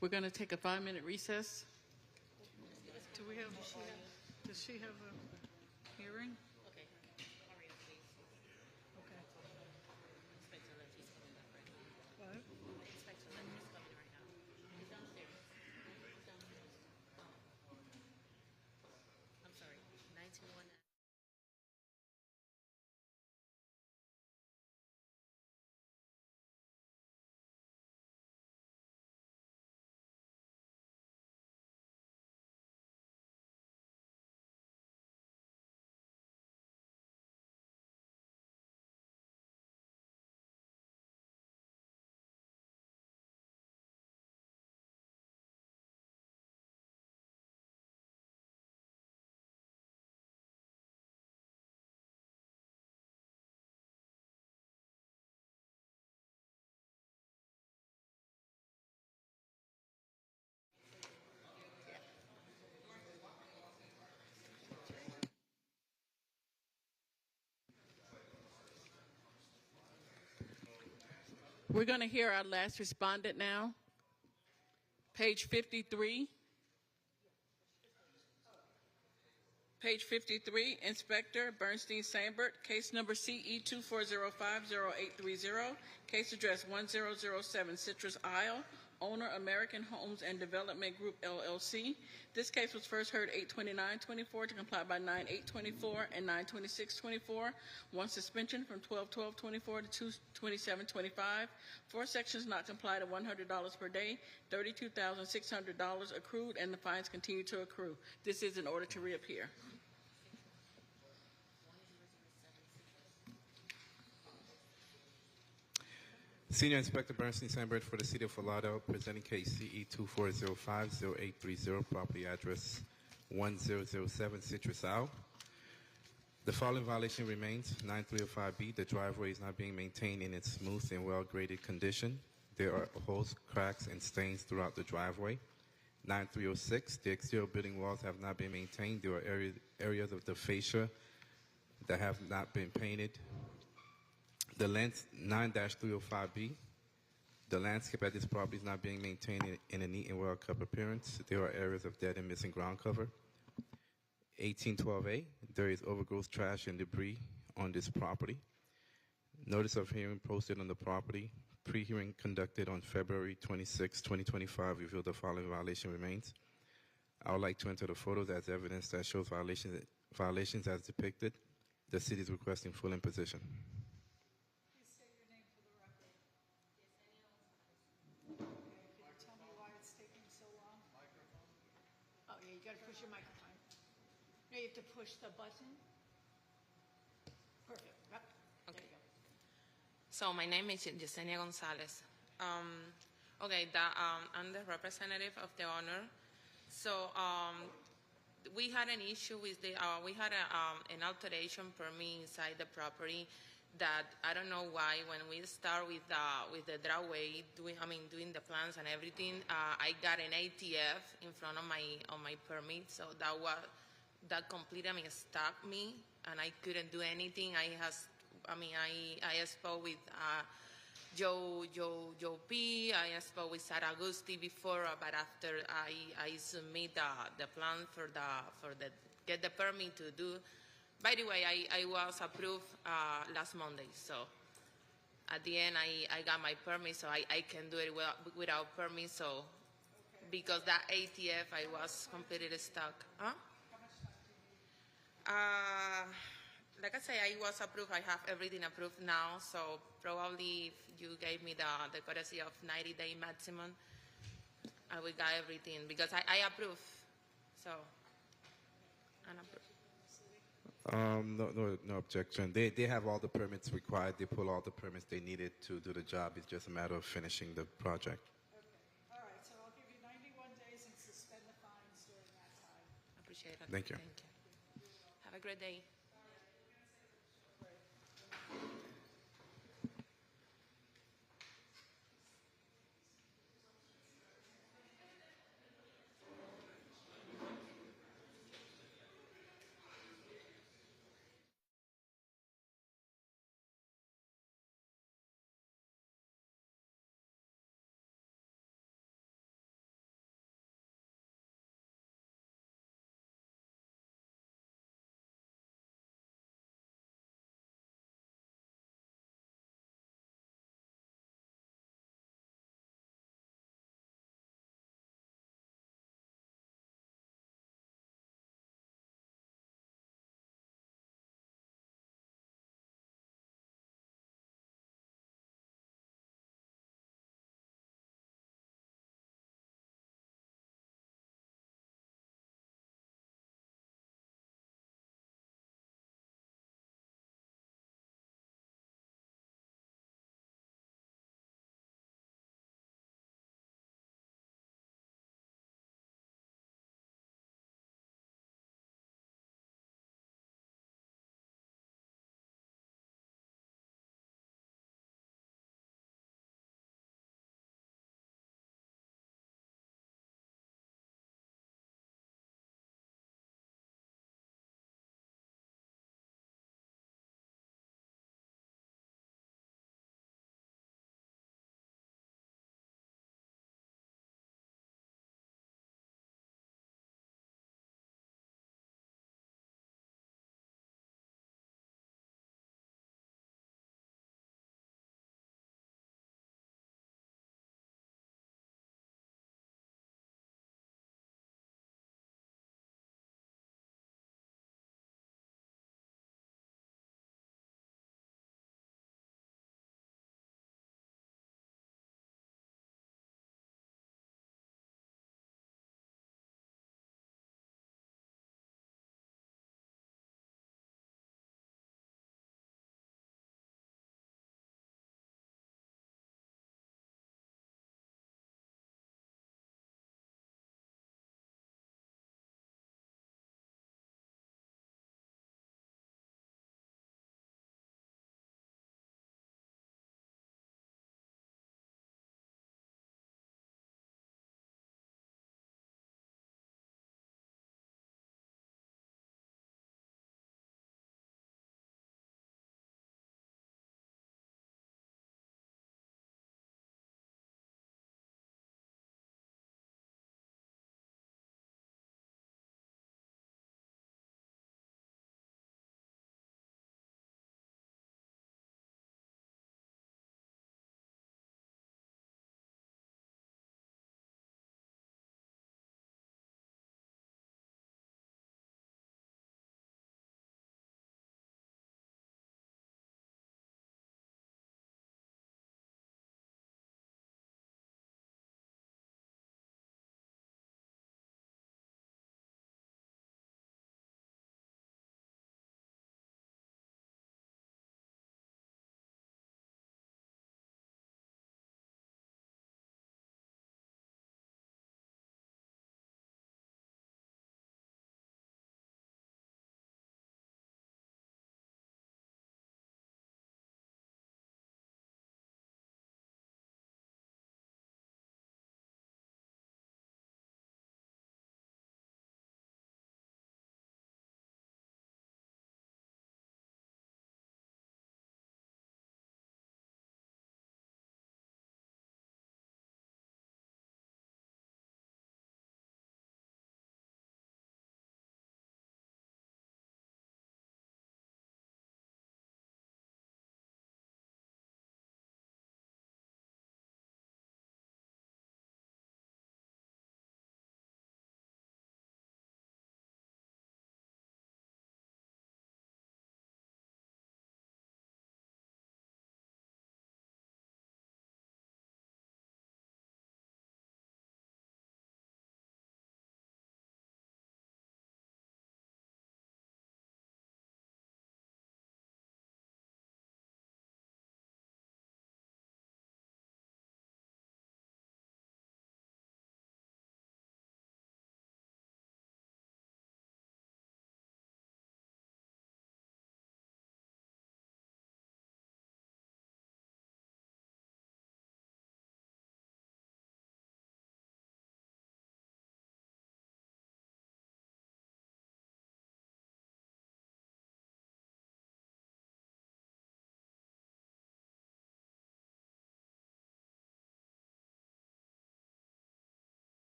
We're going to take a 5-minute recess. Do we have, does she have a hearing? Okay. Okay. What? I'm sorry, 921. We're going to hear our last respondent now. Page 53. Page 53, Inspector Bernstein Sambert, case number CE 24050830, case address 1007 Citrus Isle, owner American Homes and Development Group LLC. This case was first heard 8/29/24 to comply by 9/8/24 and 9/26/24. One suspension from 12/12/24 to 2/27/25. 4 sections not complied at $100 per day, $32,600 accrued, and the fines continue to accrue. This is in order to reappear. Senior Inspector Bernstein Sandberg for the City of Fort Lauderdale, presenting case CE 24050830, property address 1007 Citrus Isle. The following violation remains. 9305B, the driveway is not being maintained in its smooth and well-graded condition. There are holes, cracks, and stains throughout the driveway. 9306, the exterior building walls have not been maintained. There are areas of the fascia that have not been painted. The 9-305B, the landscape at this property is not being maintained in a neat and well-kept appearance. There are areas of dead and missing ground cover. 1812A, there is overgrowth, trash, and debris on this property. Notice of hearing posted on the property. Pre-hearing conducted on February 26, 2025 revealed the following violation remains. I would like to enter the photos as evidence that shows violations as depicted. The city is requesting full imposition. You got to push your microphone. No, you have to push the button. Perfect. Yep. Okay. There you go. So my name is Yesenia Gonzalez. I'm the representative of the owner. So we had an issue with we had an alteration permit inside the property that I don't know why when we start with the driveway doing the plans and everything, I got an ATF in front of my permit, so that completely stopped me and I couldn't do anything. I spoke with Joe P. I spoke with Sarah Agusti before, but after I submit the plan for the get the permit to do. By the way, I was approved last Monday, so at the end I got my permit, so I can do it without permit. So because that ATF, I was completely stuck. Huh? Like I say, I was approved. I have everything approved now. So probably if you gave me the courtesy of 90-day maximum, I will get everything because I approve. So unapproved. No objection. They have all the permits required. They pull all the permits they needed to do the job. It's just a matter of finishing the project. Okay. All right. So I'll give you 91 days and suspend the fines during that time. Appreciate it. Thank you. Thank you. Have a great day.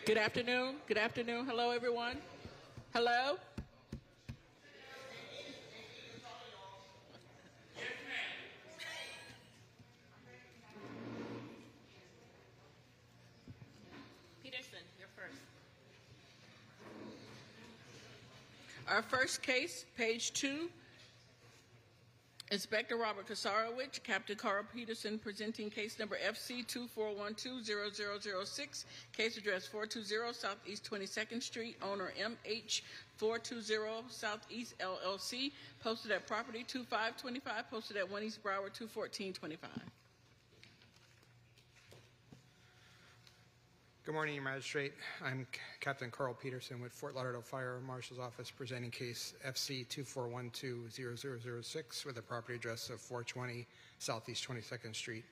Good afternoon. Good afternoon. Hello, everyone. Hello. Peterson, you're first. Our first case, page 2. Inspector Robert Kasarowicz, Captain Carl Peterson, presenting case number FC 24120006, case address 420 Southeast 22nd Street, owner MH 420 Southeast LLC, posted at property 2525, posted at 1 East Broward 21425. Good morning, Your Magistrate. I'm Captain Carl Peterson with Fort Lauderdale Fire Marshal's Office, presenting case FC 24120006 with a property address of 420 Southeast 22nd Street.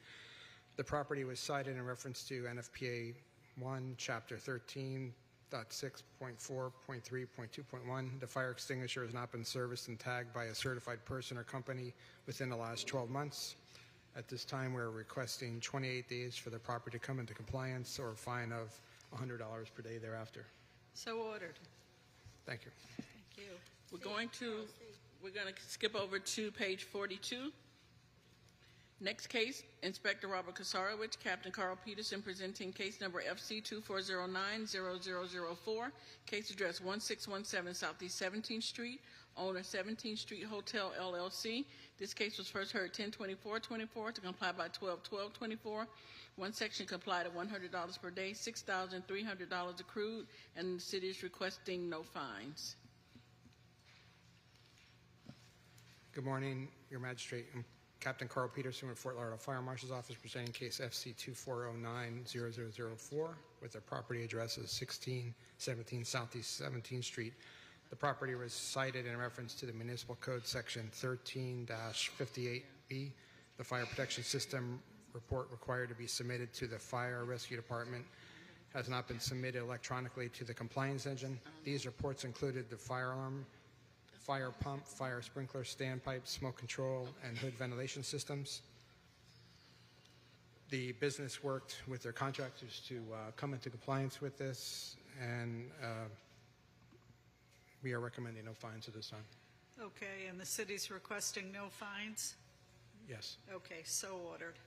The property was cited in reference to NFPA 1, Chapter 13.6.4.3.2.1. The fire extinguisher has not been serviced and tagged by a certified person or company within the last 12 months. At this time, we're requesting 28 days for the property to come into compliance or a fine of $100 per day thereafter. So ordered. Thank you. Thank you. We're going to skip over to page 42. Next case, Inspector Robert Kasarowicz, Captain Carl Peterson, presenting case number FC 24090004, case address 1617 Southeast 17th Street, owner 17th Street Hotel LLC. This case was first heard 10/24/24 to comply by 12/12/24. One section complied at $100 per day, $6,300 accrued, and the city is requesting no fines. Good morning, Your Magistrate. I'm Captain Carl Peterson with Fort Lauderdale Fire Marshal's Office, presenting case FC 24090004 with a property address of 1617 Southeast 17th Street. The property was cited in reference to the Municipal Code Section 13-58B. The fire protection system report required to be submitted to the Fire Rescue Department has not been submitted electronically to the compliance engine. These reports included the fire alarm, fire pump, fire sprinkler, standpipe, smoke control, and hood ventilation systems. The business worked with their contractors to come into compliance with this, and we are recommending no fines at this time. Okay, and the city's requesting no fines? Yes. Okay, so ordered.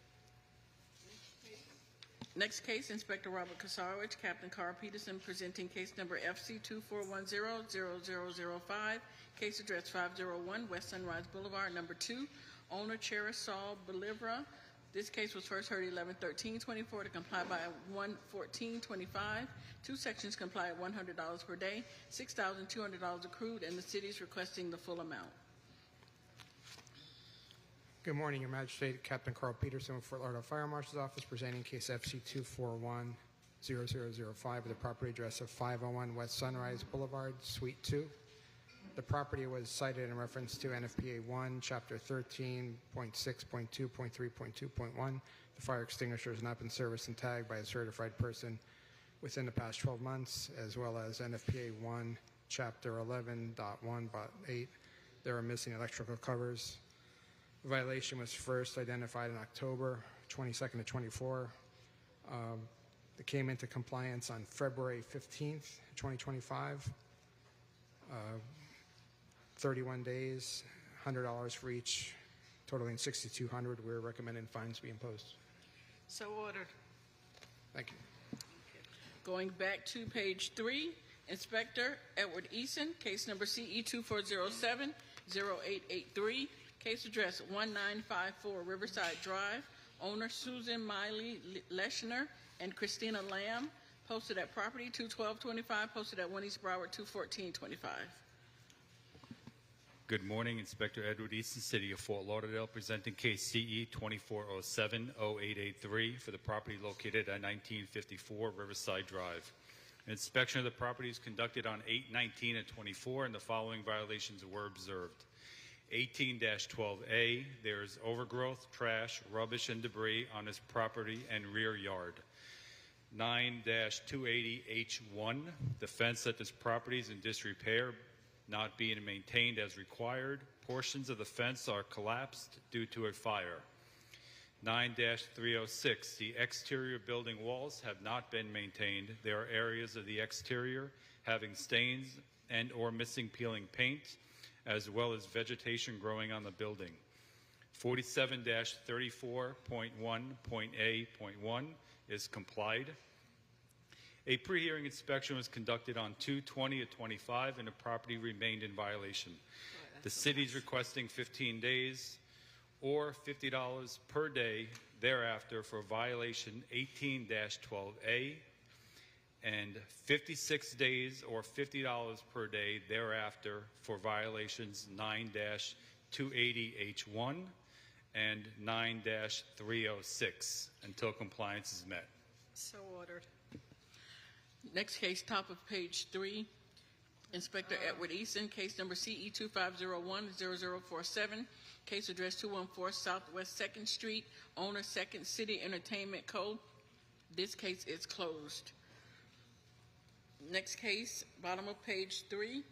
Next case, Inspector Robert Kasarowicz, Captain Carl Peterson, presenting case number FC 24100005, case address 501 West Sunrise Boulevard, number 2, owner Cherisol Bolivra. This case was first heard 11/13/24 to comply by 1/14/25. Two sections comply at $100 per day, $6,200 accrued, and the city is requesting the full amount. Good morning, Your Magistrate. Captain Carl Peterson with Fort Lauderdale Fire Marshal's Office, presenting case FC 2410005 with a property address of 501 West Sunrise Boulevard, Suite 2. The property was cited in reference to NFPA 1, Chapter 13.6.2.3.2.1. The fire extinguisher has not been serviced and tagged by a certified person within the past 12 months, as well as NFPA 1, Chapter 11.1.8. There are missing electrical covers. The violation was first identified in October 22nd to 24. It came into compliance on February 15th, 2025. 31 days, $100 for each, totaling $6,200. We're recommending fines be imposed. So ordered. Thank you. Going back to page 3, Inspector Edward Eason, case number CE 2407-0883, case address 1954 Riverside Drive, owner Susan Miley Leschner and Christina Lamb, posted at property 21225, posted at 1 East Broward 21425. Good morning, Inspector Edward Easton, City of Fort Lauderdale, presenting case CE 2407-0883 for the property located at 1954 Riverside Drive. An inspection of the property is conducted on 8/19 and 24, and the following violations were observed. 18-12A, there is overgrowth, trash, rubbish, and debris on this property and rear yard. 9-280H1, the fence at this property is in disrepair, not being maintained as required. Portions of the fence are collapsed due to a fire. 9-306, the exterior building walls have not been maintained. There are areas of the exterior having stains and or missing peeling paint, as well as vegetation growing on the building. 47-34.1.A.1 is complied. A pre-hearing inspection was conducted on 2/20/25 and the property remained in violation. The city is requesting 15 days or $50 per day thereafter for violation 18-12A, and 56 days or $50 per day thereafter for violations 9-280H1 and 9-306 until compliance is met. So ordered. Next case, top of page 3. Inspector Edward Eason, case number CE 2501-0047, case address 214 Southwest 2nd Street, owner 2nd City Entertainment Co. This case is closed. Next case, bottom of page 3,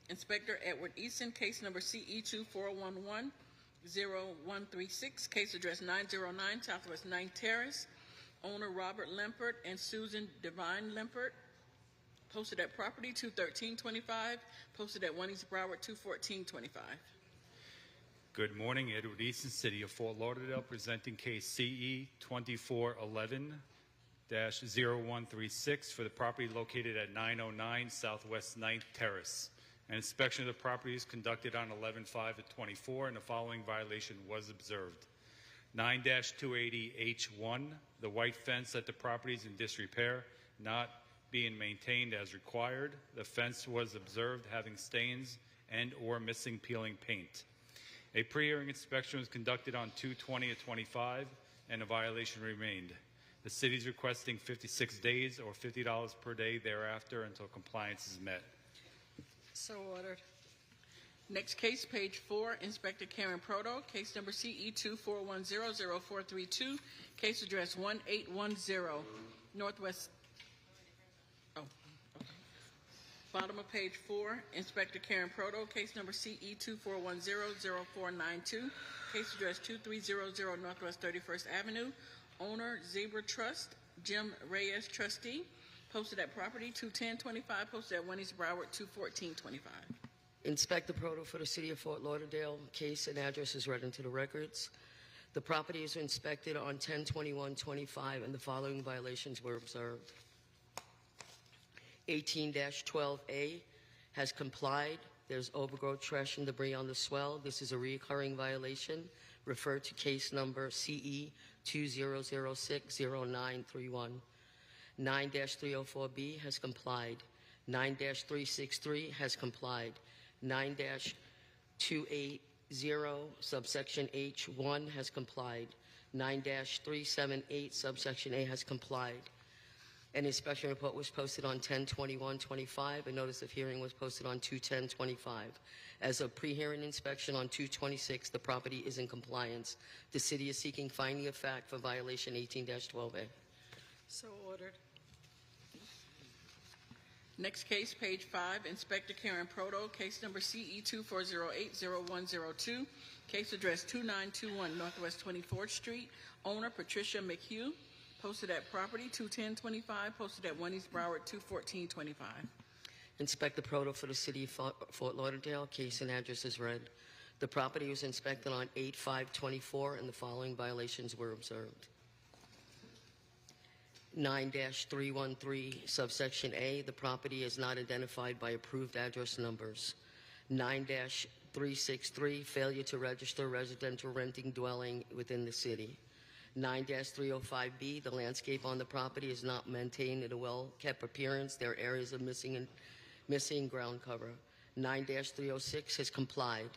Inspector Edward Eason, case number CE 2411-0136, case address 909 Southwest 9th Terrace, owner Robert Limpert and Susan Divine Limpert, posted at property 21325, posted at 1 East Broward 21425. Good morning, Edward Eason, City of Fort Lauderdale, presenting case CE 2411-0136 for the property located at 909 Southwest 9th Terrace. An inspection of the property is conducted on 11/5/24 and the following violation was observed. 9-280H1, the white fence at the property is in disrepair, not being maintained as required. The fence was observed having stains and or missing peeling paint. A pre-hearing inspection was conducted on 2/20/25 and a violation remained. The city is requesting 56 days or $50 per day thereafter until compliance is met. So ordered. Next case, page 4, Inspector Karen Proto, case number CE 24100432, case address 1810 Northwest. Bottom of page 4, Inspector Karen Proto, case number CE 24100492, case address 2300 Northwest 31st Avenue, owner Zebra Trust, Jim Reyes, trustee, posted at property 21025, posted at 1 East Broward 21425. Inspector Proto for the City of Fort Lauderdale, case and address is read into the records. The property is inspected on 10/21/25 and the following violations were observed. 18-12A has complied. There's overgrowth, trash, and debris on the swell. This is a recurring violation. Refer to case number CE 2006-0931. 9-304B has complied. 9-363 has complied. 9-280 subsection H1 has complied. 9-378 subsection A has complied. An inspection report was posted on 10/21/25. A notice of hearing was posted on 2/10/25. As a pre-hearing inspection on 2/26, the property is in compliance. The city is seeking finding of fact for violation 18-12A. So ordered. Next case, page 5, Inspector Karen Proto, case number CE 2408-0102, case address 2921 Northwest 24th Street, owner Patricia McHugh, posted at property 21025, posted at 1 East Broward 21425. Inspector Proto for the City of Fort Lauderdale, case and address is read. The property was inspected on 8/5/24 and the following violations were observed. 9-313 subsection A, the property is not identified by approved address numbers. 9-363, failure to register residential renting dwelling within the city. 9-305B, the landscape on the property is not maintained in a well-kept appearance. There are areas of missing ground cover. 9-306 has complied.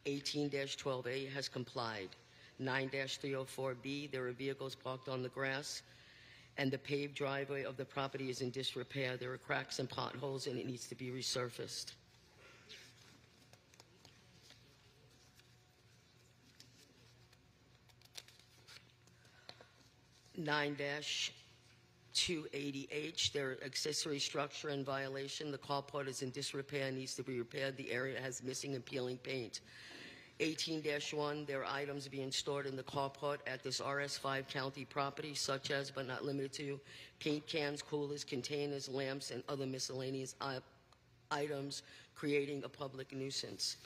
18-12A has complied. 9-304B, there are vehicles parked on the grass, and the paved driveway of the property is in disrepair. There are cracks and potholes, and it needs to be resurfaced. 9-280H, their accessory structure in violation. The carport is in disrepair, needs to be repaired. The area has missing and peeling paint. 18-1, there are items being stored in the carport at this RS5 county property, such as, but not limited to, paint cans, coolers, containers, lamps, and other miscellaneous items, creating a public nuisance.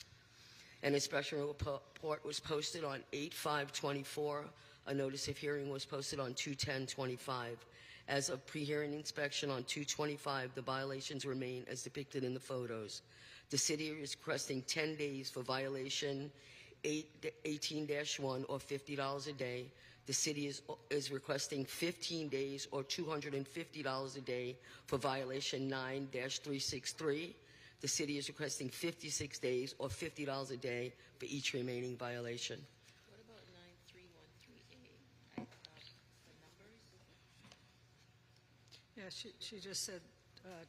An inspection report was posted on 8/5/24. A notice of hearing was posted on 2/10/25. As of pre-hearing inspection on 2/25, the violations remain as depicted in the photos. The city is requesting 10 days for violation 18-1 or $50 a day. The city is requesting 15 days or $250 a day for violation 9-363. The city is requesting 56 days or $50 a day for each remaining violation. What about 9313A? I thought the numbers. Yeah, she just said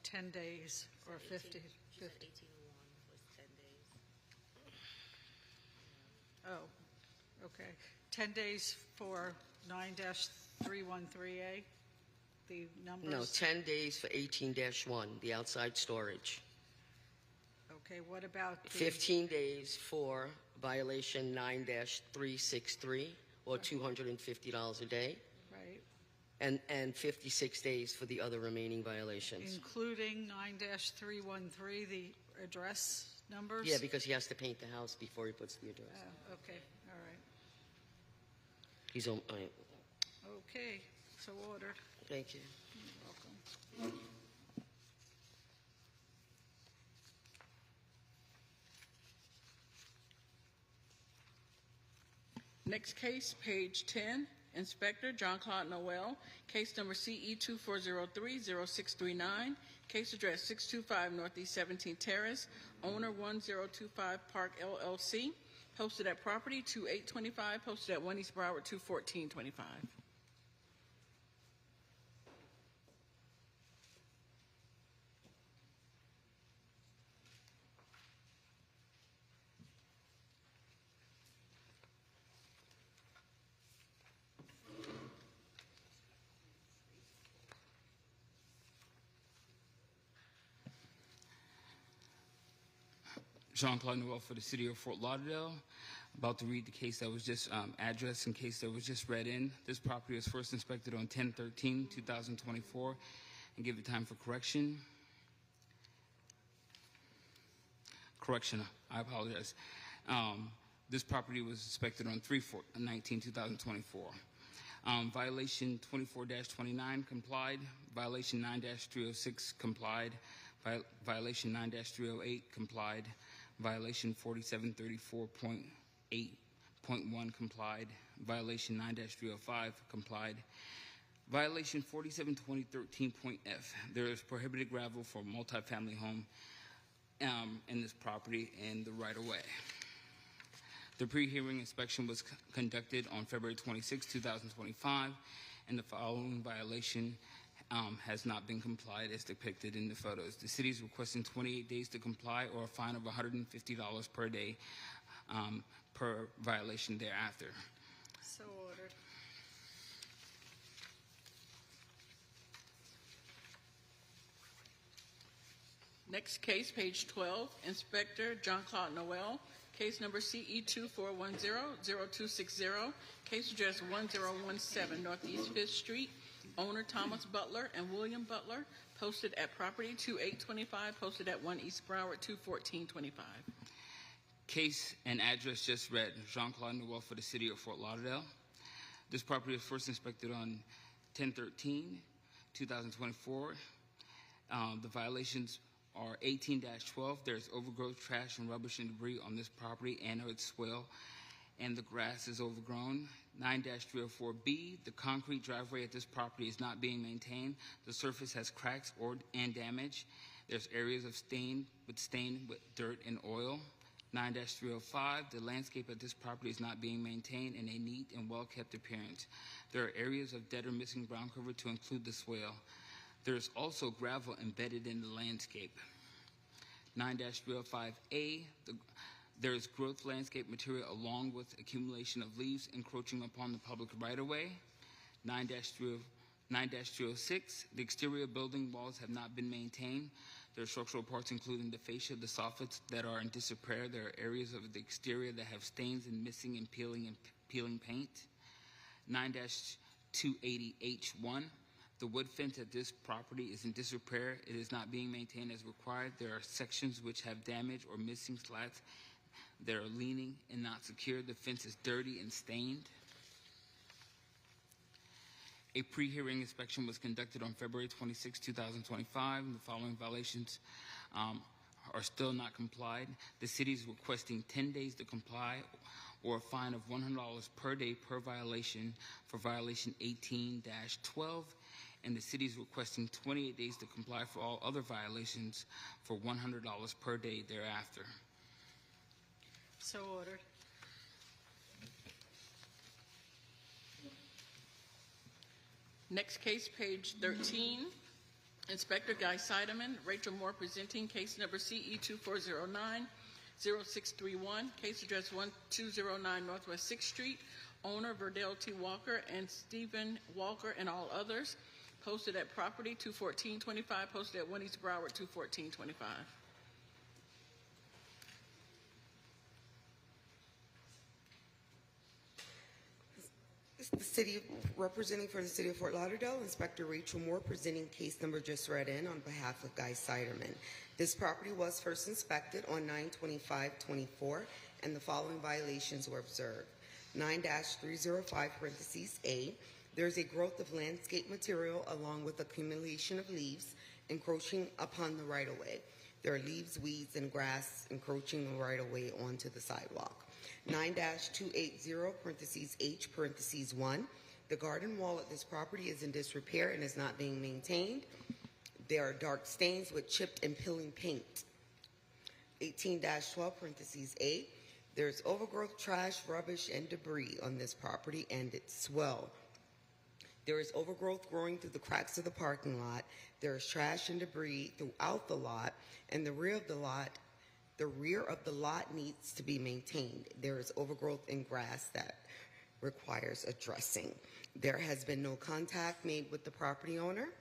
10 days or 50. 1801 was 10 days. Oh, okay. 10 days for 9-313A, the numbers? No, 10 days for 18-1, the outside storage. Okay, what about the... 15 days for violation 9-363 or $250 a day. Right. And 56 days for the other remaining violations. Including 9-313, the address numbers? Yeah, because he has to paint the house before he puts the address. Okay, all right. He's on. Okay, so ordered. Thank you. You're welcome. Next case, page 10, Inspector John Claude Noel, case number CE 2403-0639, case address 625 Northeast 17th Terrace, owner 1025 Park LLC, posted at property 2825, posted at 1 East Broward 21425. Jean-Claude Noel for the city of Fort Lauderdale. About to read the case that was just addressed in case that was just read in. This property was first inspected on 10/13/2024 and give it time for correction. I apologize. This property was inspected on 3/19/2024. Violation 24-29 complied. Violation 9-306 complied. Violation 9-308 complied. Violation 4734.8.1 complied. Violation 9-305 complied. Violation 472013.f. There is prohibited gravel for a multifamily home in this property in the right-of-way. The pre-hearing inspection was conducted on February 26, 2025, and the following violation has not been complied as depicted in the photos. The city is requesting 28 days to comply or a fine of $150 per day per violation thereafter. So ordered. Next case, page 12, Inspector John Claude Noel, case number CE 2410-0260, case address 1017 Northeast 5th Street, owner Thomas Butler and William Butler, posted at property 2825, posted at 1 East Broward 21425. Case and address just read. Jean-Claude Noel for the city of Fort Lauderdale. This property was first inspected on 10/13/2024. The violations are 18-12. There's overgrowth, trash, and rubbish and debris on this property and its swale, and the grass is overgrown. 9-304B, the concrete driveway at this property is not being maintained. The surface has cracks and damage. There's areas of stained with dirt and oil. 9-305, the landscape at this property is not being maintained in a neat and well-kept appearance. There are areas of dead or missing ground cover to include the swale. There is also gravel embedded in the landscape. 9-305A, there is growth landscape material along with accumulation of leaves encroaching upon the public right-of-way. 9-306, the exterior building walls have not been maintained. There are structural parts including the fascia, the soffits that are in disrepair. There are areas of the exterior that have stains and missing and peeling paint. 9-280H1. The wood fence at this property is in disrepair. It is not being maintained as required. There are sections which have damage or missing slats that are leaning and not secure. The fence is dirty and stained. A pre-hearing inspection was conducted on February 26, 2025, and the following violations are still not complied. The city is requesting 10 days to comply or a fine of $100 per day per violation for violation 18-12, and the city is requesting 28 days to comply for all other violations for $100 per day thereafter. So ordered. Next case, page 13. Inspector Guy Seidemann, Rachel Moore presenting case number CE 2409-0631, case address 1209 Northwest 6th Street, owner Verdell T. Walker and Stephen Walker and all others, posted at property 21425, posted at 1 East Broward 21425. The city representing for the city of Fort Lauderdale, Inspector Rachel Moore, presenting case number just read in on behalf of Guy Seidemann. This property was first inspected on 9/25/24, and the following violations were observed. 9-305(a). There is a growth of landscape material along with accumulation of leaves encroaching upon the right-of-way. There are leaves, weeds, and grass encroaching the right-of-way onto the sidewalk. 9-280(h)(1). The garden wall at this property is in disrepair and is not being maintained. There are dark stains with chipped and peeling paint. 18-12(a). There's overgrowth, trash, rubbish, and debris on this property and its swell. There is overgrowth growing through the cracks of the parking lot. There is trash and debris throughout the lot, and the rear of the lot needs to be maintained. There is overgrowth in grass that requires addressing. There has been no contact made with the property owner.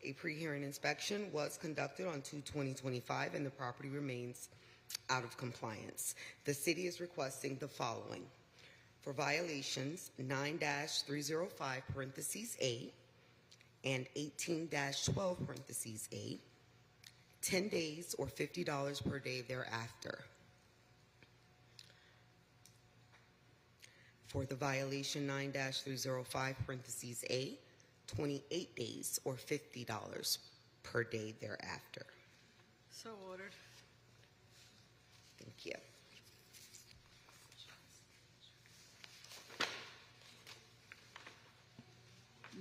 A pre-hearing inspection was conducted on 2/20/25, and the property remains out of compliance. The city is requesting the following. For violations 9-305(a) and 18-12(a), 10 days or $50 per day thereafter. For the violation 9-305(a), 28 days or $50 per day thereafter. So ordered. Thank you.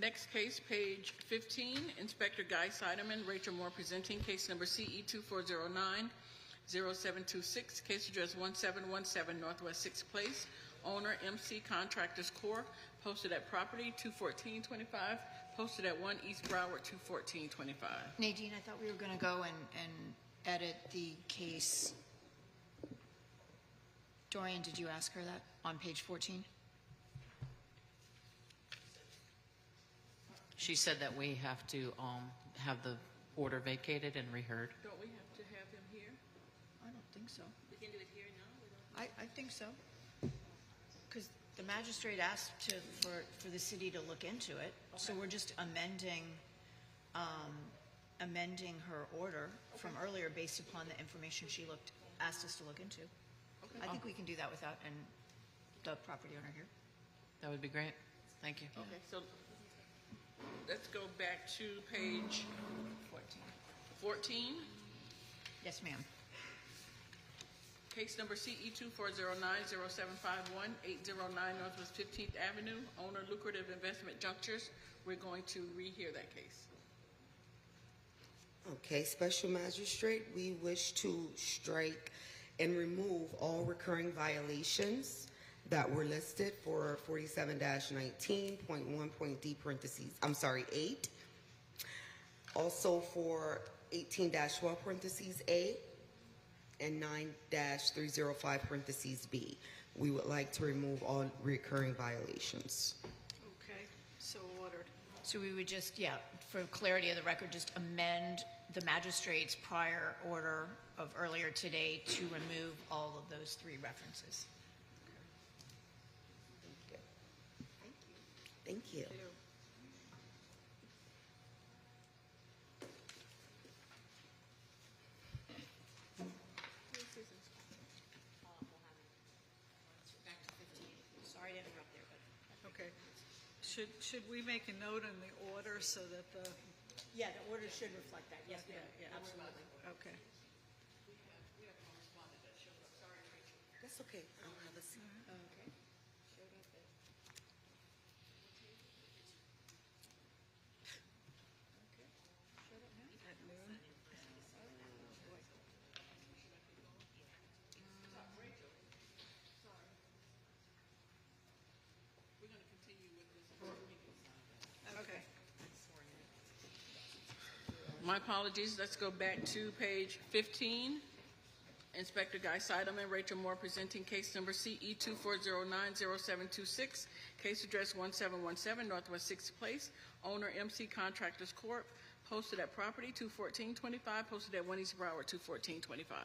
Next case, page 15, Inspector Guy Seidemann, Rachel Moore presenting case number CE 2409-0726, case address 1717 Northwest 6th Place, owner MC Contractors Corp., posted at property 21425, posted at 1 East Broward 21425. Nadine, I thought we were going to go and edit the case. Dorian, did you ask her that on page 14? She said that we have to have the order vacated and reheard. Don't we have to have him here? I don't think so. We can do it here now? I think so. Because the magistrate asked for the city to look into it. Okay. So we're just amending her order from earlier based upon the information she asked us to look into. Okay. I think we can do that without the property owner here. That would be great. Thank you. Okay, so let's go back to page 14. Yes, ma'am. Case number CE 24090751809 Northwest 15th Avenue, owner Lucrative Investment Junctures. We're going to rehear that case. Okay, Special Magistrate, we wish to strike and remove all recurring violations that were listed for 47-19.1.d(8). Also for 18-12(a) and 9-305(b). We would like to remove all recurring violations. Okay, so ordered. So we would just, yeah, for clarity of the record, just amend the magistrate's prior order of earlier today to remove all of those three references. Thank you. Sorry to interrupt there, but. Okay. Should we make a note in the order so that the, Yeah, the order should reflect that, yes, ma'am. yeah, Absolutely. okay. That's okay. I'll have a seat. Okay. At noon? Okay. My apologies. Let's go back to page 15. Inspector Guy Seidelman, Rachel Moore, presenting case number CE 24090726, case address 1717 Northwest 6th Place, owner MC Contractors Corp., posted at property 21425, posted at 1 East Broward 21425.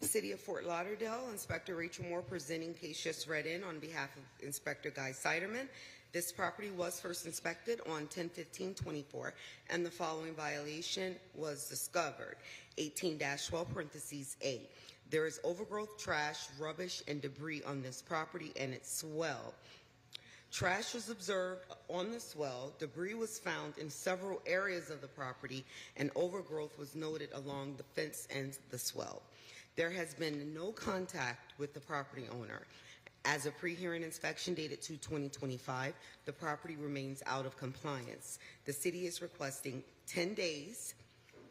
City of Fort Lauderdale, Inspector Rachel Moore presenting case just read in on behalf of Inspector Guy Seiderman. This property was first inspected on 10/15/24, and the following violation was discovered. 18-12 parentheses A. There is overgrowth, trash, rubbish, and debris on this property and its swell. Trash was observed on the swell, debris was found in several areas of the property, and overgrowth was noted along the fence and the swell. There has been no contact with the property owner. As a pre-hearing inspection dated 2/2025, the property remains out of compliance. The city is requesting 10 days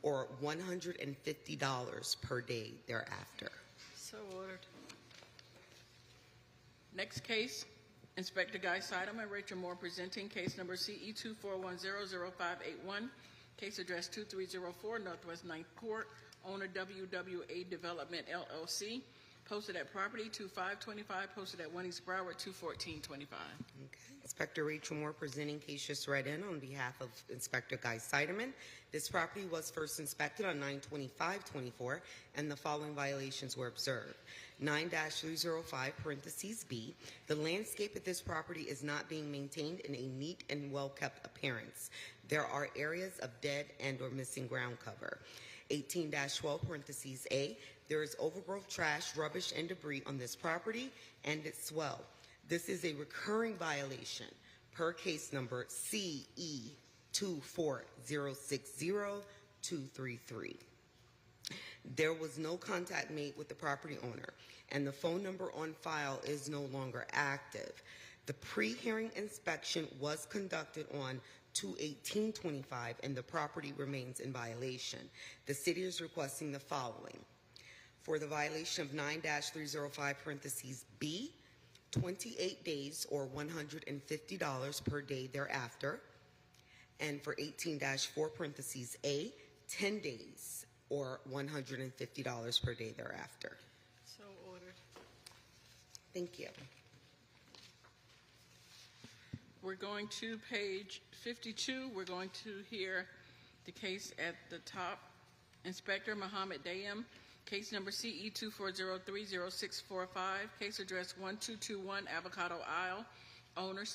or $150 per day thereafter. So ordered. Next case, Inspector Guy Seidelman, Rachel Moore, presenting case number CE 24100581, case address 2304 Northwest 9th Court, owner WWA Development LLC, posted at property 2525, posted at 1 East Broward 21425. Okay. Inspector Rachel Moore presenting case just read in on behalf of Inspector Guy Seiderman. This property was first inspected on 9/25/24, and the following violations were observed. 9-305 parentheses B. The landscape at this property is not being maintained in a neat and well-kept appearance. There are areas of dead and or missing ground cover. 18-12 parentheses A. There is overgrowth, trash, rubbish, and debris on this property and its swell. This is a recurring violation per case number CE 24060-233. There was no contact made with the property owner, and the phone number on file is no longer active. The pre-hearing inspection was conducted on 2/18/25, and the property remains in violation. The city is requesting the following. For the violation of 9-305 parentheses B, 28 days or $150 per day thereafter. And for 18-4 parentheses A, 10 days or $150 per day thereafter. So ordered. Thank you. We're going to page 52. We're going to hear the case at the top. Inspector Muhammad Dayem, case number CE 24030-645, case address 1221 Avocado Isle, owner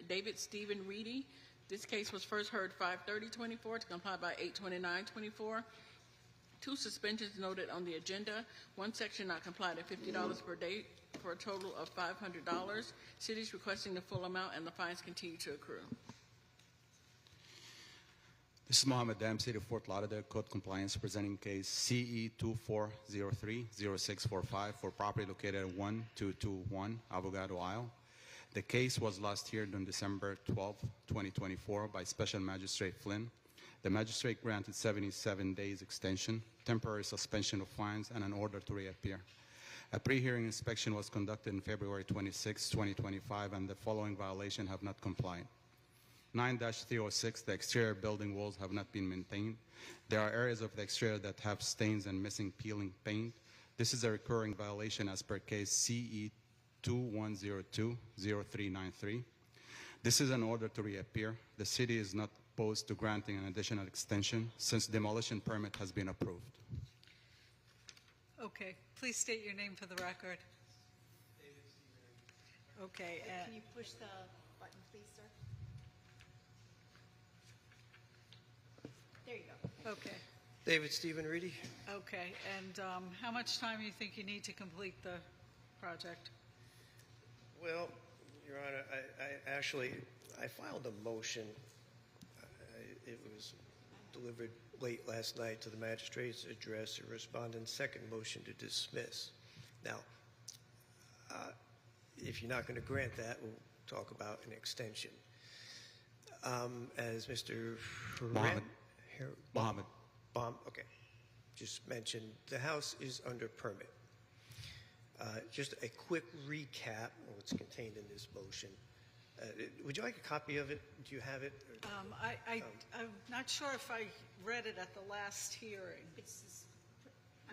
David Stephen Reedy. This case was first heard 5/30/24 to comply by 8/29/24. 2 suspensions noted on the agenda. 1 section not complied at $50 per day for a total of $500. Cities requesting the full amount, and the fines continue to accrue. This is Mohammed Dam, City of Fort Lauderdale, Code Compliance, presenting case CE 2403-0645 for property located at 1221 Avocado Isle. The case was last heard on December 12, 2024 by Special Magistrate Flynn. The magistrate granted 77 days extension, temporary suspension of fines, and an order to reappear. A pre-hearing inspection was conducted on February 26, 2025, and the following violation have not complied. 9-306, the exterior building walls have not been maintained. There are areas of the exterior that have stains and missing peeling paint. This is a recurring violation as per case CE 2102-0393. This is an order to reappear. The city is not opposed to granting an additional extension since demolition permit has been approved. Okay, please state your name for the record. Okay, Can you push the button, please, sir? There you go. okay, David Stephen Reedy. okay. And how much time do you think you need to complete the project? Well, Your Honor, I filed a motion. It was delivered late last night to the magistrate's address, a respondent's second motion to dismiss. Now, if you're not going to grant that, we'll talk about an extension. As Mr. Mohammed. Okay, just mentioned, the house is under permit. Just a quick recap of what's contained in this motion. Would you like a copy of it? Do you have it? I'm not sure if I read it at the last hearing. I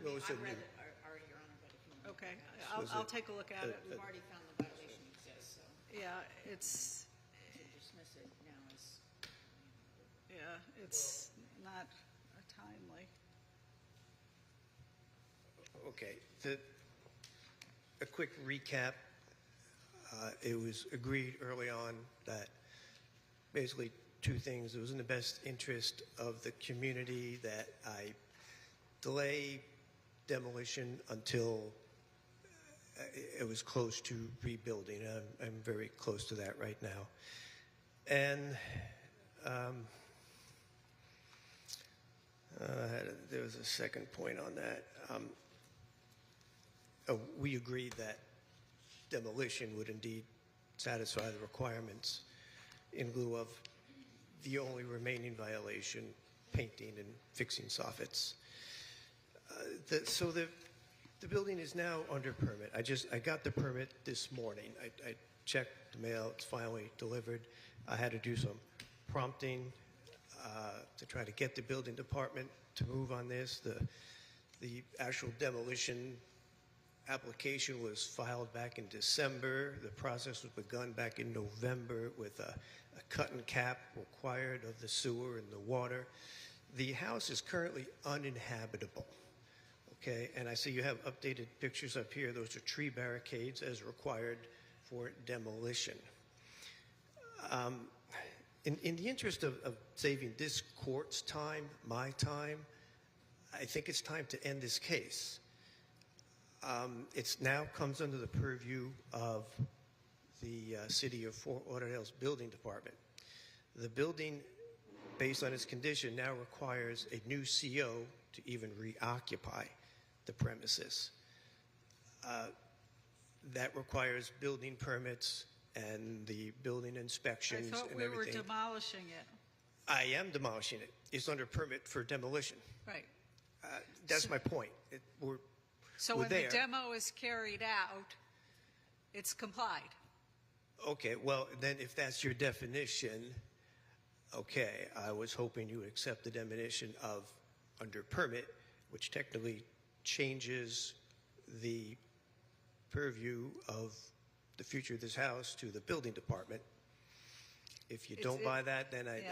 Well, mean, it's I a read new- it already, Your Honor, but if you want. Okay, Was I'll it- take a look at it. We've already found the violation exists, so. Yeah, it's, Dismiss it now as. yeah, it's not timely. Okay. A quick recap. It was agreed early on that basically two things. It was in the best interest of the community that I delay demolition until it was close to rebuilding. I'm very close to that right now. And there was a second point on that. We agreed that demolition would indeed satisfy the requirements in lieu of the only remaining violation, painting and fixing soffits. So the building is now under permit. I got the permit this morning. I checked the mail. It's finally delivered. I had to do some prompting to try to get the building department to move on this. The actual demolition application was filed back in December. The process was begun back in November with a cut and cap required of the sewer and the water. The house is currently uninhabitable. Okay, and I see you have updated pictures up here. Those are tree barricades as required for demolition. In the interest of saving this court's time, my time, I think it's time to end this case. It now comes under the purview of the City of Fort Lauderdale's building department. The building, based on its condition, now requires a new CO to even reoccupy the premises. That requires building permits and the building inspections I thought and we were everything. demolishing it. I am demolishing it. It's under permit for demolition. Right. That's my point. So we're when there. the demo is carried out, it's complied. Okay, well, then if that's your definition, okay, I was hoping you would accept the definition of under permit, which technically changes the purview of the future of this house to the building department. If you don't buy that, then I need...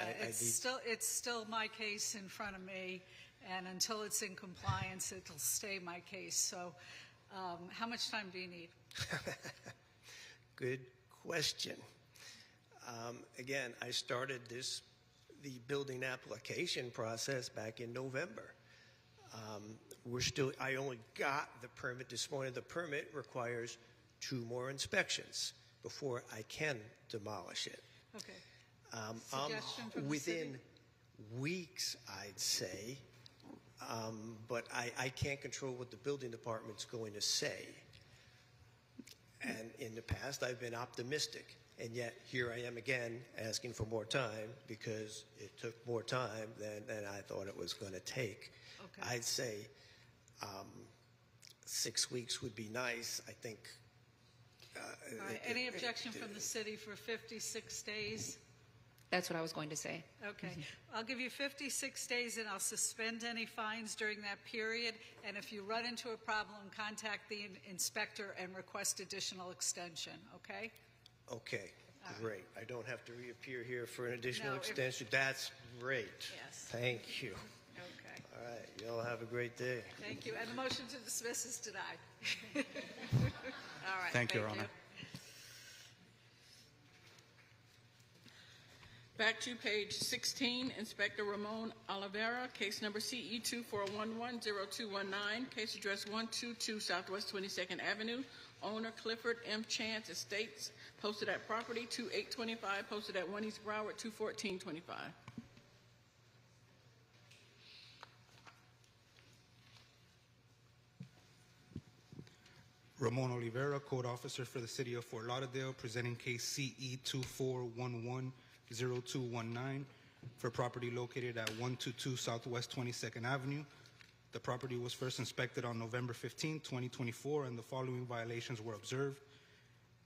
It's still my case in front of me, and until it's in compliance, it'll stay my case. So how much time do you need? Good question. Again, I started the building application process back in November. I only got the permit this morning. The permit requires 2 more inspections before I can demolish it. Okay. Suggestion from the Within city? weeks, I'd say, but I can't control what the building department's going to say. And in the past, I've been optimistic, and yet here I am again asking for more time because it took more time than I thought it was going to take. Okay. I'd say 6 weeks would be nice. I think. All right. Any objection from the city for 56 days? That's what I was going to say. Okay. I'll give you 56 days, and I'll suspend any fines during that period. And if you run into a problem, contact the inspector and request additional extension, okay? Okay, great. I don't have to reappear here for an additional No, if- extension. That's great. Yes. Thank you. Okay. All right, y'all have a great day. Thank you. And the motion to dismiss is denied. All right. Thank you, Your Honor. Back to page 16, Inspector Ramon Oliveira, case number CE 24110219, case address 122 Southwest 22nd Avenue, owner Clifford M. Chance Estates, posted at property 2825, posted at 1 East Broward 21425. Ramon Oliveira, Code Officer for the City of Fort Lauderdale, presenting case CE 24110219 for property located at 122 Southwest 22nd Avenue. The property was first inspected on November 15, 2024, and the following violations were observed.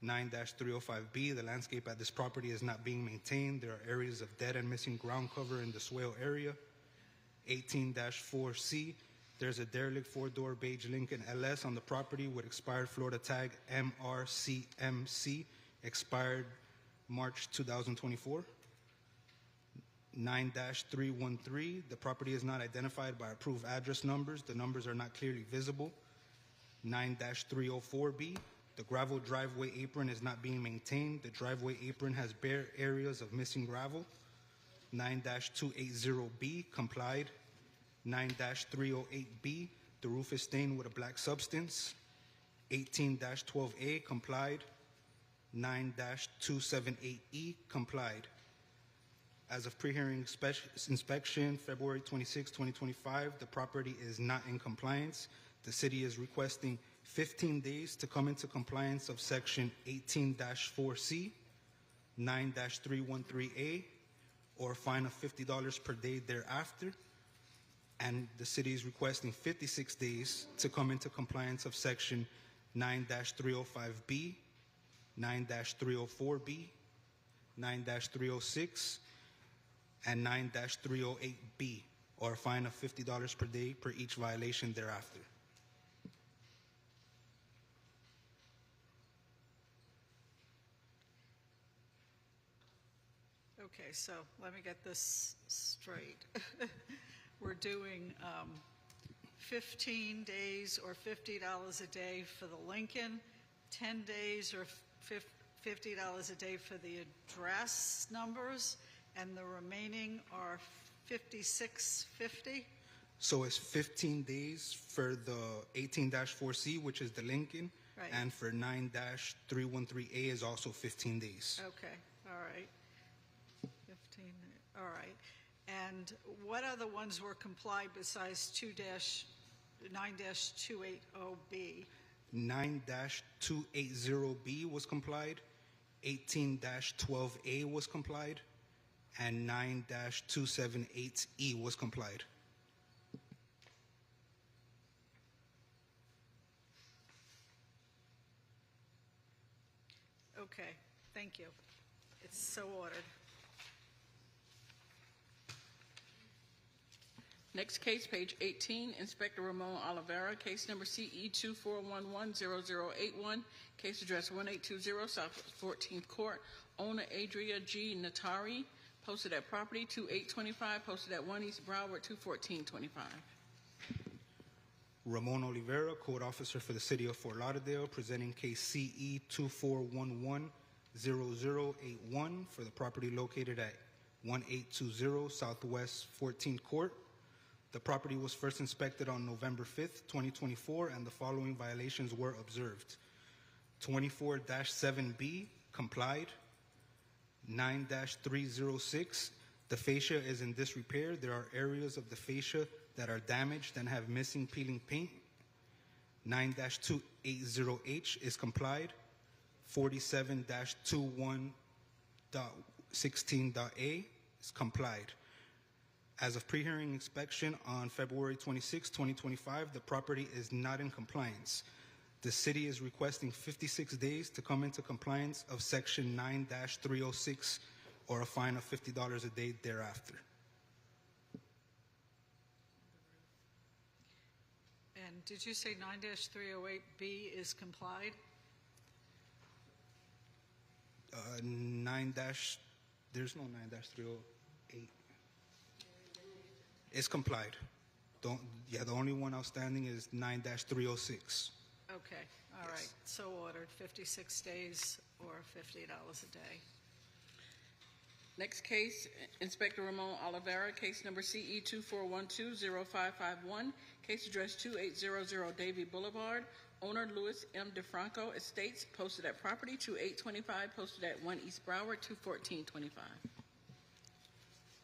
9-305B, the landscape at this property is not being maintained. There are areas of dead and missing ground cover in the swale area. 18-4C, there's a derelict four-door beige Lincoln LS on the property with expired Florida tag MRCMC, expired March 2024. 9-313, the property is not identified by approved address numbers. The numbers are not clearly visible. 9-304B, the gravel driveway apron is not being maintained. The driveway apron has bare areas of missing gravel. 9-280B, complied. 9-308B, the roof is stained with a black substance. 18-12A, complied. 9-278E, complied. As of pre-hearing inspection, February 26, 2025, the property is not in compliance. The city is requesting 15 days to come into compliance of Section 18-4C, 9-313A, or a fine of $50 per day thereafter. And the city is requesting 56 days to come into compliance of Section 9-305B, 9-304B, 9-306, and 9-308B, or a fine of $50 per day per each violation thereafter. Okay, so let me get this straight. We're doing 15 days or $50 a day for the Lincoln, 10 days or $50 a day for the address numbers, and the remaining are $56.50. So it's 15 days for the 18-4C, which is the Lincoln, Right. and for 9-313A is also 15 days. Okay, all right. 15, all right. And what other ones were complied besides 9-280B? 9-280B was complied, 18-12A was complied, and 9-278E was complied. Okay, thank you. It's so ordered. Next case, page 18, Inspector Ramon Oliveira, case number CE 24110081, case address 1820 South 14th Court, owner Adria G. Natari, posted at property 2825, posted at 1 East Broward 21425. Ramon Oliveira, Code Officer for the City of Fort Lauderdale, presenting case CE 24110081 for the property located at 1820 Southwest 14th Court. The property was first inspected on November 5th, 2024, and the following violations were observed. 24-7B, complied. 9-306, the fascia is in disrepair. There are areas of the fascia that are damaged and have missing peeling paint. 9-280H is complied. 47-21.16.A is complied. As of pre-hearing inspection on February 26, 2025, the property is not in compliance. The city is requesting 56 days to come into compliance of Section 9-306 or a fine of $50 a day thereafter. And did you say 9-308B is complied? 9- there's no 9-308. It's complied. The only one outstanding is 9-306. Okay, all right. So ordered, 56 days or $50 a day. Next case, Inspector Ramon Oliveira, case number CE 24120551, case address 2800 Davie Boulevard, owner Louis M. DeFranco Estates, posted at property 2825, posted at 1 East Broward 21425.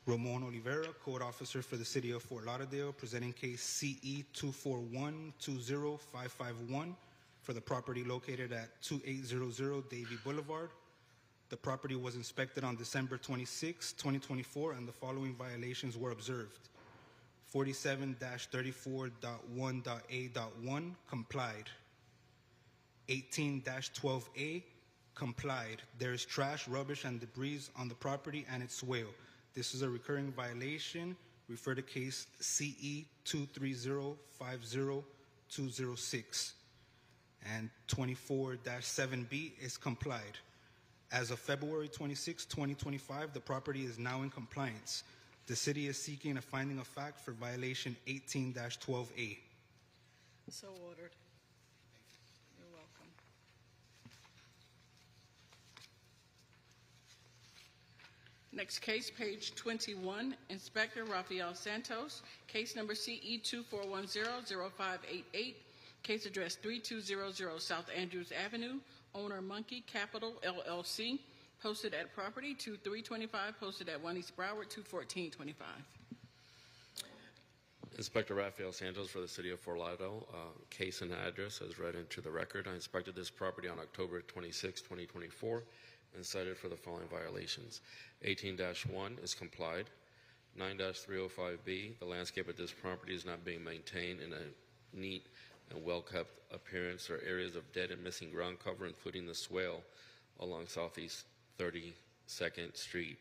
Ramon Oliveira, Code Officer for the City of Fort Lauderdale, presenting case CE 241205551 for the property located at 2800 Davie Boulevard. The property was inspected on December 26, 2024, and the following violations were observed. 47-34.1.A.1 complied. 18-12A complied. There is trash, rubbish, and debris on the property and its swale. This is a recurring violation. Refer to case CE 230-50206. And 24-7B is complied. As of February 26, 2025, the property is now in compliance. The city is seeking a finding of fact for violation 18-12A. So ordered. You're welcome. Next case, page 21, Inspector Rafael Santos, case number CE 24100588, case address 3200 South Andrews Avenue, owner Monkey Capital LLC, posted at property 2325, posted at 1 East Broward 21425. Inspector Rafael Santos for the City of Fort Lauderdale. Case and address as read into the record. I inspected this property on October 26, 2024, and cited for the following violations. 18-1 is complied. 9-305B, the landscape of this property is not being maintained in a neat and well-kept appearance. There are areas of dead and missing ground cover, including the swale along Southeast 32nd Street.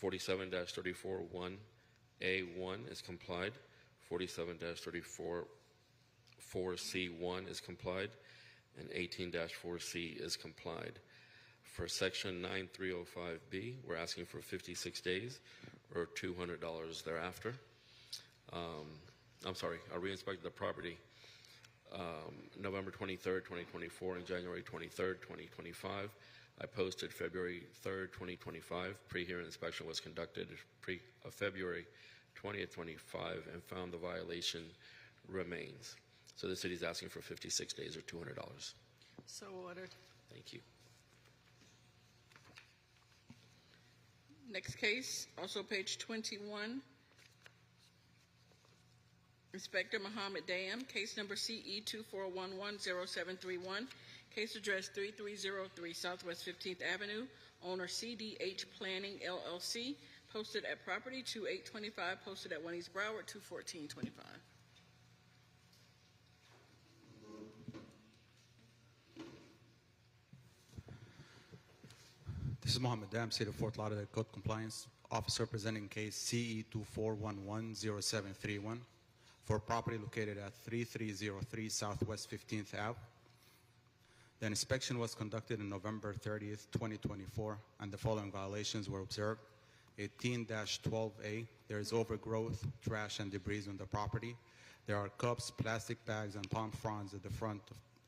47-341A1 is complied. 47-344C1 is complied. And 18-4C is complied. For section 9305B, we're asking for 56 days or $200 thereafter. I'm sorry, I re-inspected the property November 23rd, 2024 and January 23rd, 2025. I posted February 3rd, 2025. Pre-hearing inspection was conducted February 20th, 25, and found the violation remains. So the city is asking for 56 days or $200. So ordered. Thank you. Next case, also page 21, Inspector Muhammad Dayam, case number CE 24110731, case address 3303 Southwest 15th Avenue, owner CDH Planning LLC, posted at property 2825, posted at 1 East Broward 21425. This is Mohammed Dam, City of Fort Lauderdale Code Compliance Officer, presenting case CE 24110731 for property located at 3303 Southwest 15th Ave. The inspection was conducted on November 30th, 2024, and the following violations were observed. 18-12A, there is overgrowth, trash, and debris on the property. There are cups, plastic bags, and palm fronds at the front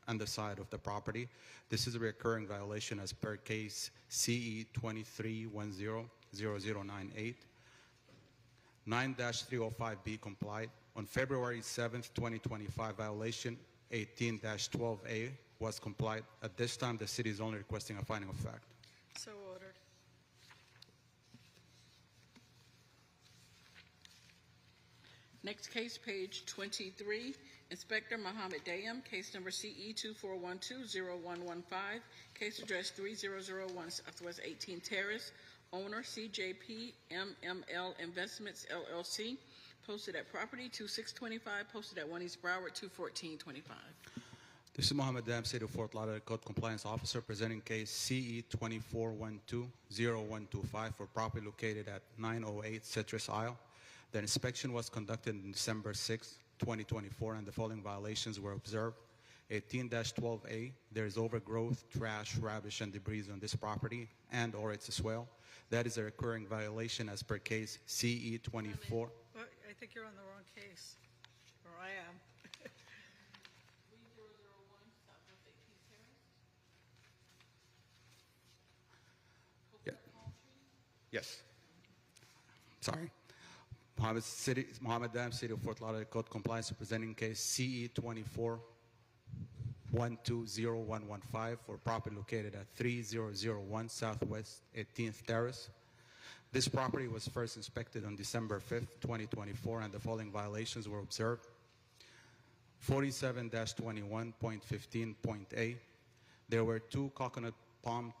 and the side of the property. This is a recurring violation as per case CE 23100098. 9-305B complied. On February 7th, 2025, violation 18-12A was complied. At this time, the city is only requesting a finding of fact. So ordered. Next case, page 23, Inspector Muhammad Dayam, case number CE 24120115, case address 3001 Southwest 18 Terrace, owner CJP MML Investments LLC, posted at property 2625, posted at 1 East Broward 21425. This is Mohammed Dam, State of Fort Lauderdale Code Compliance Officer, presenting case CE 2412-0125 for property located at 908 Citrus Isle. The inspection was conducted on December 6, 2024, and the following violations were observed. 18-12A, there is overgrowth, trash, rubbish, and debris on this property and or its swale. That is a recurring violation as per case CE 24. Well, I think you're on the wrong case, or I am. Yes. Sorry. Mohammed Dam, City of Fort Lauderdale Code Compliance, presenting case CE 24120115 for property located at 3001 Southwest 18th Terrace. This property was first inspected on December 5th, 2024, and the following violations were observed. 47-21.15.A. There were 2 coconut palm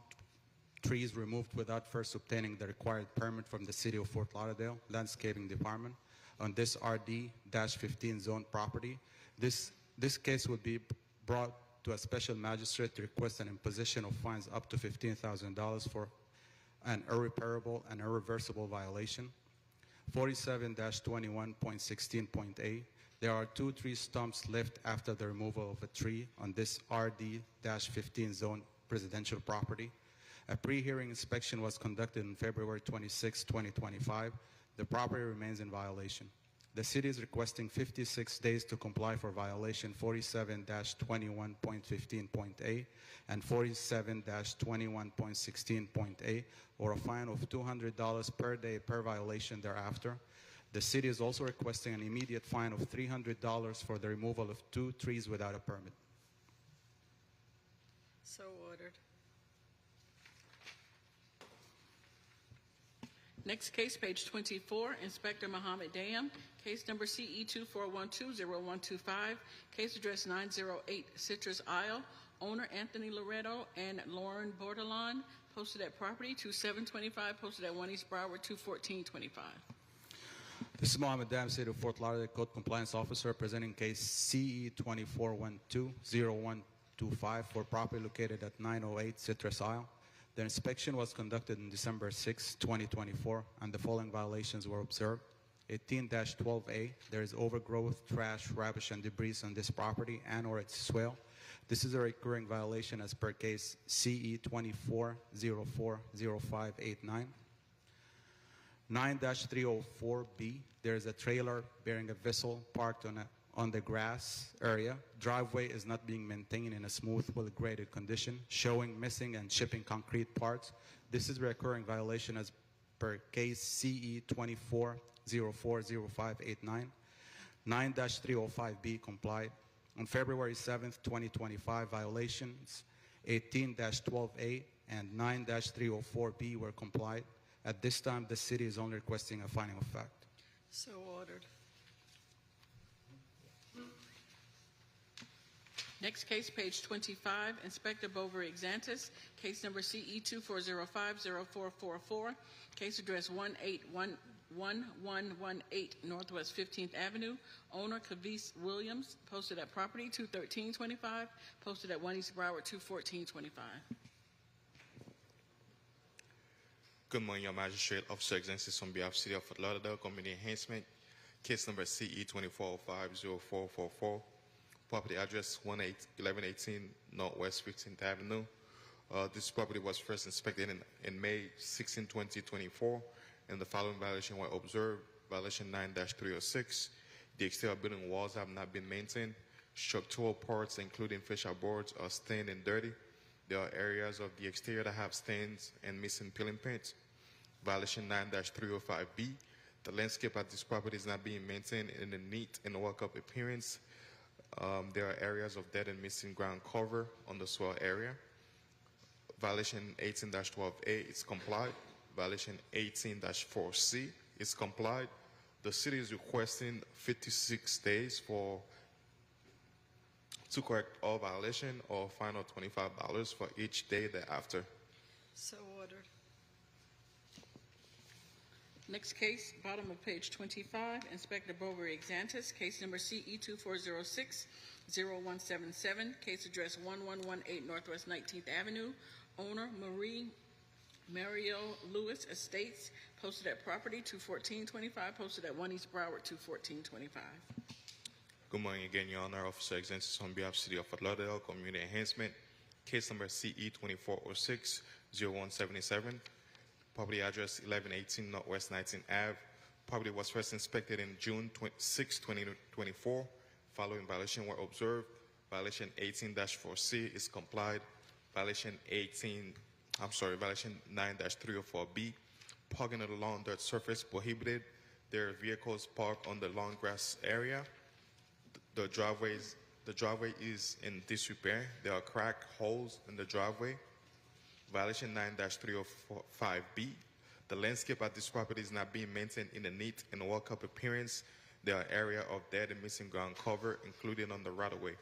trees removed without first obtaining the required permit from the City of Fort Lauderdale Landscaping Department on this RD-15 zone property. This case would be brought to a special magistrate to request an imposition of fines up to $15,000 for an irreparable and irreversible violation. 47-21.16.A. There are 2 tree stumps left after the removal of a tree on this RD-15 zone residential property. A pre-hearing inspection was conducted on February 26, 2025. The property remains in violation. The city is requesting 56 days to comply for violation 47-21.15.A and 47-21.16.A, or a fine of $200 per day per violation thereafter. The city is also requesting an immediate fine of $300 for the removal of 2 trees without a permit. So ordered. Next case, page 24, Inspector Mohammed Dam, case number CE 2412-0125, case address 908 Citrus Isle, owner Anthony Loretto and Lauren Bordelon, posted at property 2725, posted at 1 East Broward 21425. This is Mohammed Dam, State of Fort Lauderdale Code Compliance Officer, presenting case CE 2412-0125 for property located at 908 Citrus Isle. The inspection was conducted on December 6, 2024, and the following violations were observed. 18-12A, there is overgrowth, trash, rubbish, and debris on this property and or its swale. This is a recurring violation as per case CE 24040589. 9-304B, there is a trailer bearing a vessel parked on the grass area. Driveway is not being maintained in a smooth, well-graded condition, showing missing and shipping concrete parts. This is a recurring violation as per case CE 24040589. 9-305B complied. On February 7th, 2025, violations 18-12A and 9-304B were complied. At this time, the city is only requesting a finding of fact. So ordered. Next case, page 25, Inspector Bovary Exantis, case number CE 2405-0444, case address 1118 Northwest 15th Avenue, owner Kavis Williams, posted at property 21325, posted at 1 East Broward 21425. Good morning, your magistrate. Officer Exantis on behalf of City of Fort Lauderdale, Community Enhancement, case number CE 2405-0444. Property address 1118 Northwest 15th Avenue. This property was first inspected in May 16, 2024, and the following violation were observed. Violation 9-306. The exterior building walls have not been maintained. Structural parts, including fascia boards, are stained and dirty. There are areas of the exterior that have stains and missing peeling paint. Violation 9-305B. The landscape at this property is not being maintained in a neat and walk-up appearance. There are areas of dead and missing ground cover on the soil area. Violation 18-12A is complied. Violation 18-4C is complied. The city is requesting 56 days to correct all violation or a fine of $25 for each day thereafter. So ordered. Next case, bottom of page 25, Inspector Bovary Exantis, case number CE 0177, case address 1118 Northwest 19th Avenue, owner Mario Lewis Estates, posted at property 21425, posted at 1 East Broward 21425. Good morning again, Your Honor. Officer Exensis on behalf of City of Fort Lauderdale, Community Enhancement. Case number CE 2406-0177. Property address 1118 Northwest 19th Ave. Property was first inspected in June 6, 2024. Following violation were observed. Violation 18-4C is complied. Violation 9-304B. Parking on the lawn dirt surface prohibited. There are vehicles parked on the lawn grass area. The driveway is in disrepair. There are cracked holes in the driveway. Violation 9-305B. The landscape at this property is not being maintained in a neat and walk-up appearance. There are areas of dead and missing ground cover, including on the right-of-way.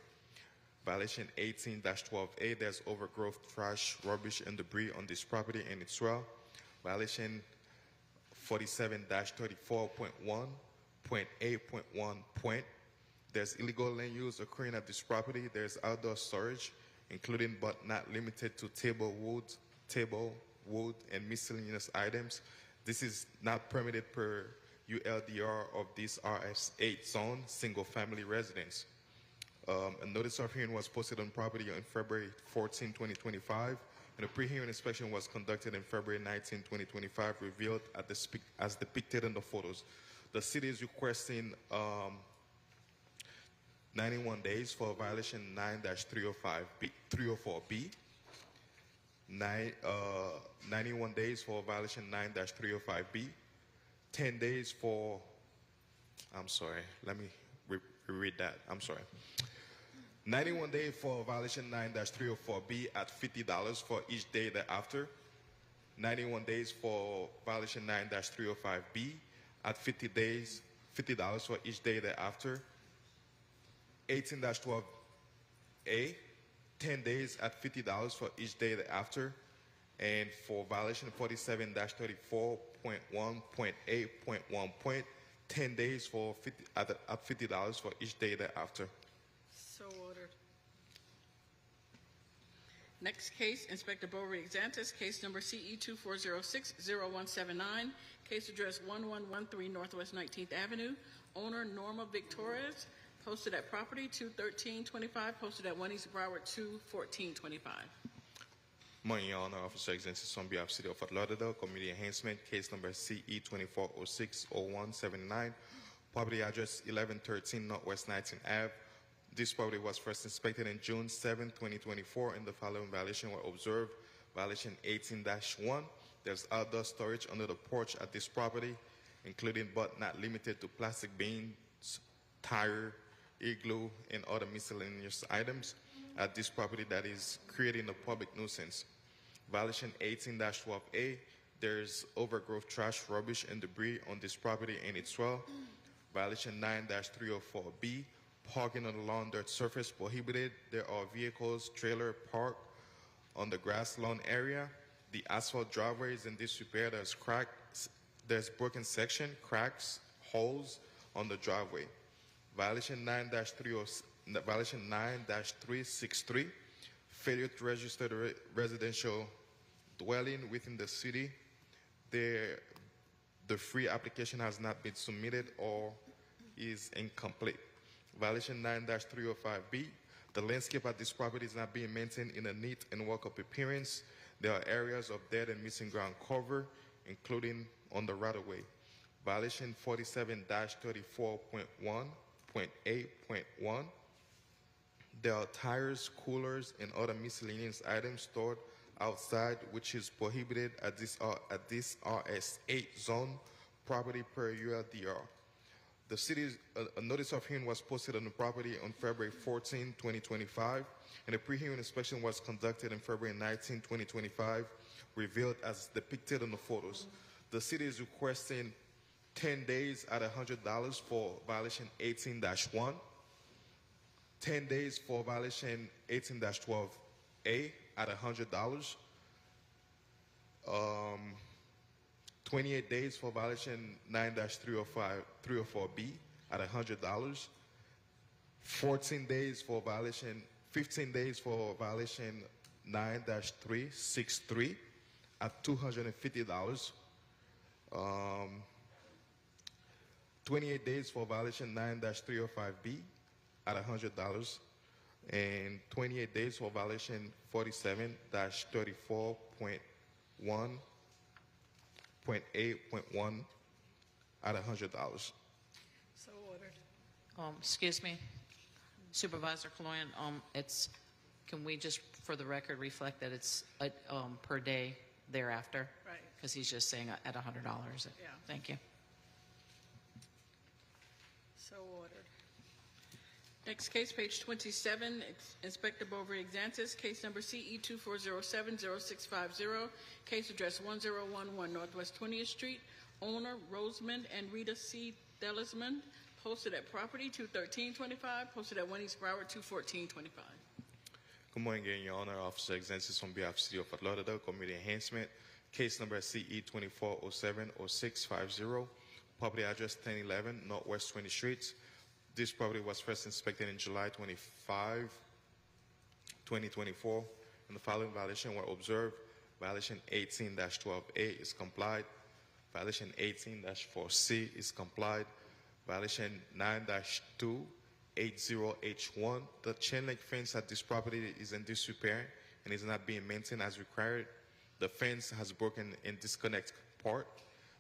Violation 18-12A. There's overgrowth, trash, rubbish, and debris on this property and its well. Violation 47-34.1.8.1. There's illegal land use occurring at this property. There's outdoor storage, including but not limited to table wood, and miscellaneous items. This is not permitted per ULDR of this RS8 zone, single-family residence. A notice of hearing was posted on property on February 14, 2025, and a pre-hearing inspection was conducted in February 19, 2025, revealed as depicted in the photos. The city is requesting 91 days for violation 9-304B, 91 days for violation 9-305B, 10 days for, I'm sorry, let me reread that, I'm sorry. 91 days for violation 9-304B at $50 for each day thereafter. 91 days for violation 9-305B at $50 for each day thereafter. 18-12A, 10 days at $50 for each day thereafter. And for violation 47-34.1.8.1, 10 days for at $50 for each day thereafter. So ordered. Next case, Inspector Bovary Exantis, case number CE 2406-0179, case address 1113 Northwest 19th Avenue, owner Norma Victorias, posted at property 21325, posted at 1 East Broward 21425. Morning, Your Honor. Officer Exensis on behalf of City of Fort Lauderdale, Community Enhancement, case number CE 2406-0179, property address 1113 Northwest 19th Ave. This property was first inspected in June 7, 2024, and the following violation were observed. Violation 18-1. There's outdoor storage under the porch at this property, including but not limited to plastic bins, tire, igloo, and other miscellaneous items at this property that is creating a public nuisance. Violation 18-12A. There's overgrowth, trash, rubbish, and debris on this property and its well. Violation 9-304B. Parking on the lawn dirt surface prohibited. There are vehicles, trailer parked on the grass lawn area. The asphalt driveway is in disrepair. There's cracks, there's broken section, cracks, holes on the driveway. Violation 9-363. Failure to register the residential dwelling within the city. The free application has not been submitted or is incomplete. Violation 9-305B. The landscape at this property is not being maintained in a neat and walk-up appearance. There are areas of dead and missing ground cover, including on the right-of-way. Violation 47-34.1.8.1. There are tires, coolers, and other miscellaneous items stored outside, which is prohibited at this RS8 zone property per ULDR. The city's a notice of hearing was posted on the property on February 14, 2025, and a pre-hearing inspection was conducted on February 19, 2025, revealed as depicted in the photos. The city is requesting 10 days at $100 for violation 18-1, 10 days for violation 18-12A at $100, 28 days for violation 9-304B at $100, 14 days for violation, 15 days for violation 9-363 at $250. 28 days for violation 9-305B at $100. And 28 days for violation 47-34.1.8.1 at $100. So ordered. Excuse me, Supervisor Kaloyan, can we just, for the record, reflect that it's per day thereafter? Right. Because he's just saying at $100. Yeah. Thank you. So ordered. Next case, page 27, Inspector Bovary Exantis, case number CE 2407-0650, case address 1011 Northwest 20th Street, owner Rosamond and Rita C. Delisman, posted at property 21325, posted at 1 East Broward 21425. Good morning again, Your Honor. Officer Exensis on behalf of the City of Fort Lauderdale, Community Enhancement. Case number CE 2407-0650. Property address 1011 Northwest 20th Street. This property was first inspected in July 25, 2024, and the following violations were observed. Violation 18-12A is complied. Violation 18-4C is complied. Violation 9-280H1. The chain link fence at this property is in disrepair and is not being maintained as required. The fence has broken and disconnect part.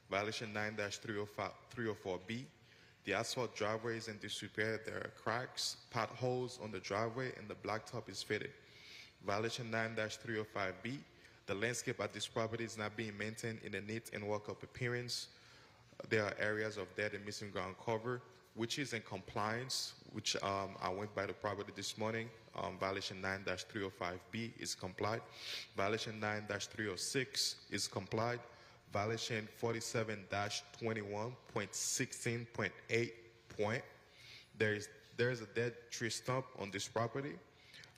Violation 9-304B. The asphalt driveway is in disrepair. There are cracks, potholes on the driveway, and the blacktop is faded. Violation 9-305B. The landscape at this property is not being maintained in a neat and walk-up appearance. There are areas of dead and missing ground cover, which is in compliance, which I went by the property this morning. Violation 9-305B is complied. Violation 9-306 is complied. Violation 47-21.16.8. There is a dead tree stump on this property.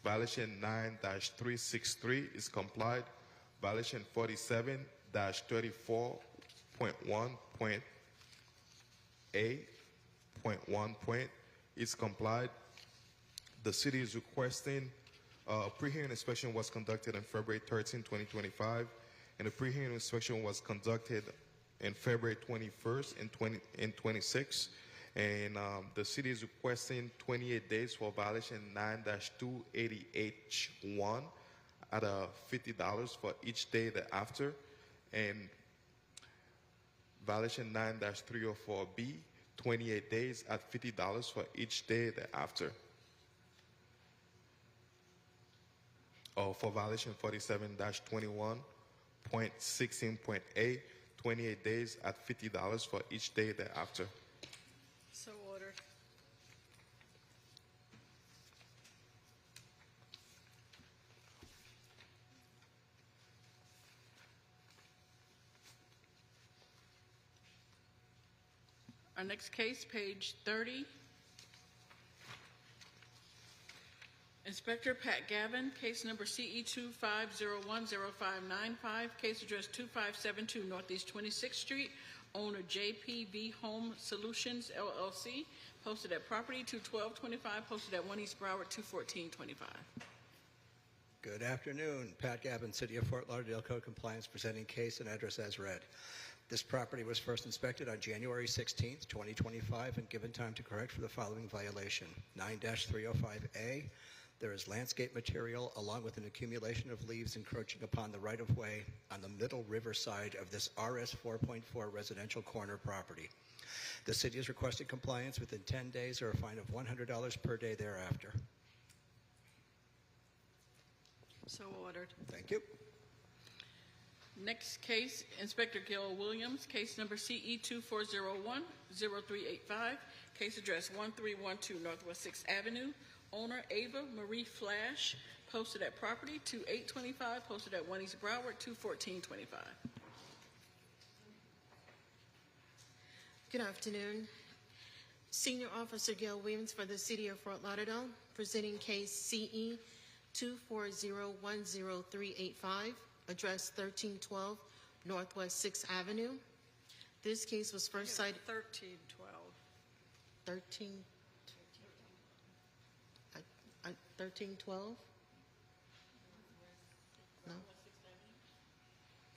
Violation 9-363 is complied. Violation 47-34.1.8.1 is complied. The city is requesting pre-hearing inspection was conducted on February 13, 2025, and the pre-hearing inspection was conducted in February 21st and 26. And the city is requesting 28 days for violation 9-280H1 at $50 for each day thereafter, and violation 9-304B, 28 days at $50 for each day thereafter. Or for violation 47-21.16.8, 28 days at $50 for each day thereafter. So ordered. Our next case, page 30. Inspector Pat Gavin, case number CE 25010595, case address 2572 Northeast 26th Street, owner JPV Home Solutions LLC, posted at property 21225, posted at 1 East Broward 21425. Good afternoon. Pat Gavin, City of Fort Lauderdale Code Compliance, presenting case and address as read. This property was first inspected on January 16, 2025, and given time to correct for the following violation. 9-305A. There is landscape material along with an accumulation of leaves encroaching upon the right-of-way on the middle river side of this RS 4.4 residential corner property. The city is requesting compliance within 10 days or a fine of $100 per day thereafter. So ordered. Thank you. Next case, Inspector Gil Williams, case number CE 2401-0385, case address 1312 Northwest 6th Avenue, owner Ava Marie Flash, posted at property 2825, posted at 1 East Broward 21425. Good afternoon. Senior Officer Gail Williams for the City of Fort Lauderdale, presenting case CE 24010385, address 1312 Northwest 6th Avenue. This case was first cited 1312. 13. 1312? No?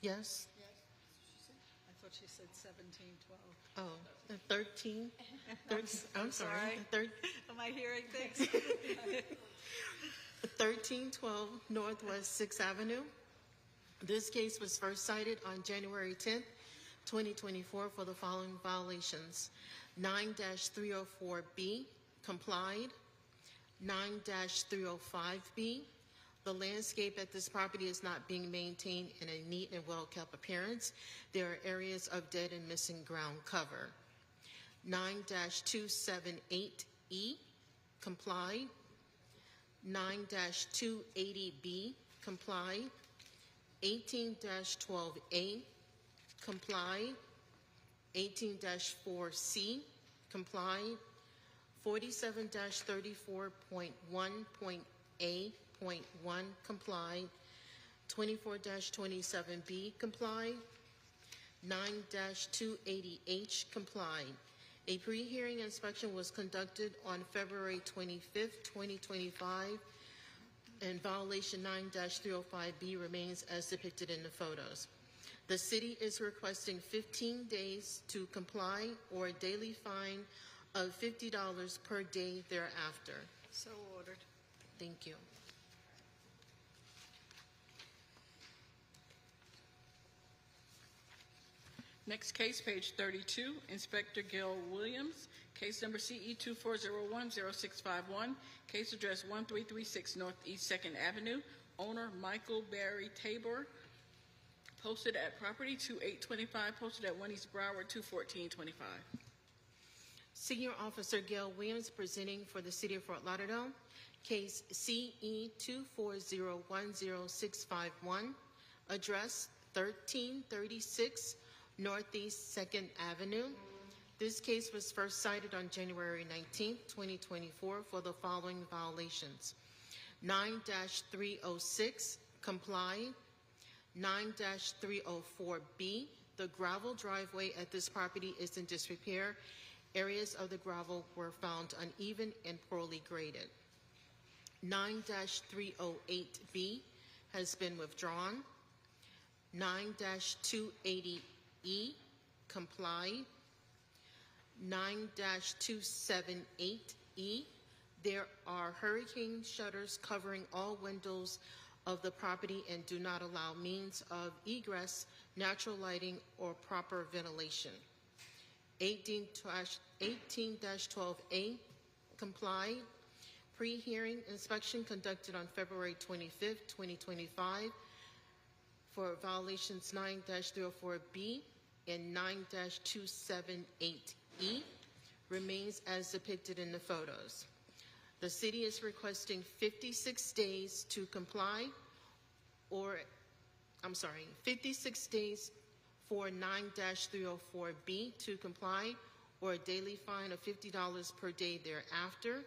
Yes? I thought she said 1712. Oh, 13? I'm sorry. Am I hearing things? 1312 Northwest 6th Avenue. This case was first cited on January 10th, 2024 for the following violations. 9-304B, complied. 9-305B, the landscape at this property is not being maintained in a neat and well-kept appearance. There are areas of dead and missing ground cover. 9-278E, complied. 9-280B, complied. 18-12A, complied. 18-4C, complied. 47-34.1.A.1, complied. 24-27B, complied. 9-280H, complied. A pre-hearing inspection was conducted on February 25th, 2025, and violation 9-305B remains as depicted in the photos. The city is requesting 15 days to comply or a daily fine of $50 per day thereafter. So ordered. Thank you. Next case, page 32, Inspector Gil Williams, case number CE 24010651, case address 1336 Northeast 2nd Avenue, owner Michael Barry Tabor, posted at property 2825, posted at 1 East Broward 21425. Senior Officer Gail Williams presenting for the City of Fort Lauderdale, case CE 24010651, address 1336 Northeast 2nd Avenue. This case was first cited on January 19, 2024 for the following violations. 9-306, comply. 9-304B, the gravel driveway at this property is in disrepair. Areas of the gravel were found uneven and poorly graded. 9-308B has been withdrawn. 9-280E, comply. 9-278E, there are hurricane shutters covering all windows of the property and do not allow means of egress, natural lighting, or proper ventilation. 18-12A, comply. Pre-hearing inspection conducted on February 25th, 2025 for violations 9-304B and 9-278E remains as depicted in the photos. The city is requesting 56 days to comply, 56 days for 9-304B to comply, or a daily fine of $50 per day thereafter,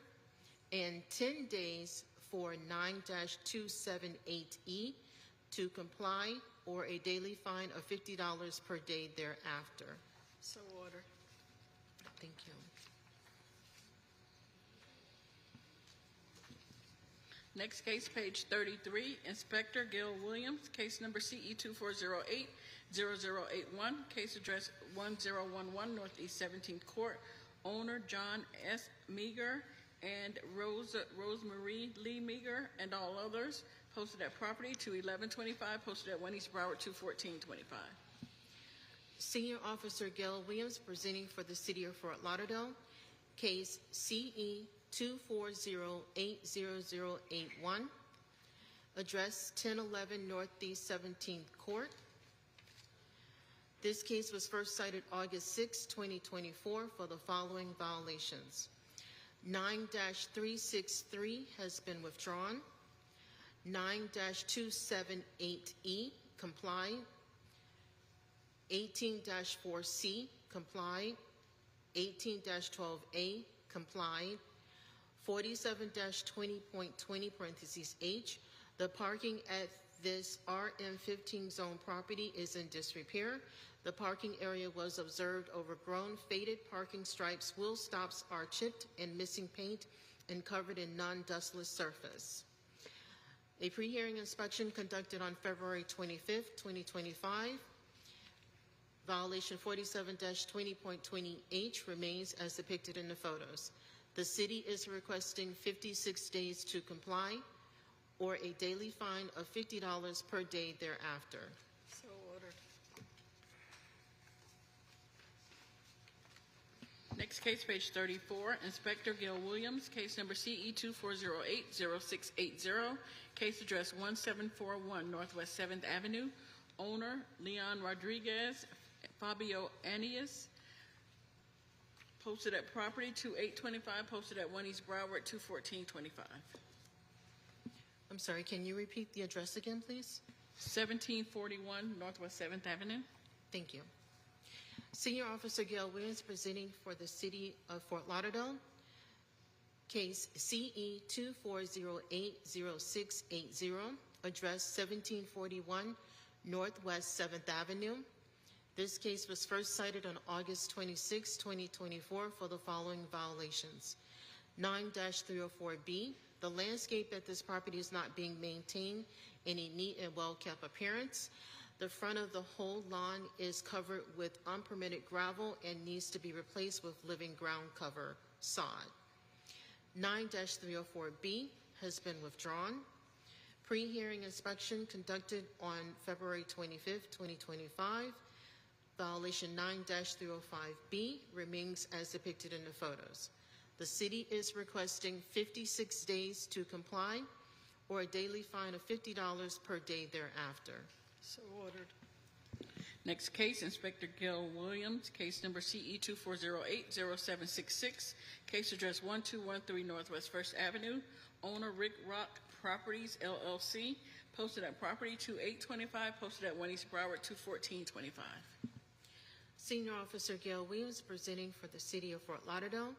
and 10 days for 9-278E to comply, or a daily fine of $50 per day thereafter. So ordered. Thank you. Next case, page 33, Inspector Gil Williams, case number CE 2408-0081, case address 1011 Northeast 17th Court, owner John S. Meager and Rosemarie Lee Meager and all others, posted at property 21125, posted at 1 East Broward 21425. Senior Officer Gail Williams presenting for the City of Fort Lauderdale, case CE 240-80081, address 1011 Northeast 17th Court. This case was first cited August 6, 2024 for the following violations. 9-363 has been withdrawn. 9-278E, comply. 18-4C, comply. 18-12A, comply. 47-20.20 parentheses H, the parking at this RM15 zone property is in disrepair. The parking area was observed overgrown, faded parking stripes, wheel stops are chipped and missing paint and covered in non-dustless surface. A pre-hearing inspection conducted on February 25th, 2025. Violation 47-20.20H remains as depicted in the photos. The city is requesting 56 days to comply or a daily fine of $50 per day thereafter. So ordered. Next case, page 34, Inspector Gil Williams, case number CE 2408-0680, case address 1741 Northwest 7th Avenue, owner Leon Rodriguez, Fabio Anias, posted at property 2825, posted at 1 East Broward 21425. I'm sorry, can you repeat the address again, please? 1741 Northwest 7th Avenue. Thank you. Senior Officer Gail Williams presenting for the City of Fort Lauderdale. Case CE 2408-0680, address 1741 Northwest 7th Avenue. This case was first cited on August 26, 2024 for the following violations. 9-304B, the landscape at this property is not being maintained in a neat and well-kept appearance. The front of the whole lawn is covered with unpermitted gravel and needs to be replaced with living ground cover sod. 9-304B has been withdrawn. Pre-hearing inspection conducted on February 25th, 2025. Violation 9-305B remains as depicted in the photos. The city is requesting 56 days to comply or a daily fine of $50 per day thereafter. So ordered. Next case, Inspector Gil Williams, case number CE 2408-0766, case address 1213 Northwest 1st Avenue, owner Rick Rock Properties, LLC, posted at property 2825, posted at 1 East Broward 21425. Senior Officer Gail Williams presenting for the City of Fort Lauderdale.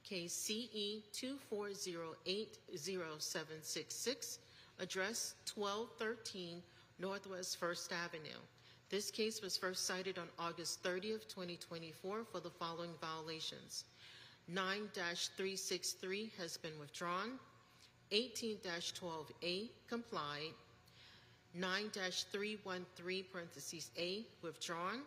Case CE 2408-0766, address 1213 Northwest 1st Avenue. This case was first cited on August 30th, 2024 for the following violations. 9-363 has been withdrawn. 18-12A complied. 9-313 parentheses A withdrawn.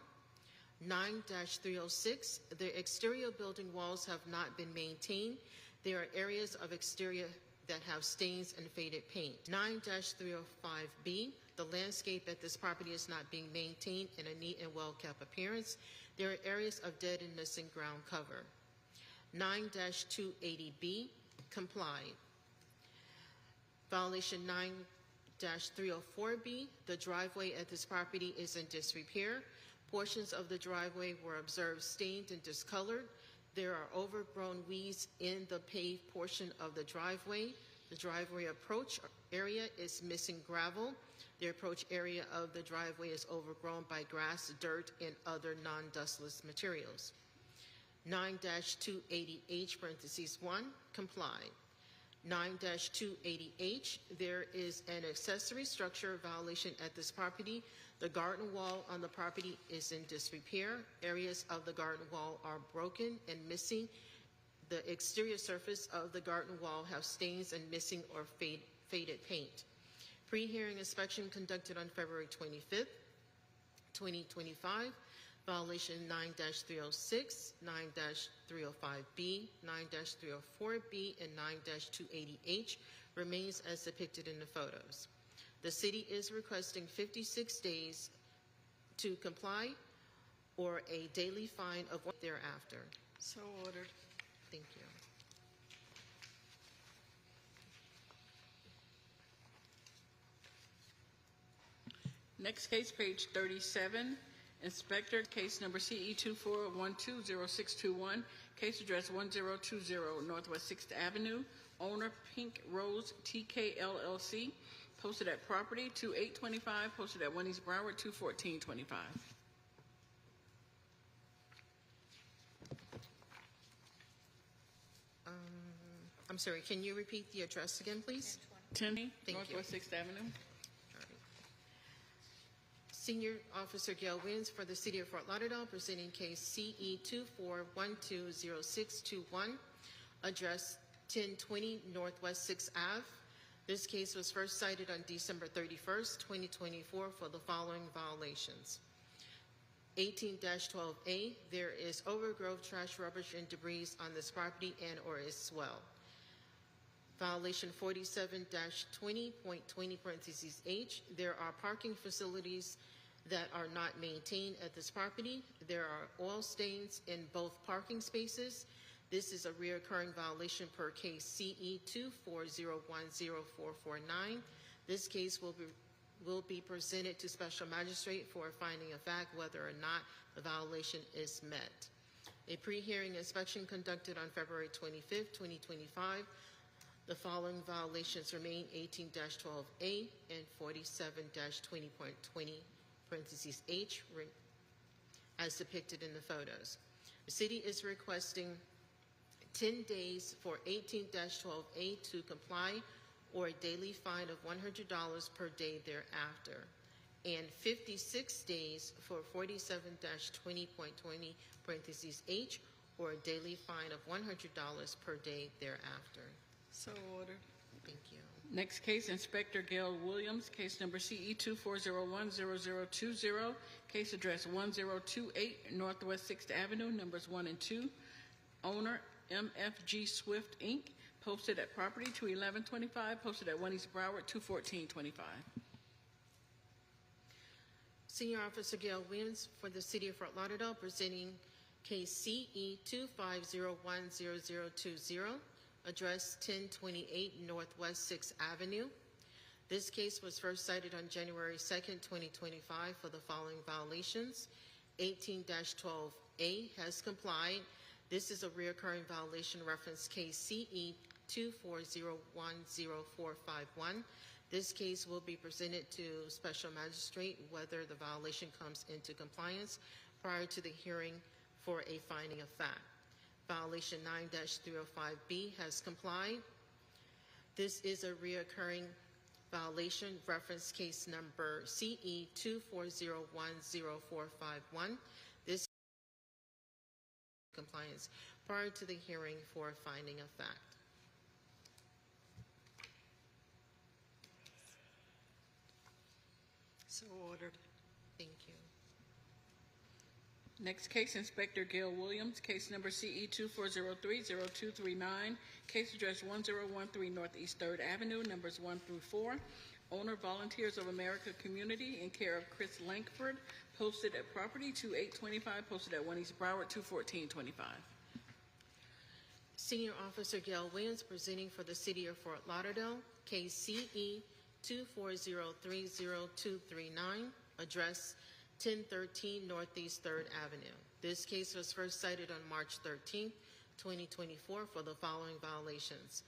9-306, the exterior building walls have not been maintained. There are areas of exterior that have stains and faded paint. 9-305B, the landscape at this property is not being maintained in a neat and well-kept appearance. There are areas of dead and missing ground cover. 9-280B, complied. Violation 9-304B, the driveway at this property is in disrepair. Portions of the driveway were observed stained and discolored. There are overgrown weeds in the paved portion of the driveway. The driveway approach area is missing gravel. The approach area of the driveway is overgrown by grass, dirt, and other non-dustless materials. 9-280H parentheses 1, complied. 9-280H, there is an accessory structure violation at this property. The garden wall on the property is in disrepair. Areas of the garden wall are broken and missing. The exterior surface of the garden wall have stains and missing or faded paint. Pre-hearing inspection conducted on February 25th, 2025. Violation 9-306, 9-305B, 9-304B, and 9-280H remains as depicted in the photos. The city is requesting 56 days to comply or a daily fine of $1 thereafter. So ordered. Thank you. Next case, page 37. Inspector, case number CE 2412-0621, case address 1020 Northwest 6th Avenue, owner Pink Rose TK LLC, posted at property 2825, posted at 1 East Broward 21425. I'm sorry, can you repeat the address again, please? 10 Thank Northwest you. 6th Avenue. Senior Officer Gail Wins for the City of Fort Lauderdale, presenting case CE 2412-0621, address 1020 Northwest 6th Ave. This case was first cited on December 31st, 2024 for the following violations. 18-12A, there is overgrowth, trash, rubbish, and debris on this property and or is swell. Violation 47-20.20 parentheses H, there are parking facilities that are not maintained at this property. There are oil stains in both parking spaces. This is a reoccurring violation per case CE 240104449. This case will be presented to Special Magistrate for a finding of fact whether or not the violation is met. A pre-hearing inspection conducted on February 25th, 2025. The following violations remain: 18-12A and 47-20.20 parentheses H as depicted in the photos. The city is requesting 10 days for 18-12A to comply or a daily fine of $100 per day thereafter, and 56 days for 47-20.20 parentheses H or a daily fine of $100 per day thereafter. So ordered. Thank you. Next case, Inspector Gail Williams, case number CE 240100020, case address 1028 Northwest 6th Avenue, numbers 1 and 2. Owner, MFG Swift, Inc., posted at property 21125, posted at 1 East Broward 21425. Senior Officer Gail Williams for the City of Fort Lauderdale, presenting case CE 2501020, address 1028 Northwest 6th Avenue. This case was first cited on January 2nd, 2025 for the following violations. 18-12A has complied. This is a reoccurring violation, reference case CE 240104451. This case will be presented to Special Magistrate whether the violation comes into compliance prior to the hearing for a finding of fact. Violation 9-305B has complied. This is a reoccurring violation, reference case number CE 240104451. This compliance prior to the hearing for a finding of fact. So ordered. Thank you. Next case, Inspector Gail Williams, case number CE 24030239, case address 1013 Northeast 3rd Avenue, numbers 1 through 4. Owner, Volunteers of America Community, in care of Chris Lankford, posted at property 2825, posted at 1 East Broward 21425. Senior Officer Gail Williams, presenting for the City of Fort Lauderdale, case CE 240300239, address 1013 Northeast 3rd Avenue. This case was first cited on March 13, 2024 for the following violations.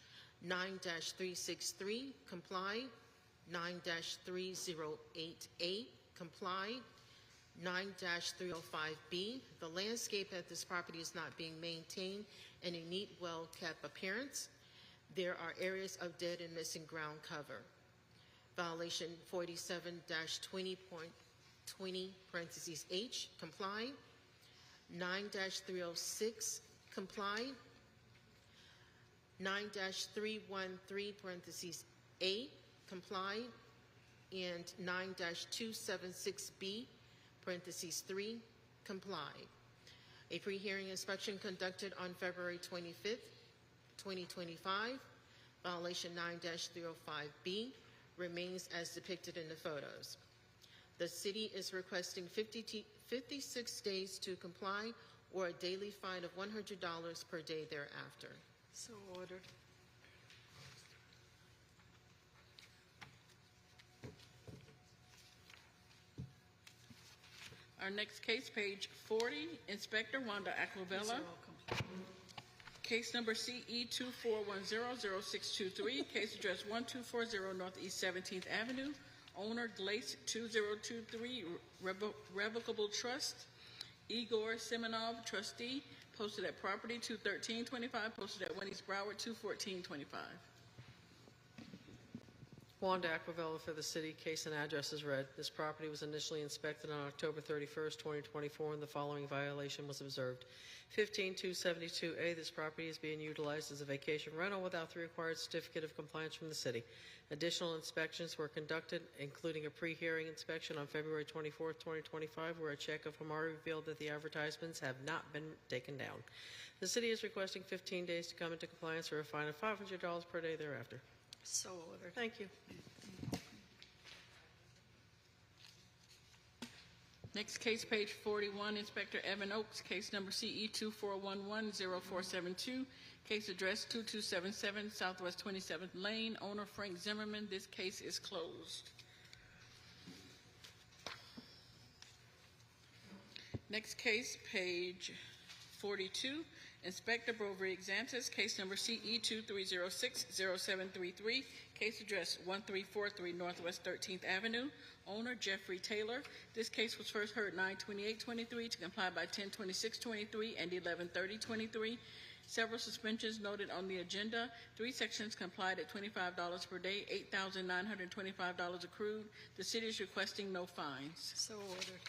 9-363, complied. 9-308A, complied. 9-305B, the landscape at this property is not being maintained in a neat, well-kept appearance. There are areas of dead and missing ground cover. Violation 47-20.20 parentheses H, complied. 9-306, complied. 9-313 parentheses A, complied. And 9-276B, parentheses 3, complied. A pre-hearing inspection conducted on February 25th, 2025. Violation 9-305B remains as depicted in the photos. The city is requesting 56 days to comply or a daily fine of $100 per day thereafter. So ordered. Our next case, page 40, Inspector Wanda Aquavella. Case number CE 241000623, case address 1240 Northeast 17th Avenue. Owner, Glace 2023 Revocable Trust. Igor Semenov, trustee, posted at property 21325, posted at 1 East Broward 21425. Wanda Aquavella for the city. Case and address is read. This property was initially inspected on October 31st, 2024, and the following violation was observed. 15272A, this property is being utilized as a vacation rental without the required certificate of compliance from the city. Additional inspections were conducted, including a pre-hearing inspection on February 24th, 2025, where a check of Hamari revealed that the advertisements have not been taken down. The city is requesting 15 days to come into compliance or a fine of $500 per day thereafter. So ordered. Thank you. Next case, page 41, Inspector Evan Oaks, case number CE 24110472, case address 2277 Southwest 27th Lane, owner Frank Zimmerman. This case is closed. Next case, page 42, Inspector Brovary Xantis, case number CE 23060733, case address 1343 Northwest 13th Avenue, owner Jeffrey Taylor. This case was first heard 9/28/23 to comply by 10/26/23 and 11/30/23. Several suspensions noted on the agenda. 3 sections complied at $25 per day, $8,925 accrued. The city is requesting no fines. So ordered.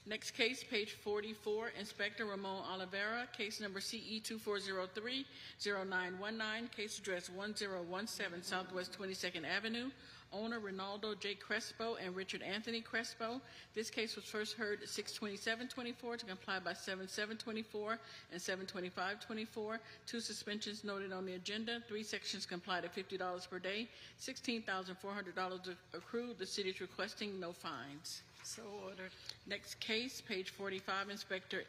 Next case, page 44, Inspector Ramon Oliveira, case number CE 24030919, case address 1017 Southwest 22nd Avenue, owner Ronaldo J. Crespo and Richard Anthony Crespo. This case was first heard at 6/27/24 to comply by 7/7/24 and 7/25/24. 2 suspensions noted on the agenda. 3 sections complied at $50 per day, $16,400 accrued. The city is requesting no fines. So ordered. Next case, page 45, Inspector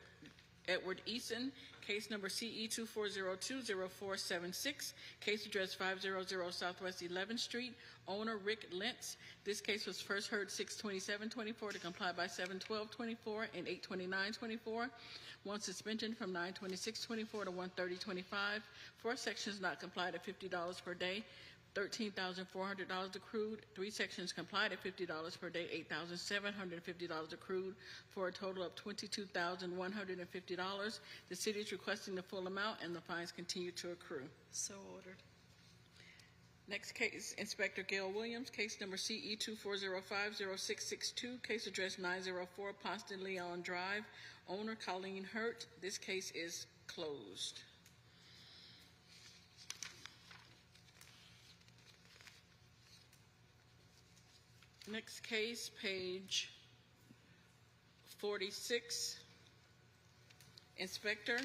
Edward Eason, case number CE 24020476, case address 500 Southwest 11th Street, owner Rick Lentz. This case was first heard 6/27/24 to comply by 7/12/24 and 8/29/24. 1 suspension from 9/26/24 to 1/30/25. 4 sections not complied at $50 per day, $13,400 accrued. 3 sections complied at $50 per day, $8,750 accrued, for a total of $22,150. The city is requesting the full amount, and the fines continue to accrue. So ordered. Next case, Inspector Gail Williams, case number CE 24050662, case address 904 Ponce de Leon Drive, owner Colleen Hurt. This case is closed. Next case, page 46, Inspector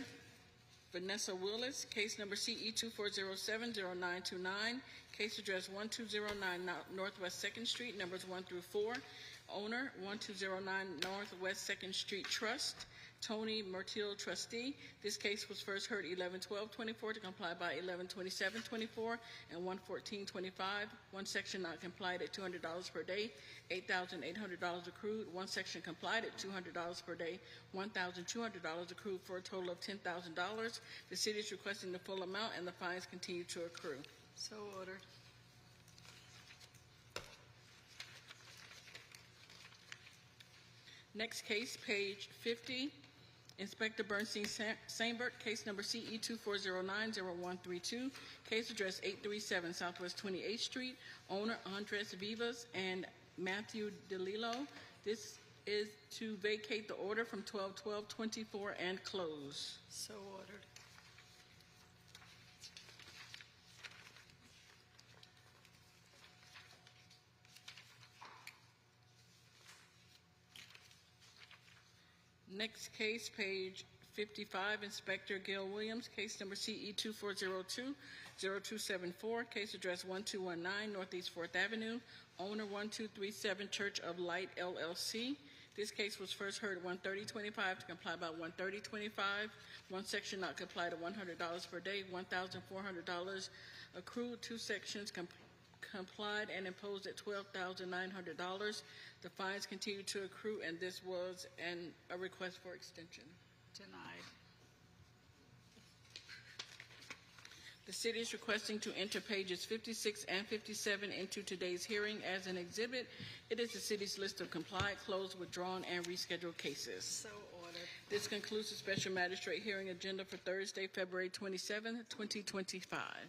Vanessa Willis, case number CE 24070929, case address 1209 Northwest 2nd Street, numbers 1 through 4, owner 1209 Northwest 2nd Street Trust, Tony Murtil, trustee. This case was first heard 11/12/24 to comply by 11/27/24 and 1/14/25. 1 section not complied at $200 per day, $8,800 accrued. 1 section complied at $200 per day, $1,200 accrued, for a total of $10,000. The city is requesting the full amount, and the fines continue to accrue. So ordered. Next case, page 50, Inspector Bernstein Seinbert, case number CE 24090132, case address 837 Southwest 28th Street, owner Andres Vivas and Matthew DeLillo. This is to vacate the order from 12/12/24 and close. So ordered. Next case, page 55, Inspector Gail Williams, case number CE 24020274, case address 1219 Northeast 4th Avenue, owner 1237 Church of Light LLC. This case was first heard at 1/30/25 to comply by 1/30/25. 1 section not complied at $100 per day, $1,400 accrued. 2 sections complied and imposed at $12,900. The fines continue to accrue, and this was a request for extension. Denied. The city is requesting to enter pages 56 and 57 into today's hearing as an exhibit. It is the city's list of complied, closed, withdrawn, and rescheduled cases. So ordered. This concludes the special magistrate hearing agenda for Thursday, February 27, 2025.